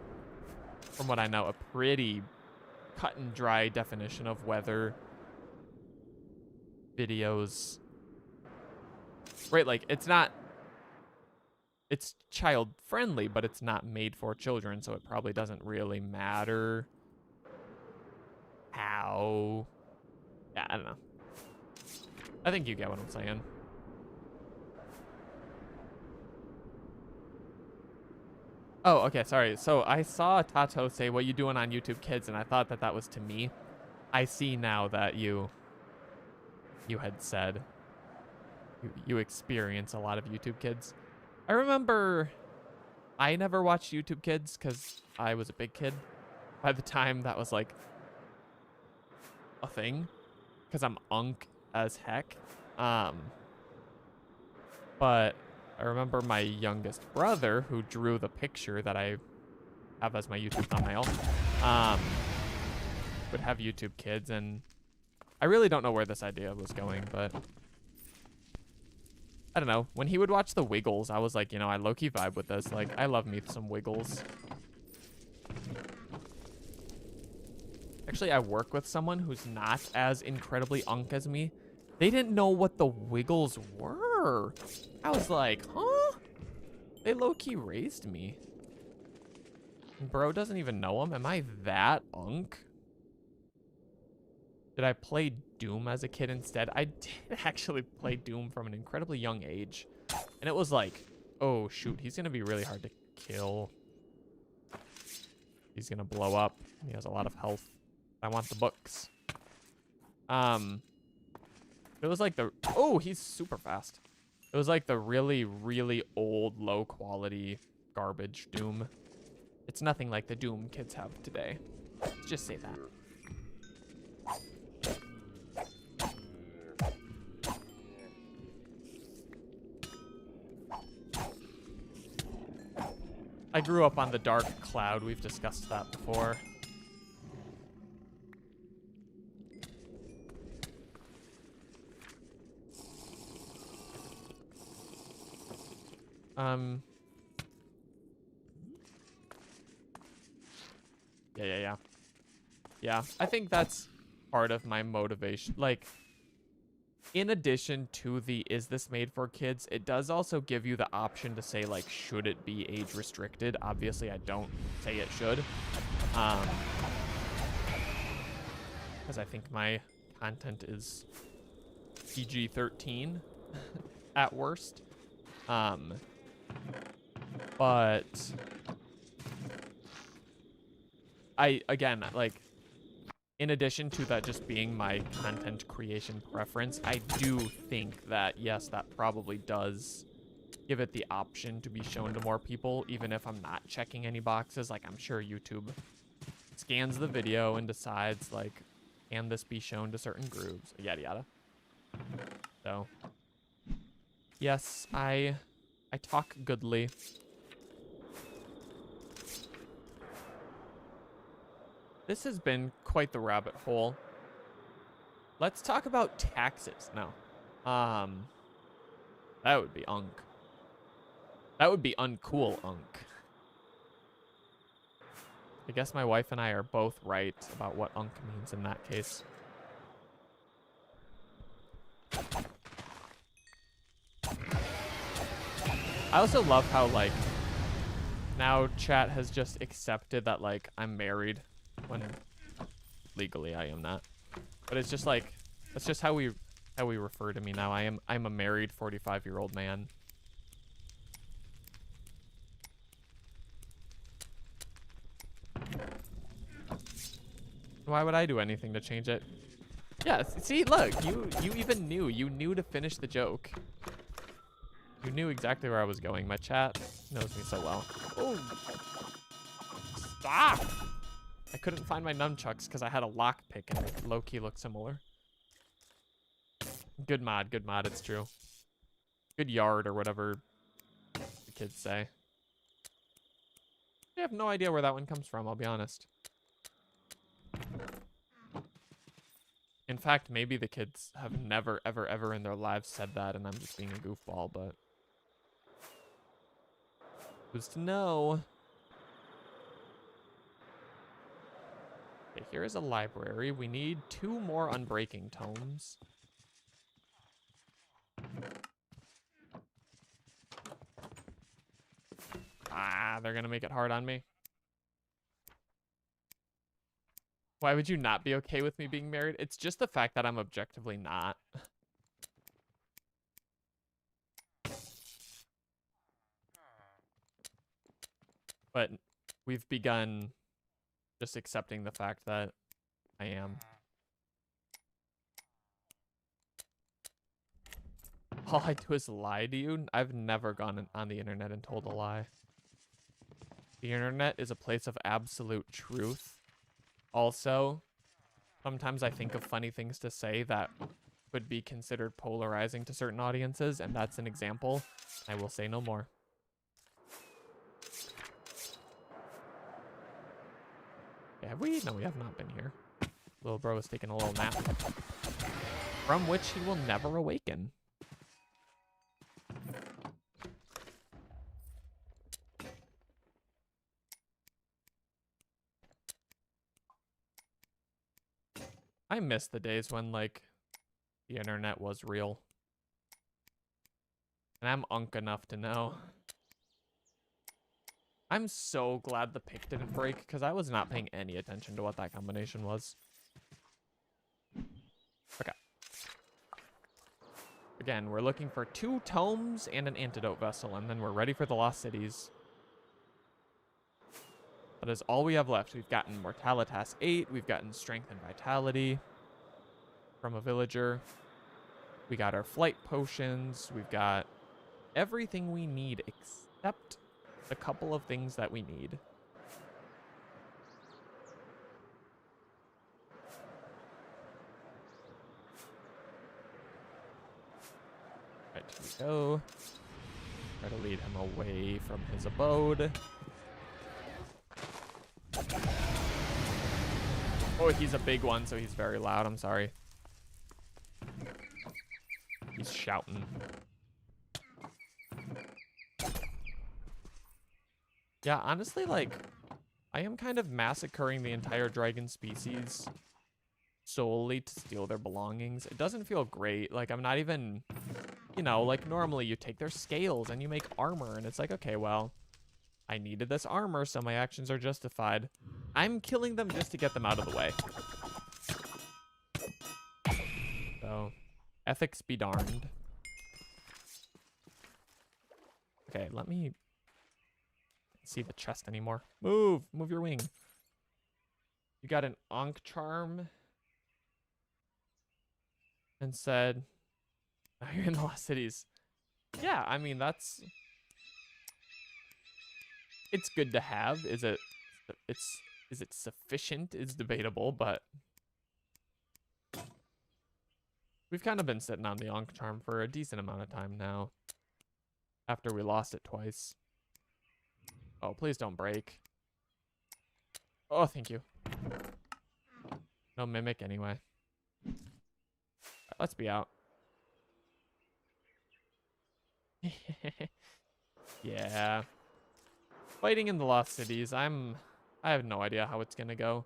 from what I know, a pretty cut and dry definition of whether videos, right, like it's child friendly, but it's not made for children, so it probably doesn't really matter how. Yeah, I don't know. I think you get what I'm saying. Oh, okay, sorry. So I saw Tato say, "What you doing on YouTube Kids?" And I thought that was to me. I see now that you had said you experience a lot of YouTube Kids. I remember I never watched YouTube Kids because I was a big kid by the time that was like a thing, because I'm unk as heck. But I remember my youngest brother, who drew the picture that I have as my YouTube thumbnail, would have YouTube Kids, and I really don't know where this idea was going, but I don't know. When he would watch the Wiggles, I was like, I low-key vibe with this. Like, I love me some Wiggles. Actually, I work with someone who's not as incredibly unk as me. They didn't know what the Wiggles were. I was like, huh? They low-key raised me. Bro doesn't even know them. Am I that unk? Did I play Doom as a kid instead? I did actually play Doom from an incredibly young age. And it was like, oh shoot, he's going to be really hard to kill. He's going to blow up. He has a lot of health. I want the books. It was like oh, he's super fast. It was like the really, really old, low quality garbage Doom. It's nothing like the Doom kids have today. Let's just say that. I grew up on the Dark Cloud. We've discussed that before. Yeah, I think that's part of my motivation. Like, in addition to the is this made for kids, it does also give you the option to say, like, should it be age restricted? Obviously, I don't say it should. Because I think my content is PG-13 at worst. But again, like, in addition to that just being my content creation preference, I do think that, yes, that probably does give it the option to be shown to more people, even if I'm not checking any boxes. Like, I'm sure YouTube scans the video and decides, like, can this be shown to certain groups, yada yada. So, yes, I talk goodly. This has been quite the rabbit hole. Let's talk about taxes now. That would be unk. That would be uncool unk. I guess my wife and I are both right about what unk means in that case. I also love how, like, now chat has just accepted that, like, I'm married when legally I am not. But it's just like, that's just how we refer to me now. I'm a married 45-year-old man. Why would I do anything to change it? Yeah, see, look, you even knew. You knew to finish the joke. You knew exactly where I was going. My chat knows me so well. Oh, stop! I couldn't find my nunchucks because I had a lockpick and it low-key looked similar. Good mod, it's true. Good yard or whatever kids say. I have no idea where that one comes from, I'll be honest. In fact, maybe the kids have never, ever, ever in their lives said that, and I'm just being a goofball, but who's to know? Okay, here is a library. We need 2 more unbreaking tomes. Ah, they're gonna make it hard on me. Why would you not be okay with me being married? It's just the fact that I'm objectively not. But we've begun just accepting the fact that I am. All I do is lie to you. I've never gone on the internet and told a lie. The internet is a place of absolute truth. Also, sometimes I think of funny things to say that could be considered polarizing to certain audiences, and that's an example. I will say no more. Okay, have we? No, we have not been here. Little bro is taking a little nap, from which he will never awaken. I miss the days when, like, the internet was real. And I'm unk enough to know. I'm so glad the pick didn't break, because I was not paying any attention to what that combination was. Okay. Again, we're looking for 2 tomes and an antidote vessel, and then we're ready for the Lost Cities. That is all we have left. We've gotten Mortalitas 8. We've gotten Strength and Vitality from a villager. We got our flight potions. We've got everything we need except a couple of things that we need. Right, here we go. Try to lead him away from his abode. Oh, he's a big one, so he's very loud. I'm sorry. He's shouting. Yeah, honestly, like, I am kind of massacring the entire dragon species solely to steal their belongings. It doesn't feel great. Like, I'm not even, you know, like, normally you take their scales and you make armor, and it's like, okay, well, I needed this armor, so my actions are justified. I'm killing them just to get them out of the way. So, ethics be darned. Okay, let me see the chest anymore. Move your wing. You got an Ankh charm and said, now you're in the Lost Cities. Yeah, I mean, it's good to have. Is it sufficient? It's debatable, but we've kind of been sitting on the Ankh charm for a decent amount of time now, after we lost it twice. Oh, please don't break. Oh, thank you. No mimic anyway. Right, let's be out. Yeah. Fighting in the Lost Cities, I have no idea how it's gonna go.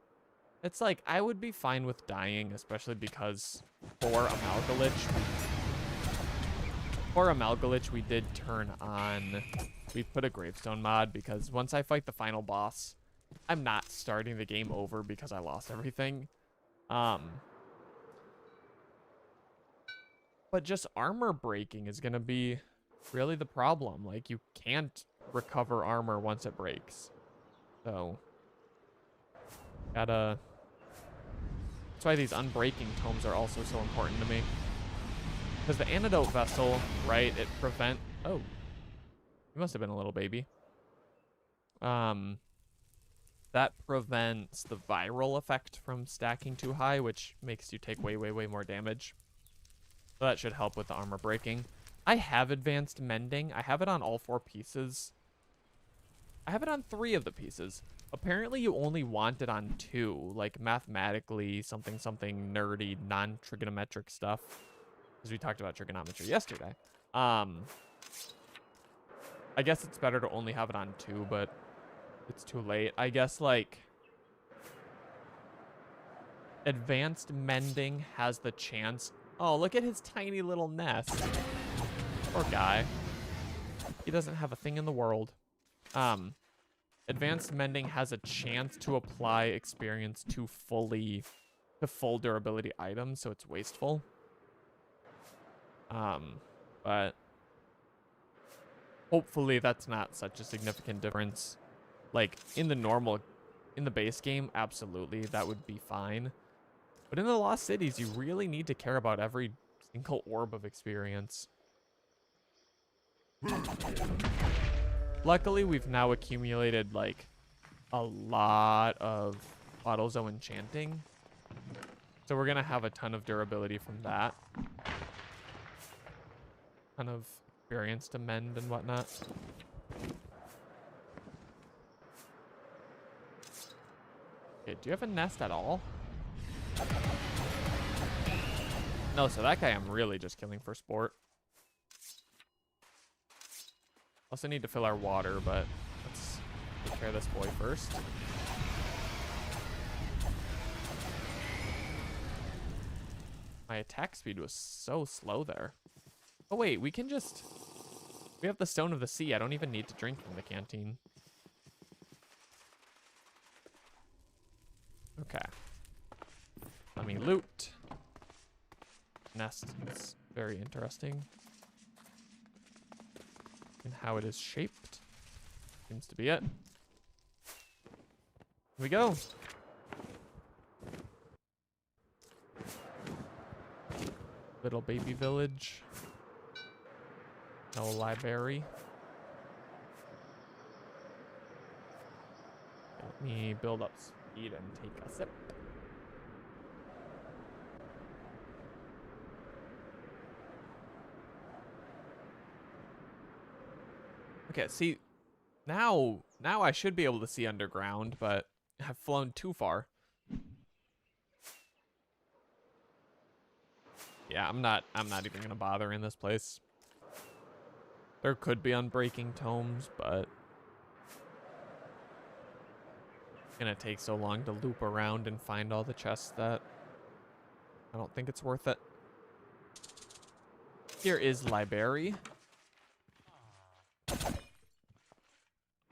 It's like, I would be fine with dying, especially because for Amalgalich, we did turn on, we put a gravestone mod, because once I fight the final boss, I'm not starting the game over because I lost everything. But just armor breaking is gonna be really the problem. Like, you can't recover armor once it breaks. So, that's why these unbreaking tomes are also so important to me. Because the antidote vessel, right, it oh, he must have been a little baby. That prevents the viral effect from stacking too high, which makes you take way, way, way more damage. So that should help with the armor breaking. I have advanced mending. I have it on all 4 pieces. I have it on 3 of the pieces. Apparently you only want it on 2, like mathematically something nerdy, non-trigonometric stuff. Because we talked about trigonometry yesterday. I guess it's better to only have it on 2, but it's too late. I guess like advanced mending has the chance. Oh, look at his tiny little nest. Poor guy. He doesn't have a thing in the world. Advanced mending has a chance to apply experience to full durability items, so it's wasteful. But hopefully that's not such a significant difference. Like in the base game, absolutely, that would be fine. But in the Lost Cities, you really need to care about every single orb of experience. Luckily, we've now accumulated, like, a lot of bottles of enchanting. So we're going to have a ton of durability from that. Ton of experience to mend and whatnot. Okay, do you have a nest at all? No, so that guy I'm really just killing for sport. Also need to fill our water, but let's take care of this boy first. My attack speed was so slow there. Oh wait, we have the Stone of the Sea. I don't even need to drink from the canteen. Okay. Let me loot. Nest is very interesting. And how it is shaped. Seems to be it. Here we go. Little baby village. No library. Let me build up speed and take a sip. Okay, see, now I should be able to see underground, but I've flown too far. Yeah, I'm not even gonna bother in this place. There could be unbreaking tomes, but it's gonna take so long to loop around and find all the chests that I don't think it's worth it. Here is library.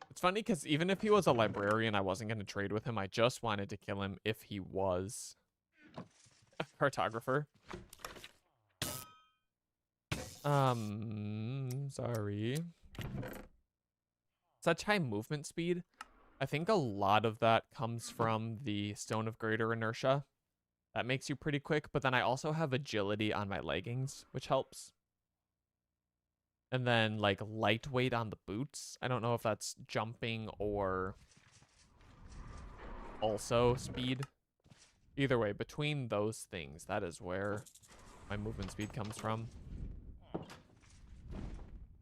It's funny because even if he was a librarian, I wasn't going to trade with him. I just wanted to kill him if he was a cartographer. Sorry. Such high movement speed. I think a lot of that comes from the Stone of Greater Inertia. That makes you pretty quick, but then I also have agility on my leggings, which helps. And then, like, lightweight on the boots. I don't know if that's jumping or also speed. Either way, between those things, that is where my movement speed comes from.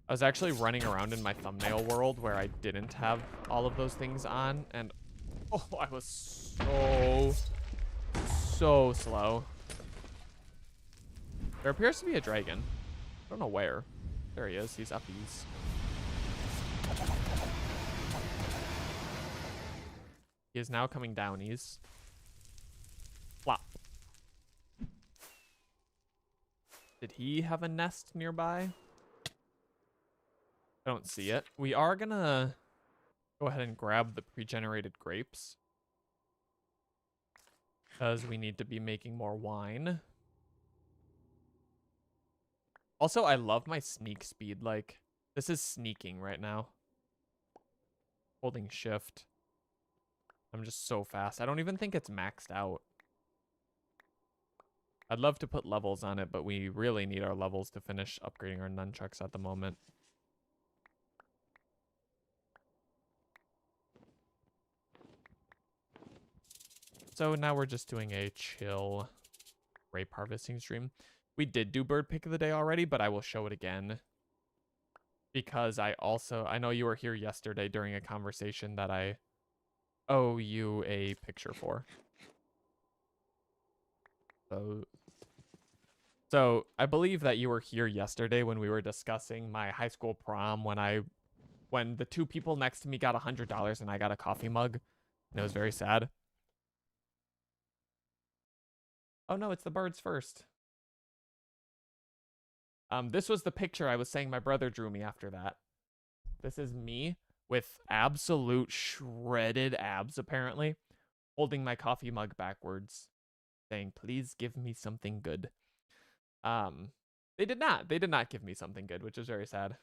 I was actually running around in my thumbnail world where I didn't have all of those things on, and oh, I was so slow. There appears to be a dragon. I don't know where. There he is. He's uppies. He is now coming downies. Flop. Did he have a nest nearby? I don't see it. We are gonna go ahead and grab the pre-generated grapes, because we need to be making more wine. Also, I love my sneak speed. Like, this is sneaking right now. Holding shift. I'm just so fast. I don't even think it's maxed out. I'd love to put levels on it, but we really need our levels to finish upgrading our nunchucks at the moment. So now we're just doing a chill grape harvesting stream. We did do bird pick of the day already, but I will show it again. Because I know you were here yesterday during a conversation that I owe you a picture for. So I believe that you were here yesterday when we were discussing my high school prom when the two people next to me got $100 and I got a coffee mug. And it was very sad. Oh no, it's the birds first. This was the picture I was saying my brother drew me after that. This is me with absolute shredded abs, apparently, holding my coffee mug backwards, saying, "Please give me something good." They did not. They did not give me something good, which is very sad.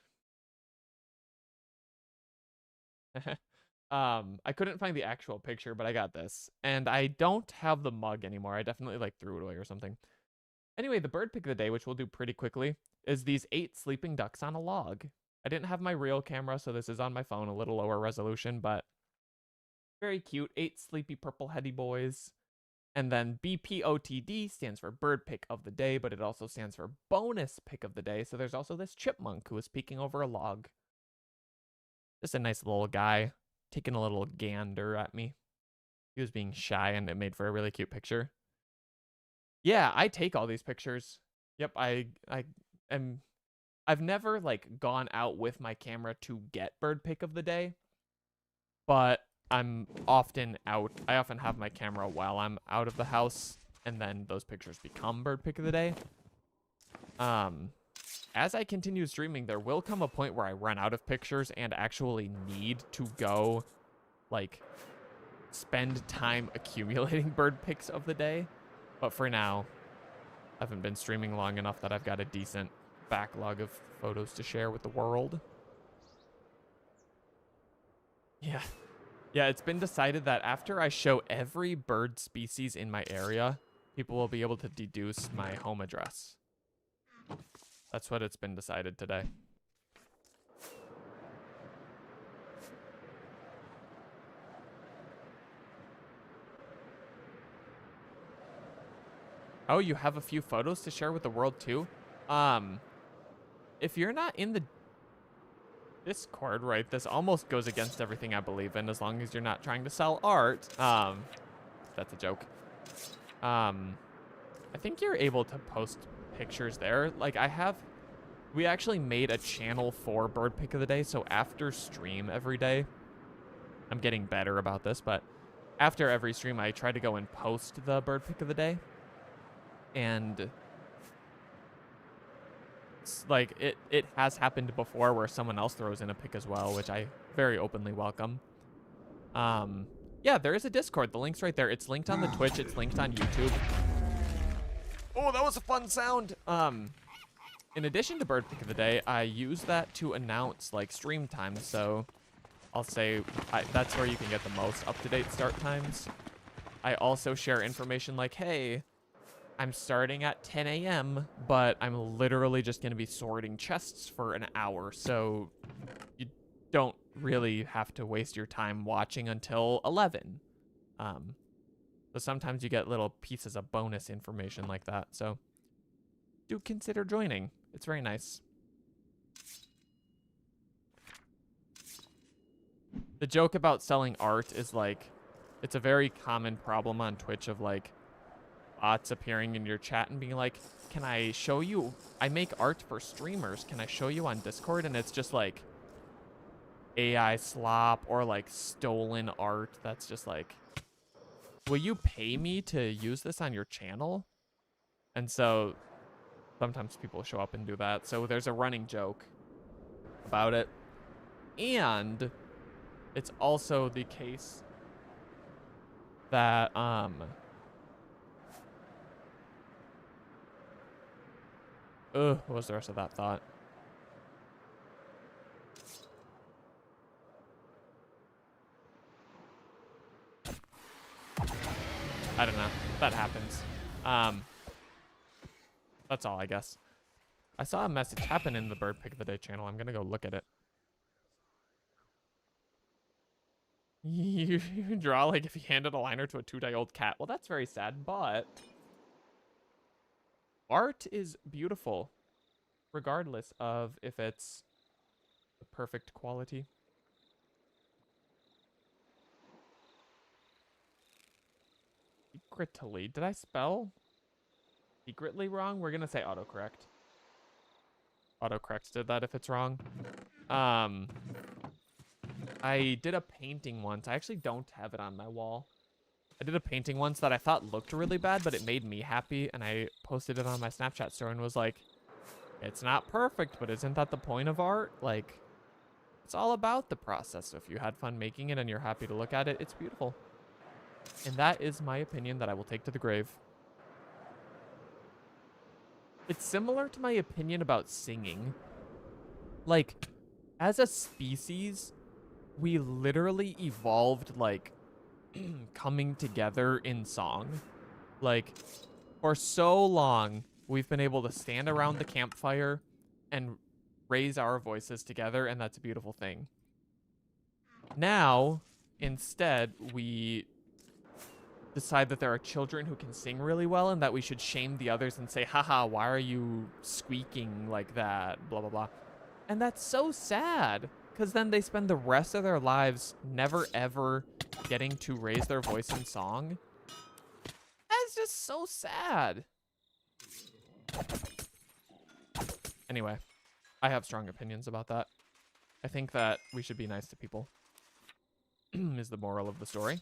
I couldn't find the actual picture, but I got this. And I don't have the mug anymore. I definitely like threw it away or something. Anyway, the bird pick of the day, which we'll do pretty quickly, is these 8 sleeping ducks on a log. I didn't have my real camera, so this is on my phone, a little lower resolution, but very cute. 8 sleepy purple heady boys. And then BPOTD stands for bird pick of the day, but it also stands for bonus pick of the day. So there's also this chipmunk who is peeking over a log. Just a nice little guy taking a little gander at me. He was being shy and it made for a really cute picture. Yeah, I take all these pictures. Yep, I've never like gone out with my camera to get bird pick of the day, but I'm often out. I often have my camera while I'm out of the house, and then those pictures become bird pick of the day. As I continue streaming, there will come a point where I run out of pictures and actually need to go, like, spend time accumulating bird pics of the day. But for now, I haven't been streaming long enough that I've got a decent backlog of photos to share with the world. Yeah. Yeah, it's been decided that after I show every bird species in my area, people will be able to deduce my home address. That's what it's been decided today. Oh, you have a few photos to share with the world too? If you're not in the Discord, right, this almost goes against everything I believe in as long as you're not trying to sell art. That's a joke. I think you're able to post pictures there. Like we actually made a channel for bird pick of the day. So after stream every day, I'm getting better about this, but after every stream, I try to go and post the bird pick of the day. And like it has happened before where someone else throws in a pick as well, which I very openly welcome. Yeah, there is a Discord. The link's right there. It's linked on the Twitch. It's linked on YouTube. Oh, that was a fun sound. In addition to bird pick of the day, I use that to announce like stream times. So I'll say that's where you can get the most up-to-date start times. I also share information like, hey, I'm starting at 10 a.m., but I'm literally just going to be sorting chests for an hour, so you don't really have to waste your time watching until 11. So sometimes you get little pieces of bonus information like that, so do consider joining. It's very nice. The joke about selling art is like, it's a very common problem on Twitch of like, bots appearing in your chat and being like, can I show you? I make art for streamers. Can I show you on Discord? And it's just like AI slop or like stolen art. That's just like, will you pay me to use this on your channel? And so sometimes people show up and do that. So there's a running joke about it. And it's also the case that, what was the rest of that thought? I don't know. That happens. That's all, I guess. I saw a message happen in the bird pick of the day channel. I'm gonna go look at it. You draw like if you handed a liner to a 2-day-old cat. Well, that's very sad, but Art is beautiful, regardless of if it's the perfect quality. Secretly, did I spell secretly wrong? We're gonna say autocorrect. Autocorrect did that if it's wrong. I did a painting once. I actually don't have it on my wall. I did a painting once that I thought looked really bad, but it made me happy, and I posted it on my Snapchat story and was like, it's not perfect, but isn't that the point of art? Like, it's all about the process. So if you had fun making it and you're happy to look at it, it's beautiful. And that is my opinion that I will take to the grave. It's similar to my opinion about singing. Like, as a species, we literally evolved, like, coming together in song. Like, for so long, we've been able to stand around the campfire and raise our voices together, and that's a beautiful thing. Now, instead, we decide that there are children who can sing really well and that we should shame the others and say, haha, why are you squeaking like that, blah, blah, blah. And that's so sad, because then they spend the rest of their lives never, ever getting to raise their voice in song. That's just so sad. Anyway, I have strong opinions about that. I think that we should be nice to people, is the moral of the story.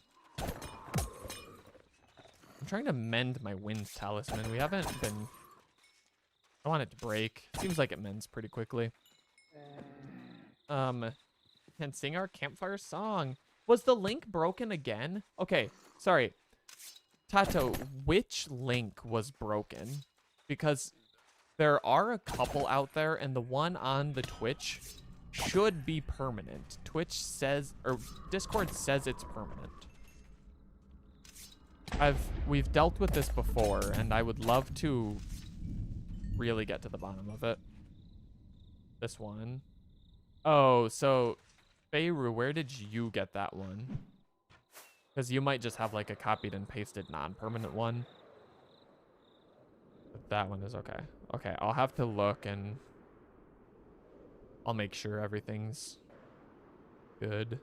I'm trying to mend my wind talisman. We haven't been... I want it to break. Seems like it mends pretty quickly. And sing our campfire song. Was the link broken again? Okay, sorry. Tato, which link was broken? Because there are a couple out there, and the one on the Twitch should be permanent. Twitch says, or Discord says it's permanent. We've dealt with this before, and I would love to really get to the bottom of it. This one. Oh, so Beirut, where did you get that one? Because you might just have like a copied and pasted non-permanent one. But that one is okay. Okay, I'll have to look and I'll make sure everything's good.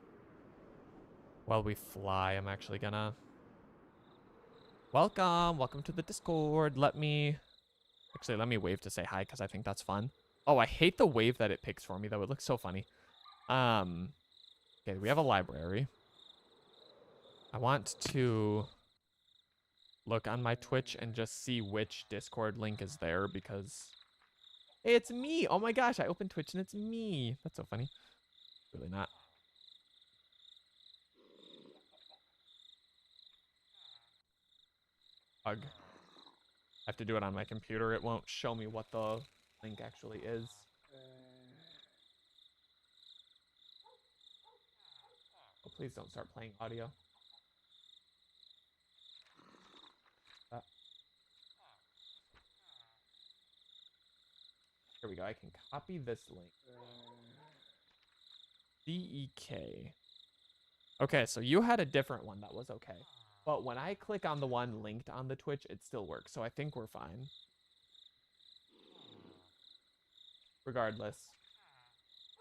While we fly, I'm actually gonna... Welcome to the Discord. Let me wave to say hi because I think that's fun. Oh, I hate the wave that it picks for me though. It looks so funny. Okay, we have a library. I want to look on my Twitch and just see which Discord link is there because... Hey, it's me! Oh my gosh, I opened Twitch and it's me! That's so funny. Really not. Ugh. I have to do it on my computer. It won't show me what the link actually is. Oh, please don't start playing audio. Here we go. I can copy this link. DEK. Okay, so you had a different one that was okay. But when I click on the one linked on the Twitch, it still works. So I think we're fine. Regardless,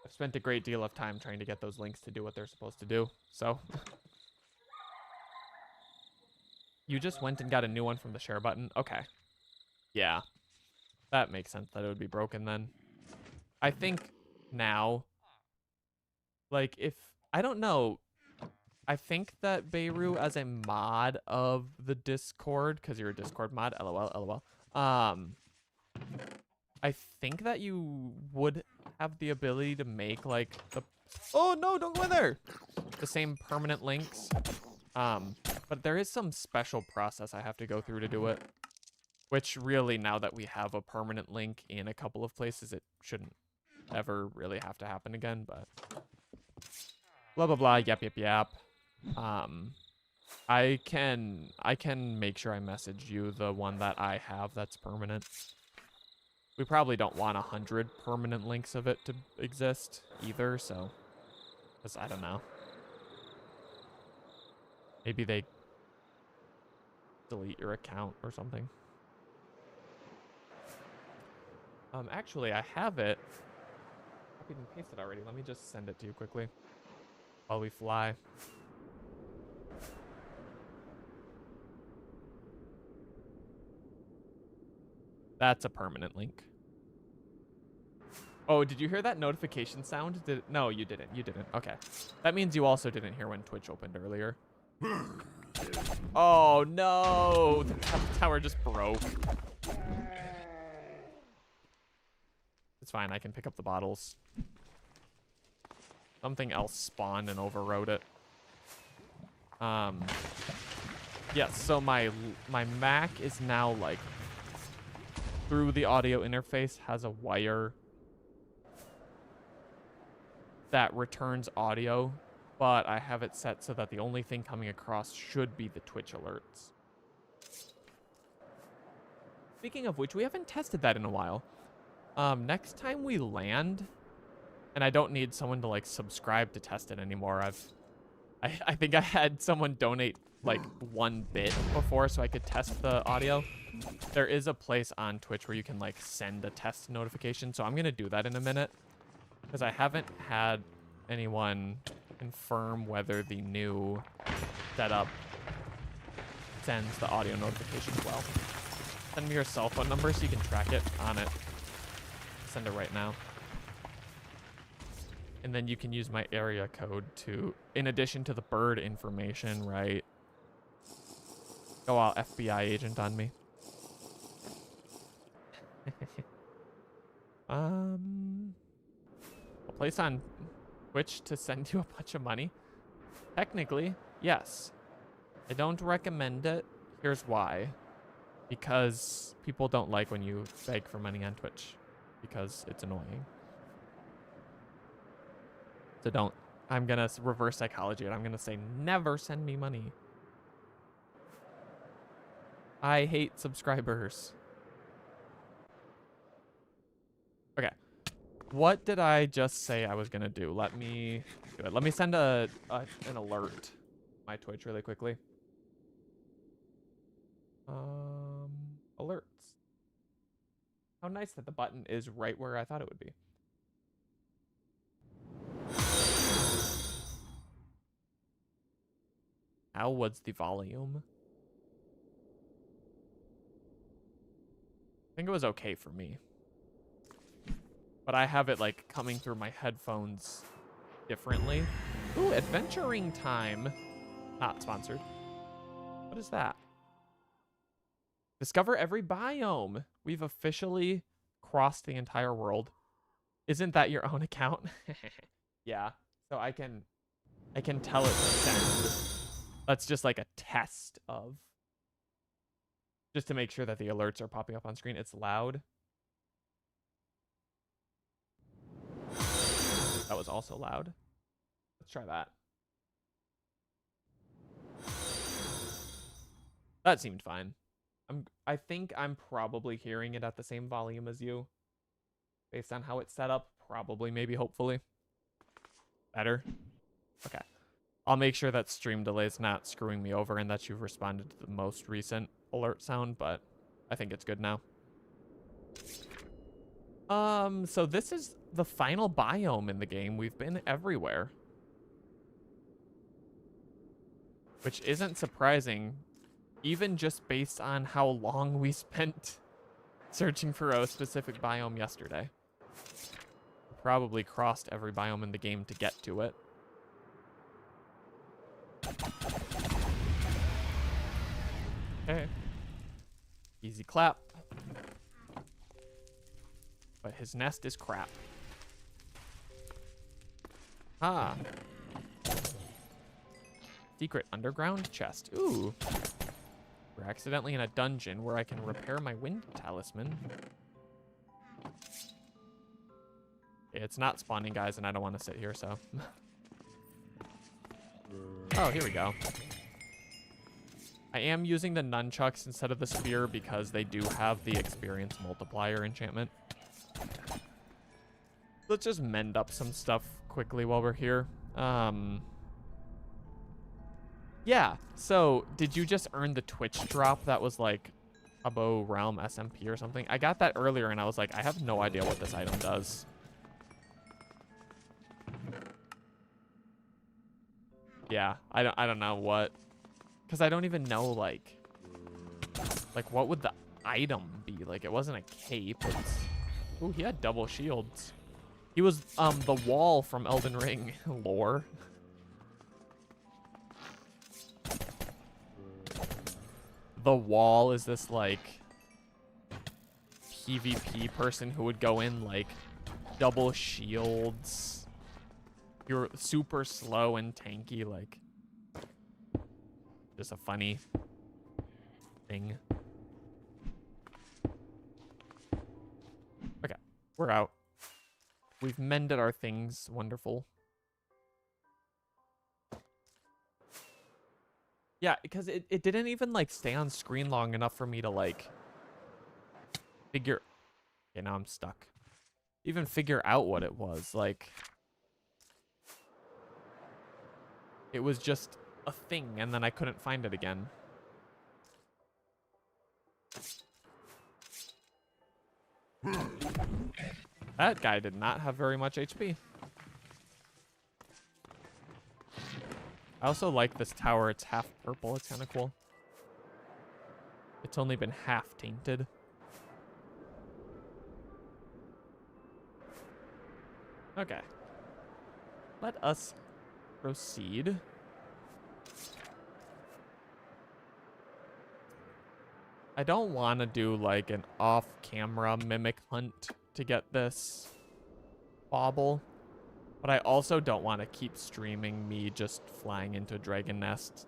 I've spent a great deal of time trying to get those links to do what they're supposed to do. So you just went and got a new one from the share button. Okay. Yeah. That makes sense that it would be broken then. I think now, like, if... I don't know. I think that Beirut, as a mod of the Discord, because you're a Discord mod, lol, lol. I think that you would have the ability to make, like, the... Oh, no, don't go in there! The same permanent links. But there is some special process I have to go through to do it. Which, really, now that we have a permanent link in a couple of places, it shouldn't ever really have to happen again, but... Blah, blah, blah, yap, yap, yap. I can make sure I message you the one that I have that's permanent. We probably don't want 100 permanent links of it to exist either, so... Because I don't know. Maybe they delete your account or something. Actually, I have it. Copied and pasted already. Let me just send it to you quickly while we fly. That's a permanent link. Oh, did you hear that notification sound? No, you didn't. You didn't. Okay. That means you also didn't hear when Twitch opened earlier. Oh, no. The tower just broke. It's fine. I can pick up the bottles. Something else spawned and overrode it. Yes, so my Mac is now, like, through the audio interface has a wire that returns audio, but I have it set so that the only thing coming across should be the Twitch alerts. Speaking of which, we haven't tested that in a while. Next time we land, and I don't need someone to, like, subscribe to test it anymore. I think I had someone donate, like, 1 bit before so I could test the audio. There is a place on Twitch where you can, like, send a test notification, so I'm gonna do that in a minute. Because I haven't had anyone confirm whether the new setup sends the audio notifications well. Send me your cell phone number so you can track it on it. Send it right now. And then you can use my area code to, in addition to the bird information, right? Go out, FBI agent on me. A place on Twitch to send you a bunch of money? Technically, yes. I don't recommend it. Here's why. Because people don't like when you beg for money on Twitch. Because it's annoying. So don't. I'm gonna reverse psychology and I'm gonna say never send me money. I hate subscribers. Okay. What did I just say I was gonna do? Let me do it. Let me send an alert to my Twitch really quickly. Alerts. How nice that the button is right where I thought it would be. How was the volume? I think it was okay for me. But I have it, like, coming through my headphones differently. Ooh, adventuring time. Not sponsored. What is that? Discover every biome. We've officially crossed the entire world. Isn't that your own account? Yeah. So I can tell it to send. That's just like a test of. Just to make sure that the alerts are popping up on screen. It's loud. That was also loud. Let's try that. That seemed fine. I think I'm probably hearing it at the same volume as you. Based on how it's set up. Probably, maybe, hopefully. Better? Okay. I'll make sure that stream delay is not screwing me over and that you've responded to the most recent alert sound, but I think it's good now. So this is the final biome in the game. We've been everywhere. Which isn't surprising, even just based on how long we spent searching for a specific biome yesterday. We probably crossed every biome in the game to get to it. Okay. Easy clap. But his nest is crap. Ah. Secret underground chest. Ooh. We're accidentally in a dungeon where I can repair my wind talisman. It's not spawning, guys, and I don't want to sit here, so. Oh, here we go. I am using the nunchucks instead of the spear because they do have the experience multiplier enchantment. Let's just mend up some stuff quickly while we're here. Yeah, so did you just earn the Twitch drop that was like Abo Realm SMP or something. I got that earlier and I was like, I have no idea what this item does. Yeah, I don't know what, because I don't even know like what would the item be? Like, it wasn't a cape. It's... Ooh, he had double shields. He was the wall from Elden Ring lore. The wall is this like PvP person who would go in like double shields. You're super slow and tanky, like just a funny thing. Okay, we're out. We've mended our things. Wonderful. Yeah, because it didn't even like stay on screen long enough for me to like figure... Okay, now I'm stuck. Even figure out what it was. Like, it was just a thing and then I couldn't find it again. That guy did not have very much HP. I also like this tower. It's half purple. It's kind of cool. It's only been half tainted. Okay. Let us proceed. I don't want to do like an off-camera mimic hunt to get this bauble. But I also don't want to keep streaming me just flying into Dragon Nest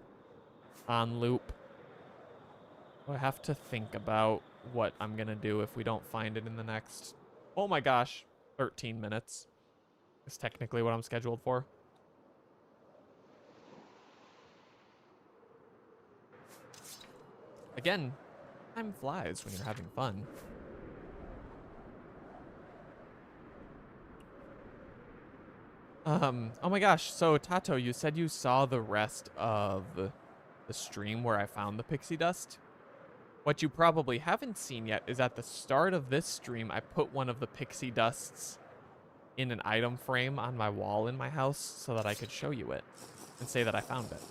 on loop. So I have to think about what I'm going to do if we don't find it in the next... Oh my gosh, 13 minutes. Is technically what I'm scheduled for. Again, time flies when you're having fun. Oh my gosh, so Tato, you said you saw the rest of the stream where I found the pixie dust. What you probably haven't seen yet is at the start of this stream, I put one of the pixie dusts in an item frame on my wall in my house so that I could show you it and say that I found it.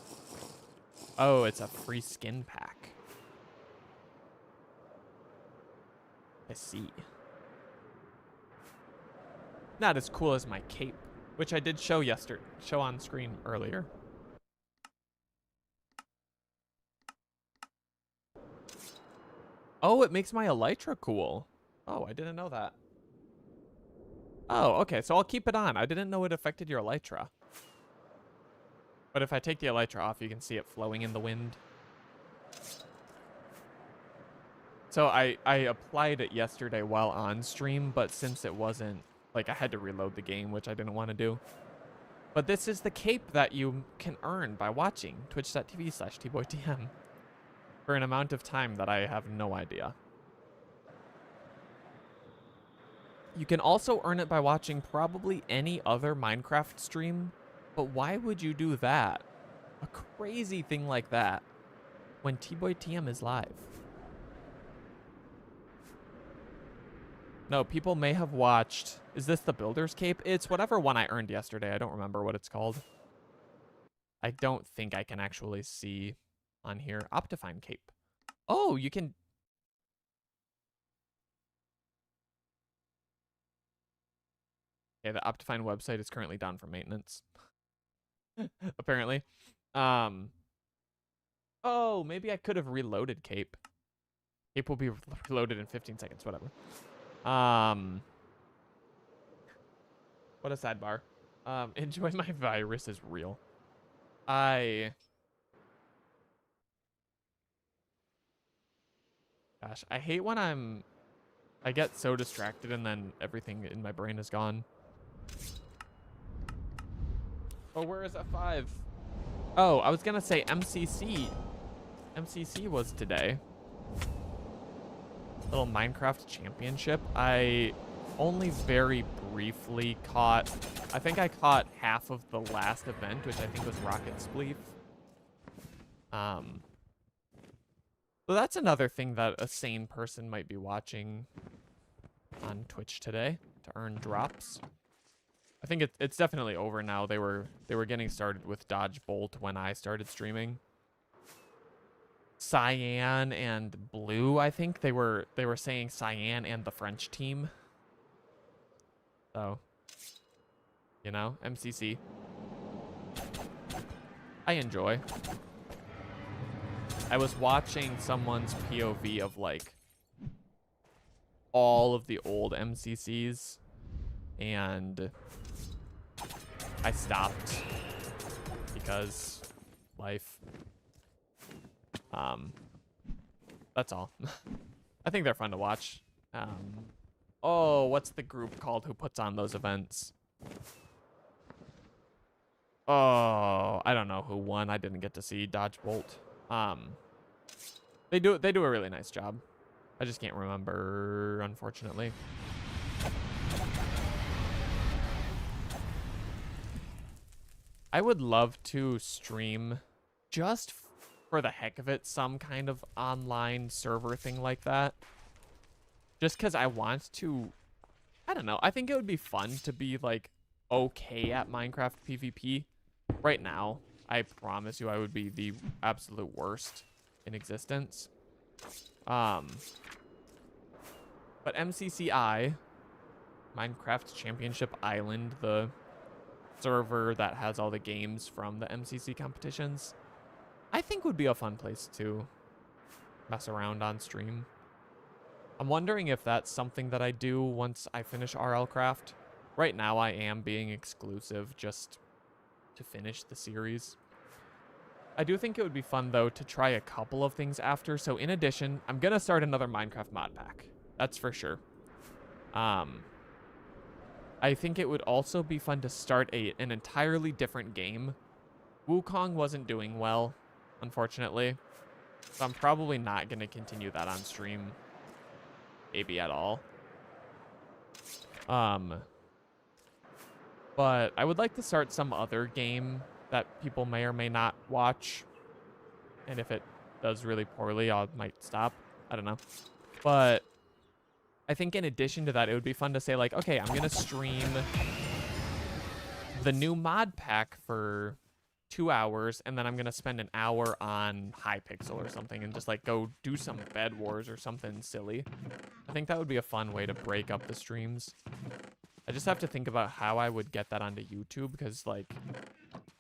Oh, it's a free skin pack. I see. Not as cool as my cape, which I did show on screen earlier. Oh, it makes my elytra cool. Oh, I didn't know that. Oh, okay, so I'll keep it on. I didn't know it affected your elytra. But if I take the elytra off, you can see it flowing in the wind. So I applied it yesterday while on stream, but since it wasn't, like, I had to reload the game, which I didn't want to do. But this is the cape that you can earn by watching twitch.tv/tboytm for an amount of time that I have no idea. You can also earn it by watching probably any other Minecraft stream, but why would you do that? A crazy thing like that when tboytm is live. No, people may have watched... Is this the Builder's Cape? It's whatever one I earned yesterday. I don't remember what it's called. I don't think I can actually see on here. Optifine Cape. Oh, you can... Okay, the Optifine website is currently down for maintenance. Apparently. Oh, maybe I could have reloaded Cape. Cape will be reloaded in 15 seconds, whatever. What a sidebar. Enjoy my virus is real. Gosh, I hate when I get so distracted and then everything in my brain is gone. Oh, where is F5? Oh, I was gonna say MCC. MCC was today. Little Minecraft championship. I only very briefly caught... I think I caught half of the last event, which I think was Rocket Spleef. So that's another thing that a sane person might be watching on Twitch today to earn drops. I think it's definitely over now. They were getting started with Dodge Bolt when I started streaming. Cyan and Blue, I think they were saying Cyan and the French team. So, you know, MCC. I enjoy. I was watching someone's POV of like all of the old MCCs, and I stopped because life. That's all. I think they're fun to watch. Oh, what's the group called who puts on those events? Oh, I don't know who won. I didn't get to see Dodge Bolt. They do a really nice job. I just can't remember, unfortunately. I would love to stream just for the heck of it, some kind of online server thing like that. Just because I want to, I don't know. I think it would be fun to be like okay at Minecraft PvP. Right now, I promise you I would be the absolute worst in existence. But MCCI, Minecraft Championship Island, the server that has all the games from the MCC competitions, I think would be a fun place to mess around on stream. I'm wondering if that's something that I do once I finish RLCraft. Right now I am being exclusive just to finish the series. I do think it would be fun though to try a couple of things after. So in addition, I'm gonna start another Minecraft mod pack. That's for sure. I think it would also be fun to start an entirely different game. Wukong wasn't doing well, unfortunately. So I'm probably not gonna continue that on stream. Maybe at all. But I would like to start some other game that people may or may not watch. And if it does really poorly, I might stop. I don't know. But I think in addition to that, it would be fun to say like, okay, I'm going to stream the new mod pack for 2 hours, and then I'm going to spend an hour on Hypixel or something and just like go do some Bed Wars or something silly. I think that would be a fun way to break up the streams. I just have to think about how I would get that onto YouTube, because like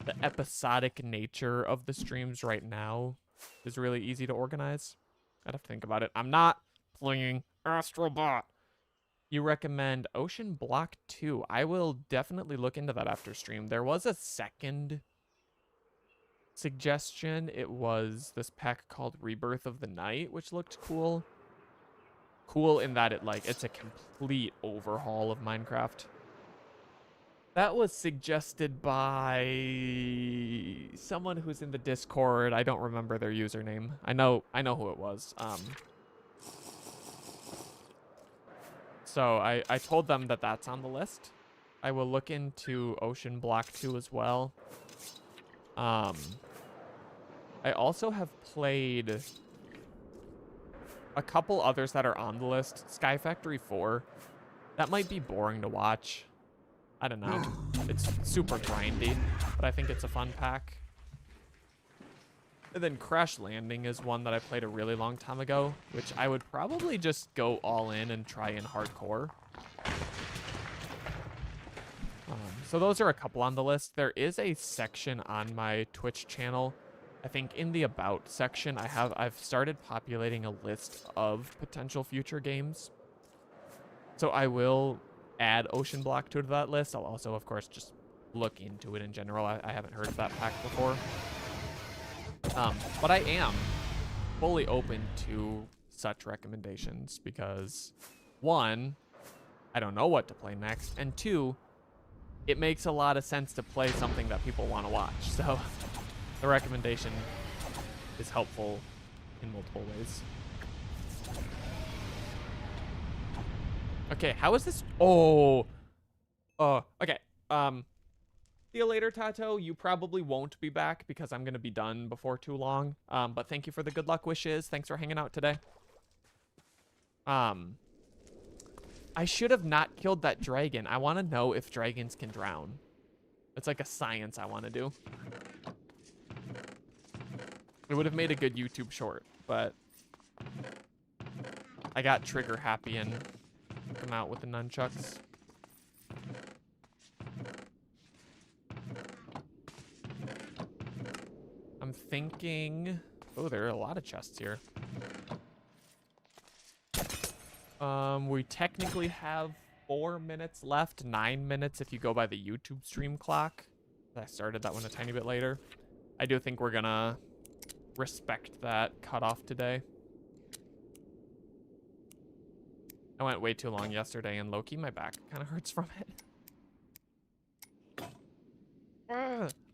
the episodic nature of the streams right now is really easy to organize. I'd have to think about it. I'm not playing Astrobot. You recommend Ocean Block 2. I will definitely look into that after stream. There was a second suggestion. It was this pack called Rebirth of the Night, which looked cool. Cool in that it's a complete overhaul of Minecraft. That was suggested by someone who's in the Discord. I don't remember their username. I know who it was. So I told them that that's on the list. I will look into Ocean Block 2 as well. I also have played a couple others that are on the list. Sky Factory 4. That might be boring to watch. I don't know. It's super grindy, but I think it's a fun pack. And then Crash Landing is one that I played a really long time ago, which I would probably just go all in and try in hardcore. So those are a couple on the list. There is a section on my Twitch channel. I think in the About section, I've started populating a list of potential future games. So I will add Ocean Block 2 to that list. I'll also, of course, just look into it in general. I haven't heard of that pack before. But I am fully open to such recommendations because, one, I don't know what to play next, and two, it makes a lot of sense to play something that people want to watch. So the recommendation is helpful in multiple ways. Okay, how is this? Oh, okay. See you later, Tato. You probably won't be back because I'm going to be done before too long. But thank you for the good luck wishes. Thanks for hanging out today. I should have not killed that dragon. I want to know if dragons can drown. It's like a science I want to do. It would have made a good YouTube short, but I got trigger happy and come out with the nunchucks. I'm thinking... Oh, there are a lot of chests here. We technically have 4 minutes left. 9 minutes if you go by the YouTube stream clock. I started that one a tiny bit later. I do think we're gonna respect that cutoff today. I went way too long yesterday, and Loki, my back kind of hurts from it.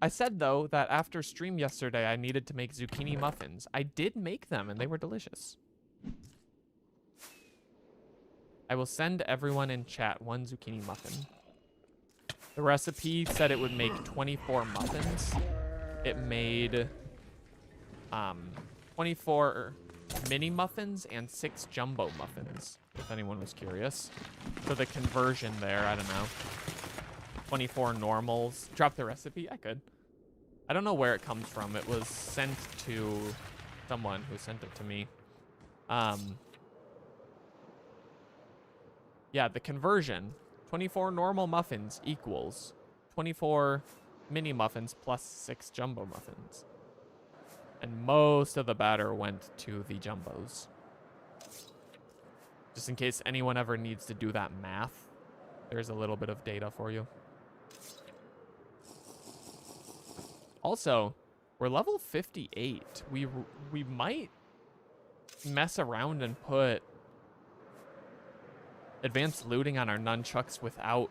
I said, though, that after stream yesterday, I needed to make zucchini muffins. I did make them, and they were delicious. I will send everyone in chat 1 zucchini muffin. The recipe said it would make 24 muffins. It made 24 mini muffins and 6 jumbo muffins, if anyone was curious. So the conversion there, I don't know. 24 normals. Drop the recipe? I could. I don't know where it comes from. It was sent to someone who sent it to me. Yeah, the conversion. 24 normal muffins equals 24 mini muffins plus 6 jumbo muffins. And most of the batter went to the jumbos. Just in case anyone ever needs to do that math, there's a little bit of data for you. Also, we're level 58. We might mess around and put advanced looting on our nunchucks without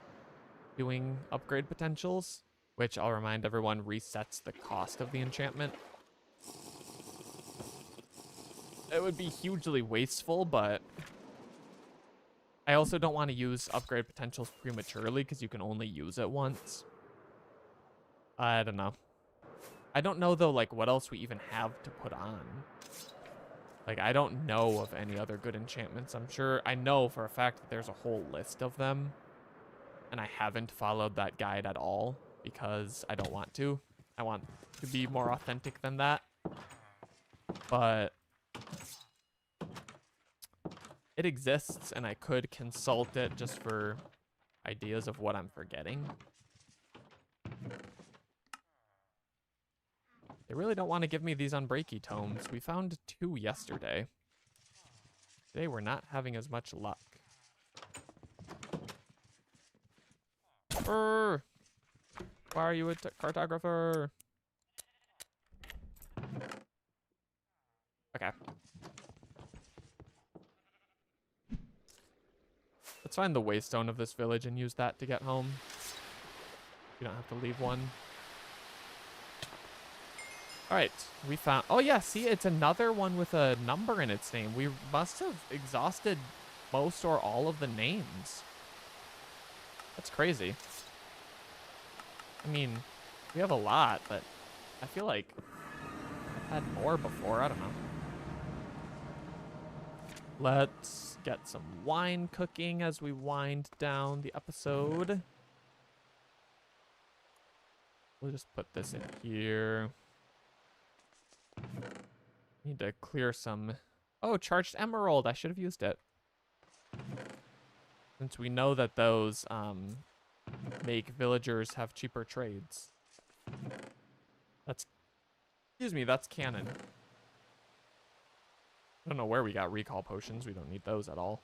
doing upgrade potentials, which I'll remind everyone resets the cost of the enchantment. It would be hugely wasteful, but I also don't want to use upgrade potentials prematurely because you can only use it once. I don't know. I don't know, though, like, what else we even have to put on. Like, I don't know of any other good enchantments. I know for a fact that there's a whole list of them. And I haven't followed that guide at all because I don't want to. I want to be more authentic than that. But it exists, and I could consult it just for ideas of what I'm forgetting. They really don't want to give me these unbreaky tomes. We found 2 yesterday. Today we're not having as much luck. Why are you a cartographer? Okay. Let's find the waystone of this village and use that to get home. You don't have to leave one. All right, we found... Oh, yeah, see, it's another one with a number in its name. We must have exhausted most or all of the names. That's crazy. I mean, we have a lot, but I feel like I've had more before. I don't know. Let's get some wine cooking as we wind down the episode. We'll just put this in here. Need to clear some... Oh, charged emerald. I should have used it. Since we know that those make villagers have cheaper trades. That's... Excuse me, that's canon. I don't know where we got recall potions. We don't need those at all.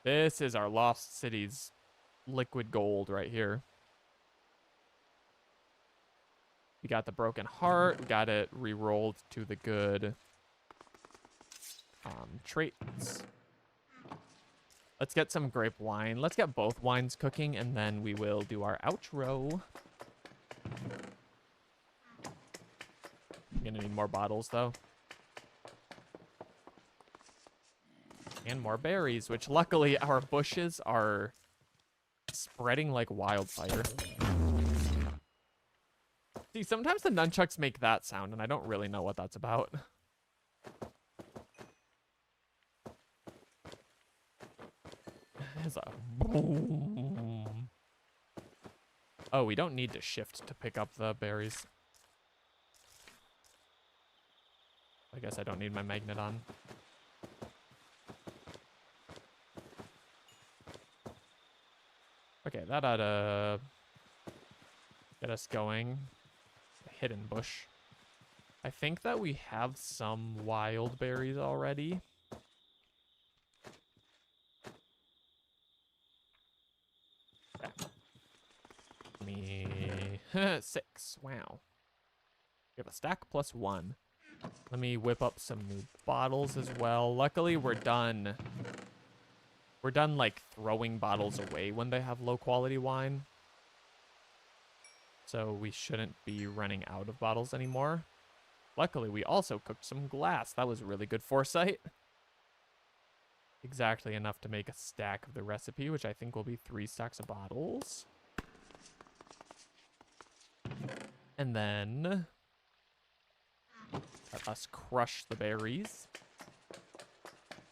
This is our lost city's liquid gold right here. We got the broken heart. We got it re-rolled to the good traits. Let's get some grape wine. Let's get both wines cooking, and then we will do our outro. I'm gonna need more bottles, though. And more berries, which luckily our bushes are spreading like wildfire. See, sometimes the nunchucks make that sound, and I don't really know what that's about. It's a boom. Oh, we don't need to shift to pick up the berries. I guess I don't need my magnet on. Okay, that ought to get us going. A hidden bush. I think that we have some wild berries already. Me 6. Wow. We have a stack plus 1. Let me whip up some new bottles as well. Luckily, we're done. We're done, like, throwing bottles away when they have low-quality wine. So we shouldn't be running out of bottles anymore. Luckily, we also cooked some glass. That was really good foresight. Exactly enough to make a stack of the recipe, which I think will be 3 stacks of bottles. And then let us crush the berries.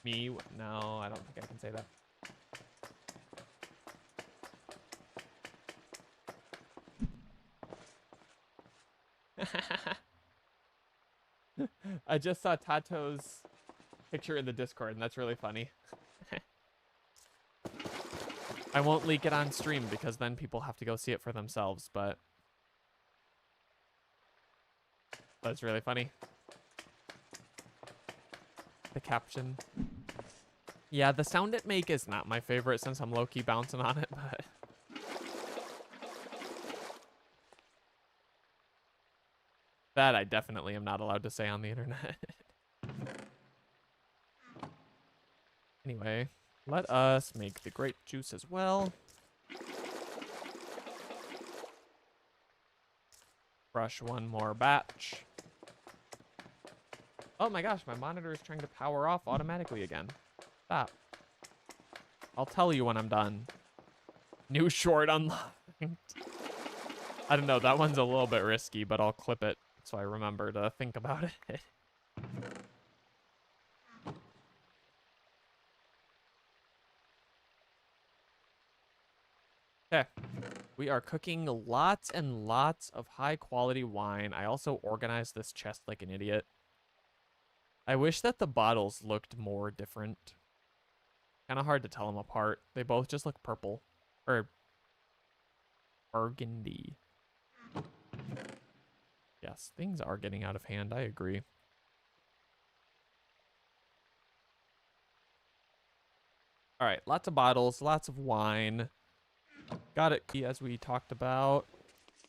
Me? No, I don't think I can say that. I just saw Tato's picture in the Discord, and that's really funny. I won't leak it on stream because then people have to go see it for themselves, but that's really funny. The caption. Yeah, the sound it make is not my favorite since I'm low-key bouncing on it, but that I definitely am not allowed to say on the internet. Anyway, let us make the grape juice as well. Brush one more batch. Oh my gosh, my monitor is trying to power off automatically again. Stop. I'll tell you when I'm done. New short unlocked. I don't know, that one's a little bit risky, but I'll clip it so I remember to think about it. Okay. We are cooking lots and lots of high quality wine. I also organized this chest like an idiot. I wish that the bottles looked more different. Kind of hard to tell them apart. They both just look purple. Or burgundy. Yes, things are getting out of hand. I agree. All right, lots of bottles, lots of wine. Got it, as we talked about.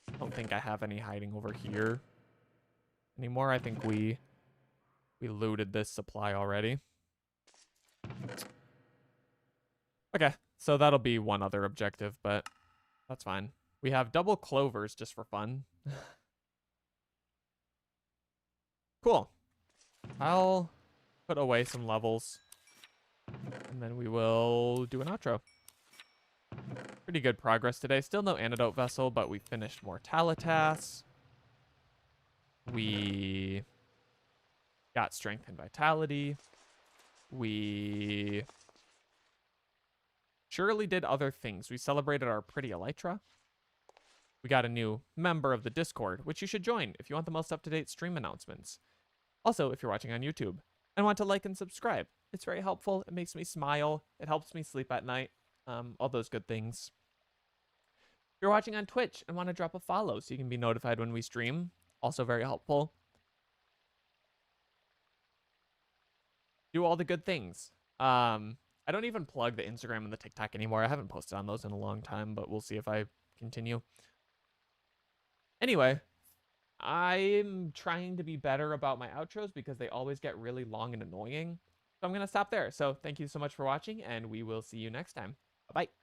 I don't think I have any hiding over here anymore. I think we looted this supply already. Okay, so that'll be one other objective, but that's fine. We have double clovers just for fun. Cool. I'll put away some levels, and then we will do an outro. Pretty good progress today. Still no antidote vessel, but we finished Mortalitas. We got strength and vitality. We surely did other things. We celebrated our pretty elytra. We got a new member of the Discord, which you should join if you want the most up-to-date stream announcements. Also, if you're watching on YouTube and want to like and subscribe, it's very helpful. It makes me smile. It helps me sleep at night. All those good things. If you're watching on Twitch and want to drop a follow so you can be notified when we stream, also very helpful. Do all the good things. I don't even plug the Instagram and the TikTok anymore. I haven't posted on those in a long time, but we'll see if I continue. Anyway, I'm trying to be better about my outros because they always get really long and annoying. So I'm going to stop there. So thank you so much for watching, and we will see you next time. Bye-bye.